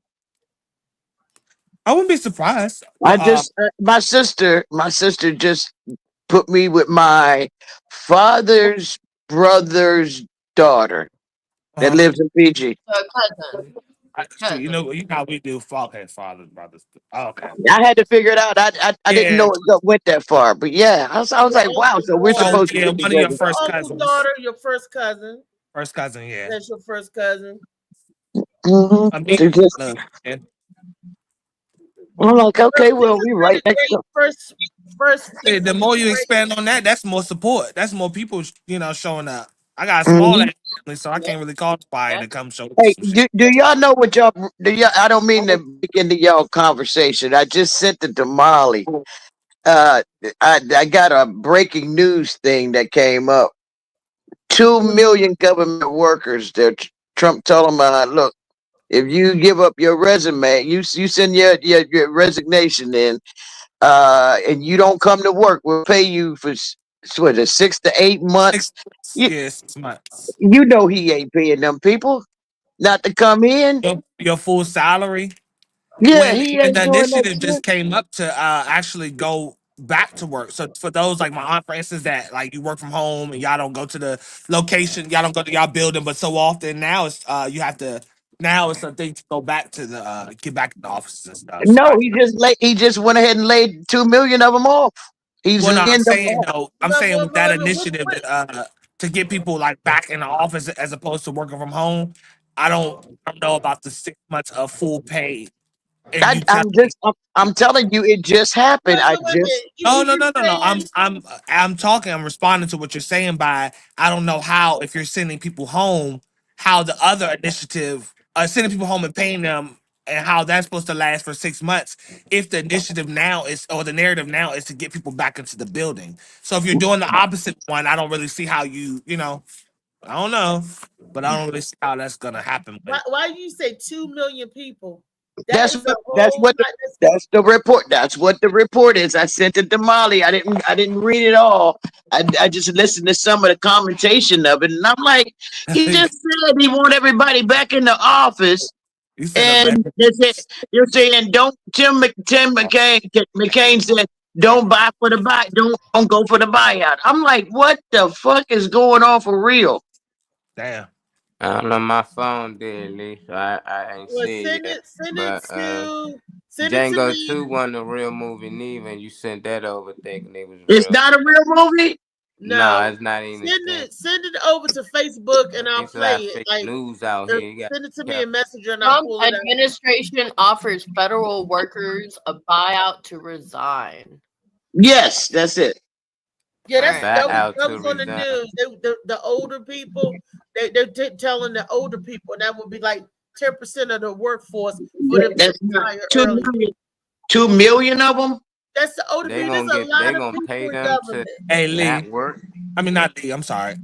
I wouldn't be surprised. My sister just put me with my father's brother's daughter that lives in PG. Cousin. See, you know how we do. Fathers, brothers. Oh, okay. I had to figure it out. I didn't know it went that far, but yeah, I was like, wow. So we're supposed to be one of your together. first Uncle's cousins. daughter, your first cousin. First cousin, yeah. That's your first cousin. Mm-hmm. I mean, I'm like, okay, well, we right next door. First. Hey, the more you expand on that, that's more support. That's more people, showing up. I got a small family, so I can't really call somebody to come show. Hey, do y'all know what y'all? I don't mean to break into y'all conversation. I just sent it to Molly. I got a breaking news thing that came up. 2 million government workers. Trump told them, look, if you give up your resume, you send your resignation in, and you don't come to work, we'll pay you for 6 to 8 months. 6 months. You know he ain't paying them people not to come in. Your full salary. Yeah, when he ain't the doing that initiative just shit. came up to actually go back to work. So for those like my aunt, for instance, that like you work from home and y'all don't go to the location, y'all don't go to y'all building, but so often now it's you have to. Now it's a thing to go back to the get back in the offices and stuff. So No, he just went ahead and laid 2 million of them off. He's well, no, I'm in saying them. though, I'm saying with that initiative to get people like back in the office as opposed to working from home. I don't know about the 6 months of full pay. And I'm telling you, it just happened. No. I'm talking. I'm responding to what you're saying by I don't know how if you're sending people home, how the other initiative, sending people home and paying them, and how that's supposed to last for 6 months. If the initiative now is or the narrative now is to get people back into the building. So if you're doing the opposite one, I don't really see how I don't know, but I don't really see how that's gonna happen. Why you say 2 million people? That's the report. That's what the report is. I sent it to Molly. I didn't read it all. I just listened to some of the commentation of it, and I'm like, he just said he want everybody back in the office. And you're saying don't. Tim McCain said don't buy for the buy. Don't go for the buyout. I'm like, what the fuck is going on for real? Damn. I don't know. My phone did, Lee, so I ain't seen it. Send it to Django me. 2 wasn't a real movie, neither. You sent that over thinking it was. It's not a real movie. No, it's not even. Send it over to Facebook and I'll play it. Like news out here. Send it to me in Messenger and I'll pull it out. Administration offers federal workers a buyout to resign. Yes, that's it. Yeah, that was on the news. The older people, they're telling the older people, and that would be like 10% of the workforce for them to That's not retire 2 early. million. 2 million of them. That's the ODB. They There's gonna a lot they of gonna people pay in them government. to Hey Lee, not work. I mean not Lee. I'm sorry,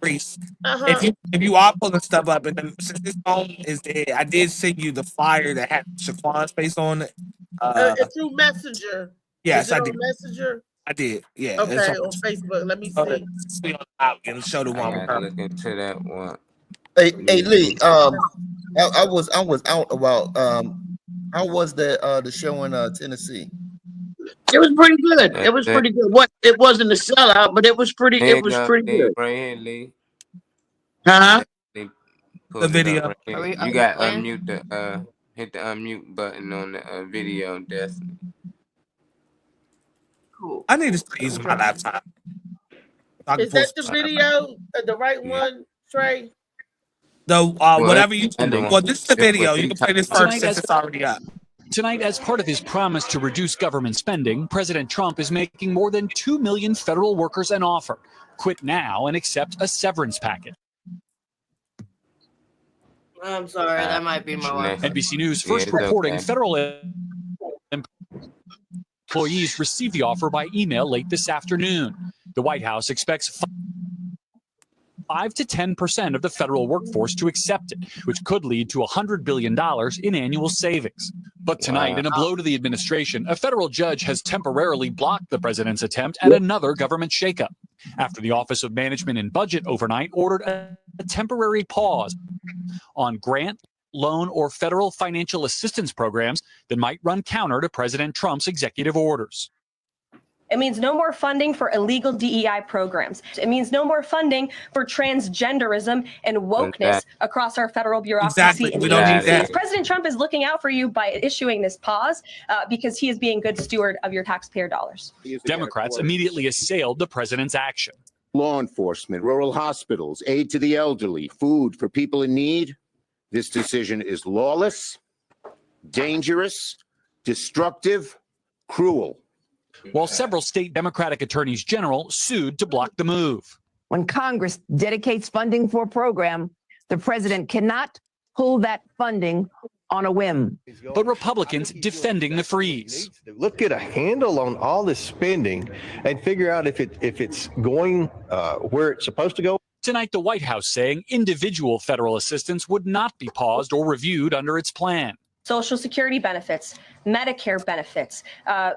Reese. Uh-huh. If you are pulling stuff up, and then since this phone is dead, I did send you the flyer that had Shaquan's face on it. It's through Messenger. Yes, Is it I on did. Messenger? I did. Yeah. It's Okay, on Facebook. Let me see. And show the I one with gotta her. look into that one. Hey Lee, I was out about how was the show in Tennessee? It was pretty good. It was pretty good. It wasn't a sellout, but it was pretty. Here It was go, pretty Lee, good. right here, Lee. Huh? Lee, The video. right here. You got unmute the hit the unmute button on the video, Destiny. Cool. I need to start using my laptop. Is that the video, the right one, Trey? The whatever you. Well, this is the video. You can play this first Tonight, since it's already up. Tonight, as part of his promise to reduce government spending, President Trump is making more than 2 million federal workers an offer. Quit now and accept a severance package. I'm sorry, that might be my wife. NBC News first reporting federal employees received the offer by email late this afternoon. The White House expects 5 to 10% of the federal workforce to accept it, which could lead to $100 billion in annual savings. But tonight, in a blow to the administration, a federal judge has temporarily blocked the president's attempt at another government shakeup after the Office of Management and Budget overnight ordered a temporary pause on grant, loan, or federal financial assistance programs that might run counter to President Trump's executive orders. It means no more funding for illegal DEI programs. It means no more funding for transgenderism and wokeness across our federal bureaucracy. Exactly. We don't need that. President Trump is looking out for you by issuing this pause because he is being good steward of your taxpayer dollars. Democrats immediately assailed the president's action. Law enforcement, rural hospitals, aid to the elderly, food for people in need. This decision is lawless, dangerous, destructive, cruel. While several state Democratic attorneys general sued to block the move. When Congress dedicates funding for a program, the president cannot pull that funding on a whim. But Republicans defending the freeze. Let's get a handle on all this spending and figure out if it's going where it's supposed to go. Tonight, the White House saying individual federal assistance would not be paused or reviewed under its plan. Social Security benefits, Medicare benefits,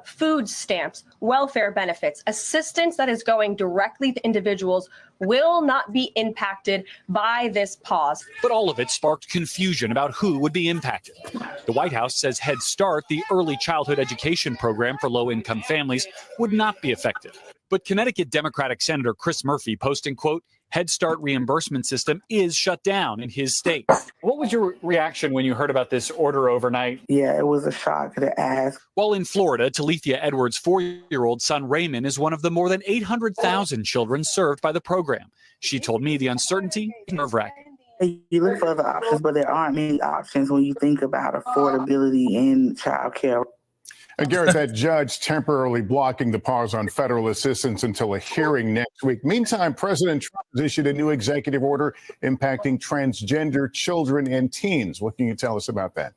food stamps, welfare benefits, assistance that is going directly to individuals will not be impacted by this pause. But all of it sparked confusion about who would be impacted. The White House says Head Start, the early childhood education program for low-income families, would not be affected. But Connecticut Democratic Senator Chris Murphy posting, quote, Head Start reimbursement system is shut down in his state. What was your reaction when you heard about this order overnight? Yeah, it was a shock to ask. While in Florida, Talithia Edwards' 4-year-old son Raymond is one of the more than 800,000 children served by the program. She told me the uncertainty is nerve-wracking. You look for other options, but there aren't many options when you think about affordability in child care. And Garrett, that judge temporarily blocking the pause on federal assistance until a hearing next week. Meantime, President Trump has issued a new executive order impacting transgender children and teens. What can you tell us about that?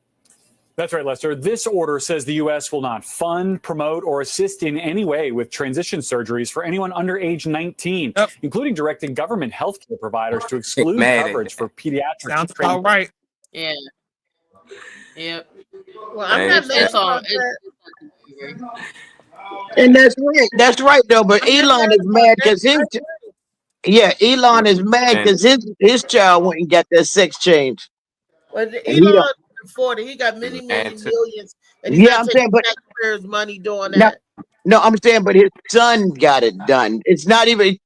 That's right, Lester. This order says the U.S. will not fund, promote, or assist in any way with transition surgeries for anyone under age 19, including directing government health care providers to exclude coverage for pediatrics. Sounds all right. Yeah. Yep. Well, I'm not mad about that. And that's right. That's right, though. But Elon is mad because Elon is mad because his child went and got that sex change. Well, Elon can afford it. He got many millions, and he's not taking taxpayers' money doing that. No, I'm saying, but his son got it done. It's not even,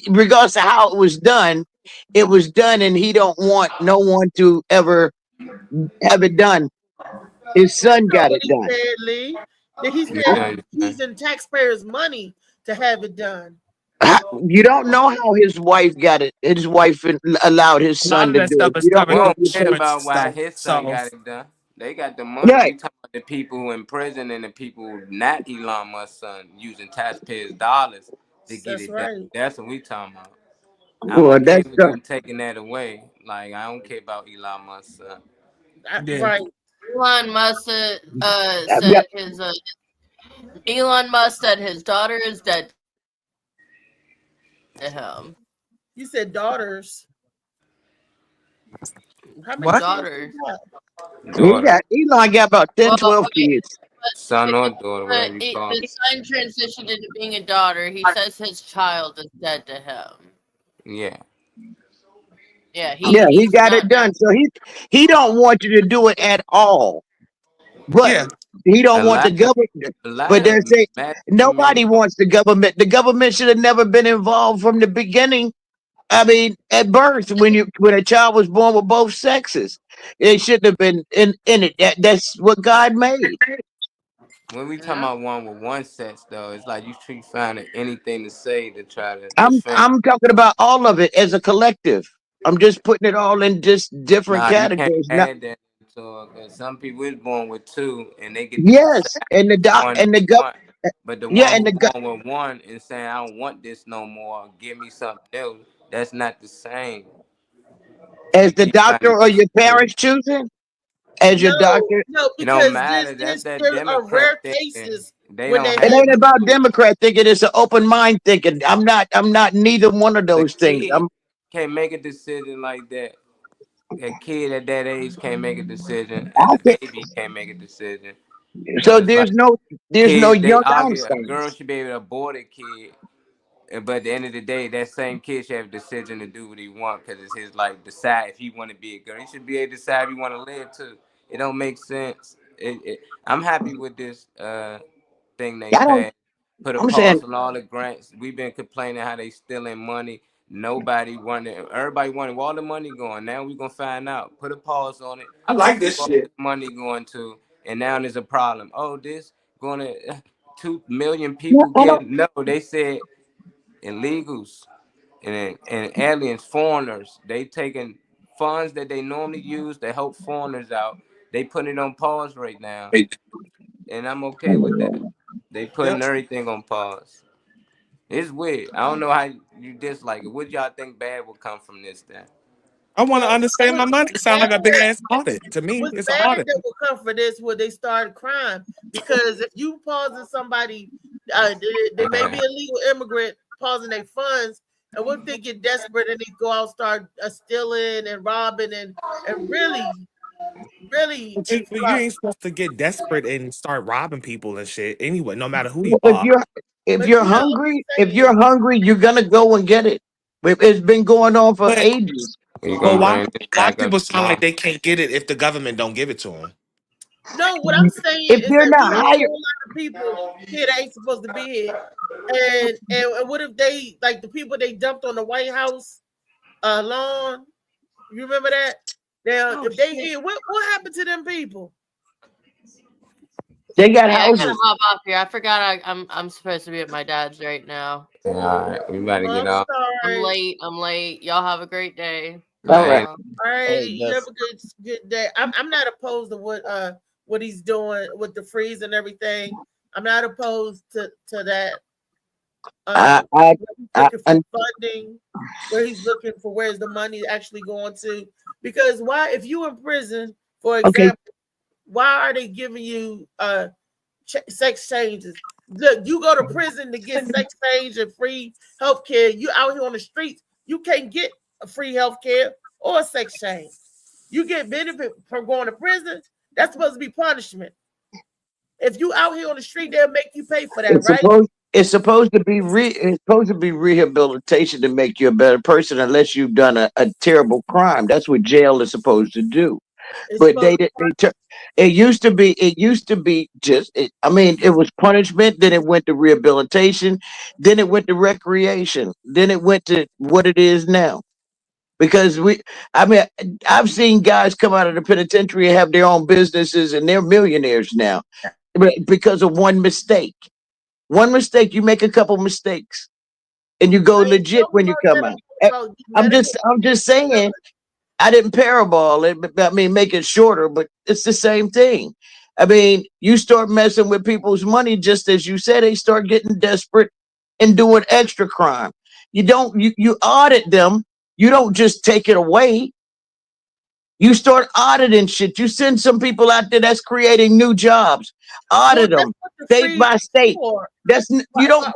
regardless of how it was done, and he don't want no one to ever have it done. His son got it done. He said he's in taxpayers' money to have it done. You don't know how his wife got it. His wife allowed his son to do it. You don't know about why his son got it done. They got the money. Right. We talking about the people in prison and the people not Elon Musk's son using taxpayers' dollars to get it done. That's what we talking about. I don't care if them taking that away. Like, I don't care about Elon Musk's son. Yeah. Right. Elon Musk Yeah. said Elon Musk said his daughter is dead to him. You said daughters. How many What? daughters? Elon got about 10, Well, 12 okay, kids. Son or daughter, whatever you call the it. son transitioned into being a daughter. He says his child is dead to him. Yeah. Yeah, He he's got not it done. So he don't want you to do it at all. But Yeah. he don't A want the lot of government. But they're saying nobody wants the government. The government should have never been involved from the beginning. I mean, at birth, when a child was born with both sexes, it shouldn't have been in it. That's what God made. When we talking about one with one sex, though, it's like you keep finding anything to say to try to defend. I'm talking about all of it as a collective. I'm just putting it all in just different Nah, you can't categories. add that to it, 'cause some people is born with two and they get to Yes, decide and the doc one and the they gov. want. But the Yeah, one and who the gov. born with one and saying I don't want this no more, give me something else. That's not the same. As You the keep trying doctor to or your get parents choosing? As your doctor? No, it don't because matter. That's there's that there are Democrat rare thinking. cases They when don't they It have have ain't about Democrat thinking, it's an open mind thinking. I'm not neither one of the those things. kid can't make a decision like that. A kid at that age can't make a decision, and the baby can't make a decision. So So it's like there's no kids, they young argue. A Einstein. girl should be able to abort a kid, but at the end of the day, that same kid should have a decision to do what he want because it's his life. Decide if he want to be a girl. He should be able to decide if he want to live too. It don't make sense. I'm happy with this thing they I don't. passed. Put a I'm saying pause on all the grants. We've been complaining how they stealing money. Nobody wanted. Everybody wanted. Where all the money going? Now we gonna find out. Put a pause on it. I like this Where all shit. the money going to? And now there's a problem. Oh, this going to 2 million people get. No, they said illegals and aliens, foreigners. They taking funds that they normally use to help foreigners out. They putting it on pause right now, and I'm okay with that. They putting Yep. everything on pause. It's weird. I don't know how you dislike it. What y'all think bad will come from this then? I want to understand my money. It sounds like a big ass audit to me. What's It's an bad audit. that will come for this when they start crime, because if you pausing somebody, they may be a legal immigrant pausing their funds, and what if they get desperate and they go out start stealing and robbing and really But you ain't supposed to get desperate and start robbing people and shit anyway, no matter who you if are. you're hungry, you're gonna go and get it. It's been going on for ages. But why people sound like they can't get it if the government don't give it to them? No, what I'm saying If is they're that we not have a hired, whole lot of people here that ain't supposed to be here. And what if they, like the people they dumped on the White House lawn? You remember that? Now, if they here, what happened to them people? they got Hey, I gotta houses. hop off here. I forgot I'm supposed to be at my dad's right now. All right, we about to get off. I'm late. Y'all have a great day. All right. All right, you have a good day. I'm not opposed to what he's doing with the freeze and everything. I'm not opposed to that. Where he's looking for funding, where he's looking for where's the money actually going to? Because why, if you in prison, for example, why are they giving you sex changes? Look, you go to prison to get sex change and free healthcare. You out here on the streets, you can't get a free healthcare or a sex change. You get benefit from going to prison. That's supposed to be punishment. If you out here on the street, they'll make you pay for that, It's supposed to be rehabilitation to make you a better person, unless you've done a terrible crime. That's what jail is supposed to do. But it used to be just, it was punishment, then it went to rehabilitation, then it went to recreation, then it went to what it is now. Because I've seen guys come out of the penitentiary and have their own businesses and they're millionaires now because of one mistake. One mistake, you make a couple mistakes and you go legit when you come out. I'm just saying, I didn't parabol it, but make it shorter, but it's the same thing. You start messing with people's money, just as you said, they start getting desperate and doing extra crime. You audit them. You don't just take it away. You start auditing shit. You send some people out there that's creating new jobs. Audit them state by state. That's you don't.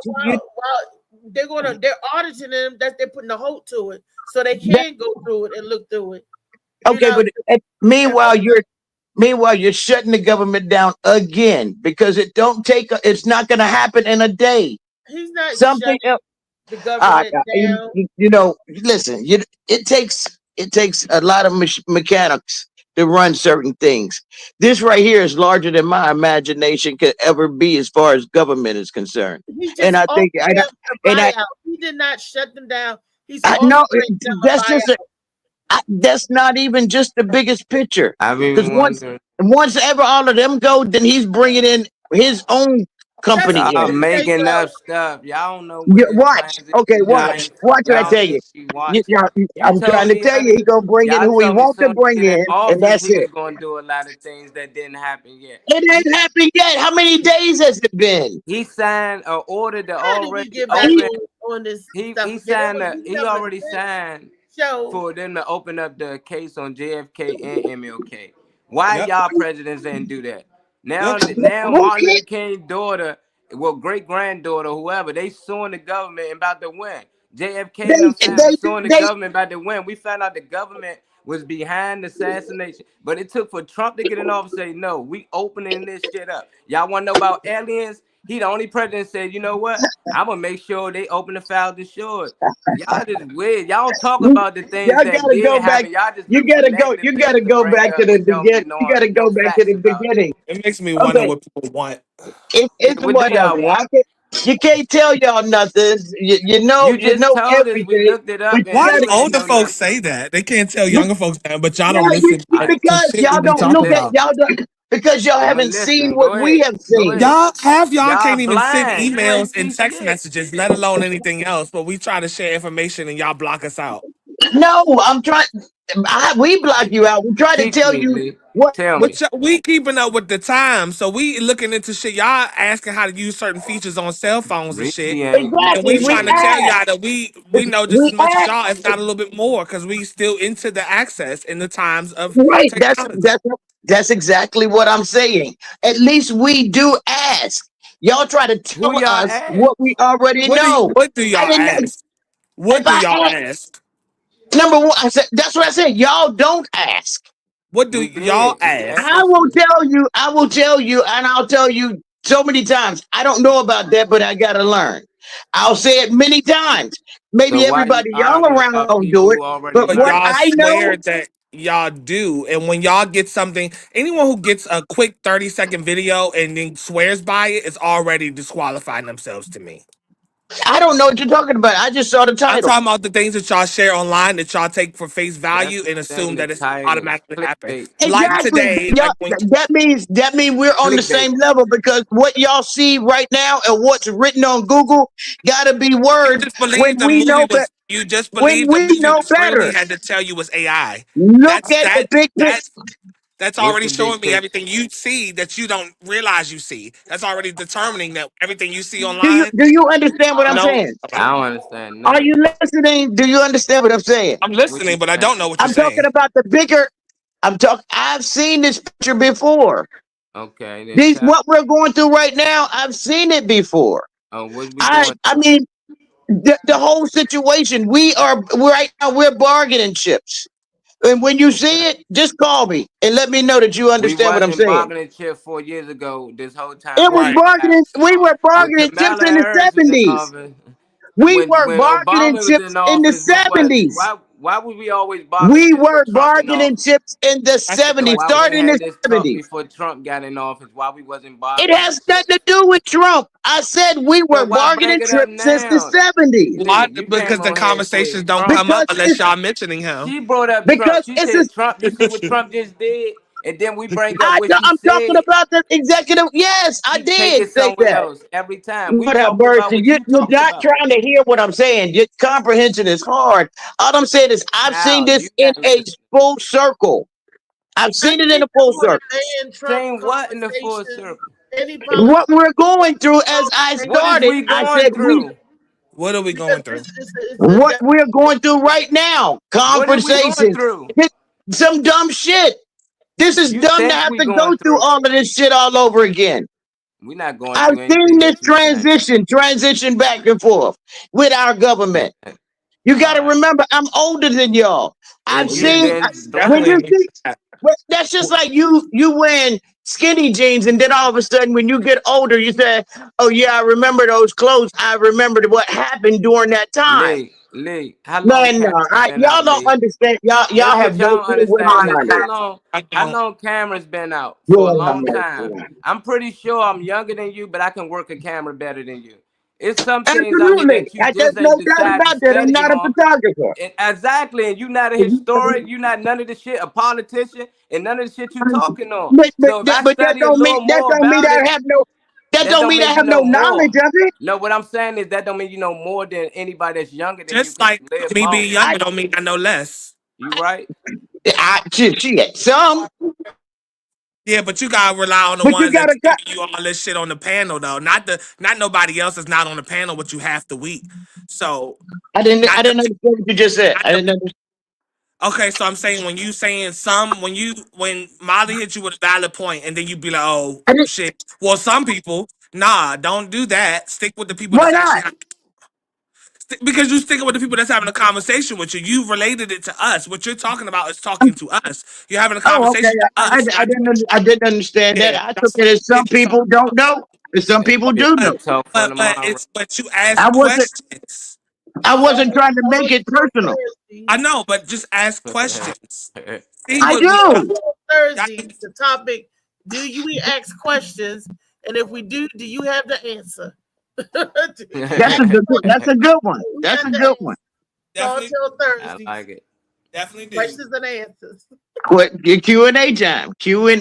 They're auditing them. That they're putting a hold to it, so they can go through it and look through it. Okay, but meanwhile you're shutting the government down again because it's not going to happen in a day. He's not Something else. The government down. You know, listen. It takes a lot of mechanics to run certain things. This right here is larger than my imagination could ever be as far as government is concerned. And I think he did not shut them down. He's that's not even just the biggest picture. Because once ever all of them go, then he's bringing in his own company. Y'all making up stuff. Y'all don't know. Watch. Okay, watch. Watch what I tell you. I'm trying to tell you, he's gonna bring in who he wants to bring in, and that's it. He's gonna do a lot of things that didn't happen yet. It ain't happened yet. How many days has it been? He signed an order to already He already signed for them to open up the case on JFK and MLK. Why y'all presidents didn't do that? Now Martin Luther King's daughter, great granddaughter, whoever, they suing the government and about to win. JFK suing the government about to win. We found out the government was behind the assassination, but it took for Trump to get in office and say, no, we opening this shit up. Y'all want to know about aliens? He the only president said, you know what? I'm gonna make sure they open the files to shores. Y'all just weird. Y'all don't talk about the things that did happen. Y'all just you gotta go back to the beginning. You gotta go back to the beginning. It makes me wonder what people want. It's whatever. You can't tell y'all nothing. You know everything. We looked it up. Why do older folks say that? They can't tell younger folks that, but y'all don't listen. Because y'all don't look at y'all don't. Because y'all haven't seen what we have seen. Y'all can't even send emails and text messages, let alone anything else. But we try to share information and y'all block us out. No, I'm trying. We block you out. We try to tell you what. We keeping up with the times, so we looking into shit. Y'all asking how to use certain features on cell phones and shit. Exactly. And we trying to tell y'all that we know just as much as y'all, if not a little bit more, because we still into the access in the times of right. technology. That's exactly what I'm saying. At least we do ask. Y'all try to tell us what we already know. What do y'all ask? What do y'all ask? Number one, I said that's what I said. Y'all don't ask. What do y'all ask? I will tell you, and I'll tell you so many times. I don't know about that, but I gotta learn. I'll say it many times. Maybe everybody young around don't do it, but what I know that y'all do. And when y'all get something, anyone who gets a quick 30-second video and then swears by it is already disqualifying themselves to me. I don't know what you're talking about. I just saw the title. I'm talking about the things that y'all share online that y'all take for face value and assume that it's automatically happening. Exactly. Like today, that means we're on the same level, because what y'all see right now and what's written on Google gotta be words when we know better. You just believe the movie was real. He had to tell you was AI. Look at the big picture. That's already showing me everything you see that you don't realize you see. That's already determining that everything you see online. Do you understand what I'm saying? I don't understand. Are you listening? Do you understand what I'm saying? I'm listening, but I don't know what you're saying. I'm talking about the bigger. I've seen this picture before. Okay. What we're going through right now, I've seen it before. I mean, the whole situation. Right now we're bargaining chips. And when you see it, just call me and let me know that you understand what I'm saying. Bargaining chip 4 years ago. This whole time it was bargaining. We were bargaining chips in the 70s. We were bargaining chips in the 70s. Why would we always bargain? We were bargaining chips in the 70s, starting in the 70s. Before Trump got in office, why we wasn't bargaining? It has nothing to do with Trump. I said we were bargaining chips since the 70s. Why? Because the conversations don't come up unless y'all mentioning him. She brought up Trump. She said Trump. You see what Trump just did? And then we bring up what I'm talking about the executive. Yes, I did say that. Every time. You're not trying to hear what I'm saying. Your comprehension is hard. All I'm saying is I've seen this in a full circle. I've seen it in a full circle. Saying what in the full circle? What we're going through as I started. I said what are we going through? What we're going through right now. Conversations. Some dumb shit. This is You dumb to think have we to go going through through? all of this shit all over again. We're not going I've through seen anything this that you saying. transition back and forth with our government. You got to remember, I'm older than y'all. I've And you seen been when you doing see. Well, that's just like you wearing skinny jeans, and then all of a sudden, when you get older, you say, "Oh yeah, I remember those clothes. I remembered what happened during that time." Lee, how long Man, no, cameras been y'all out, don't Lee? understand. Y'all Here's have what no y'all don't clue what understand, Lee. time it How long cameras been out? is. For a long time. I'm pretty sure I'm younger than you, but I can work a camera better than you. It's some things on you Absolutely. that you There's just no ain't doubt decided to about that. I'm study not a on. photographer. Exactly, and you're not a historian, you're not none of the shit, a politician, and none of the shit you talking on. So if I But that study a don't mean little more I about it, have no that that don't don't mean I mean you have no know knowledge more. of it. No, what I'm saying is that don't mean you know more than anybody that's younger than you Just because like you live me being longer. younger don't mean I know less. You right? Shit, some. Yeah, but you gotta rely on the But you ones that's gotta giving you all this shit on the panel though. Not nobody else that's not on the panel with you half the week. So I didn't understand what you just said. I didn't understand. okay, so I'm saying when Molly hit you with a valid point and then you be like, oh shit. Well, some people, nah, don't do that. Stick with the people Why that's not? actually because you sticking with the people that's having a conversation with you. You related it to us. What you're talking about is talking to us. You're having a Oh, okay. conversation to us. I didn't understand that. Yeah, I took that's it what as some yeah, so people don't know, and some people It's do know. too tough on the mind. but you I ask wasn't questions. I wasn't trying to make it personal. I know, but just ask questions. See I what we do. Thursday, the topic: do we ask questions? And if we do you have the answer? That's a good one. That's a good one. That's a good one. Call Definitely, till I Thursday. like it. definitely do. Questions and answers. Q&A time. Q&A.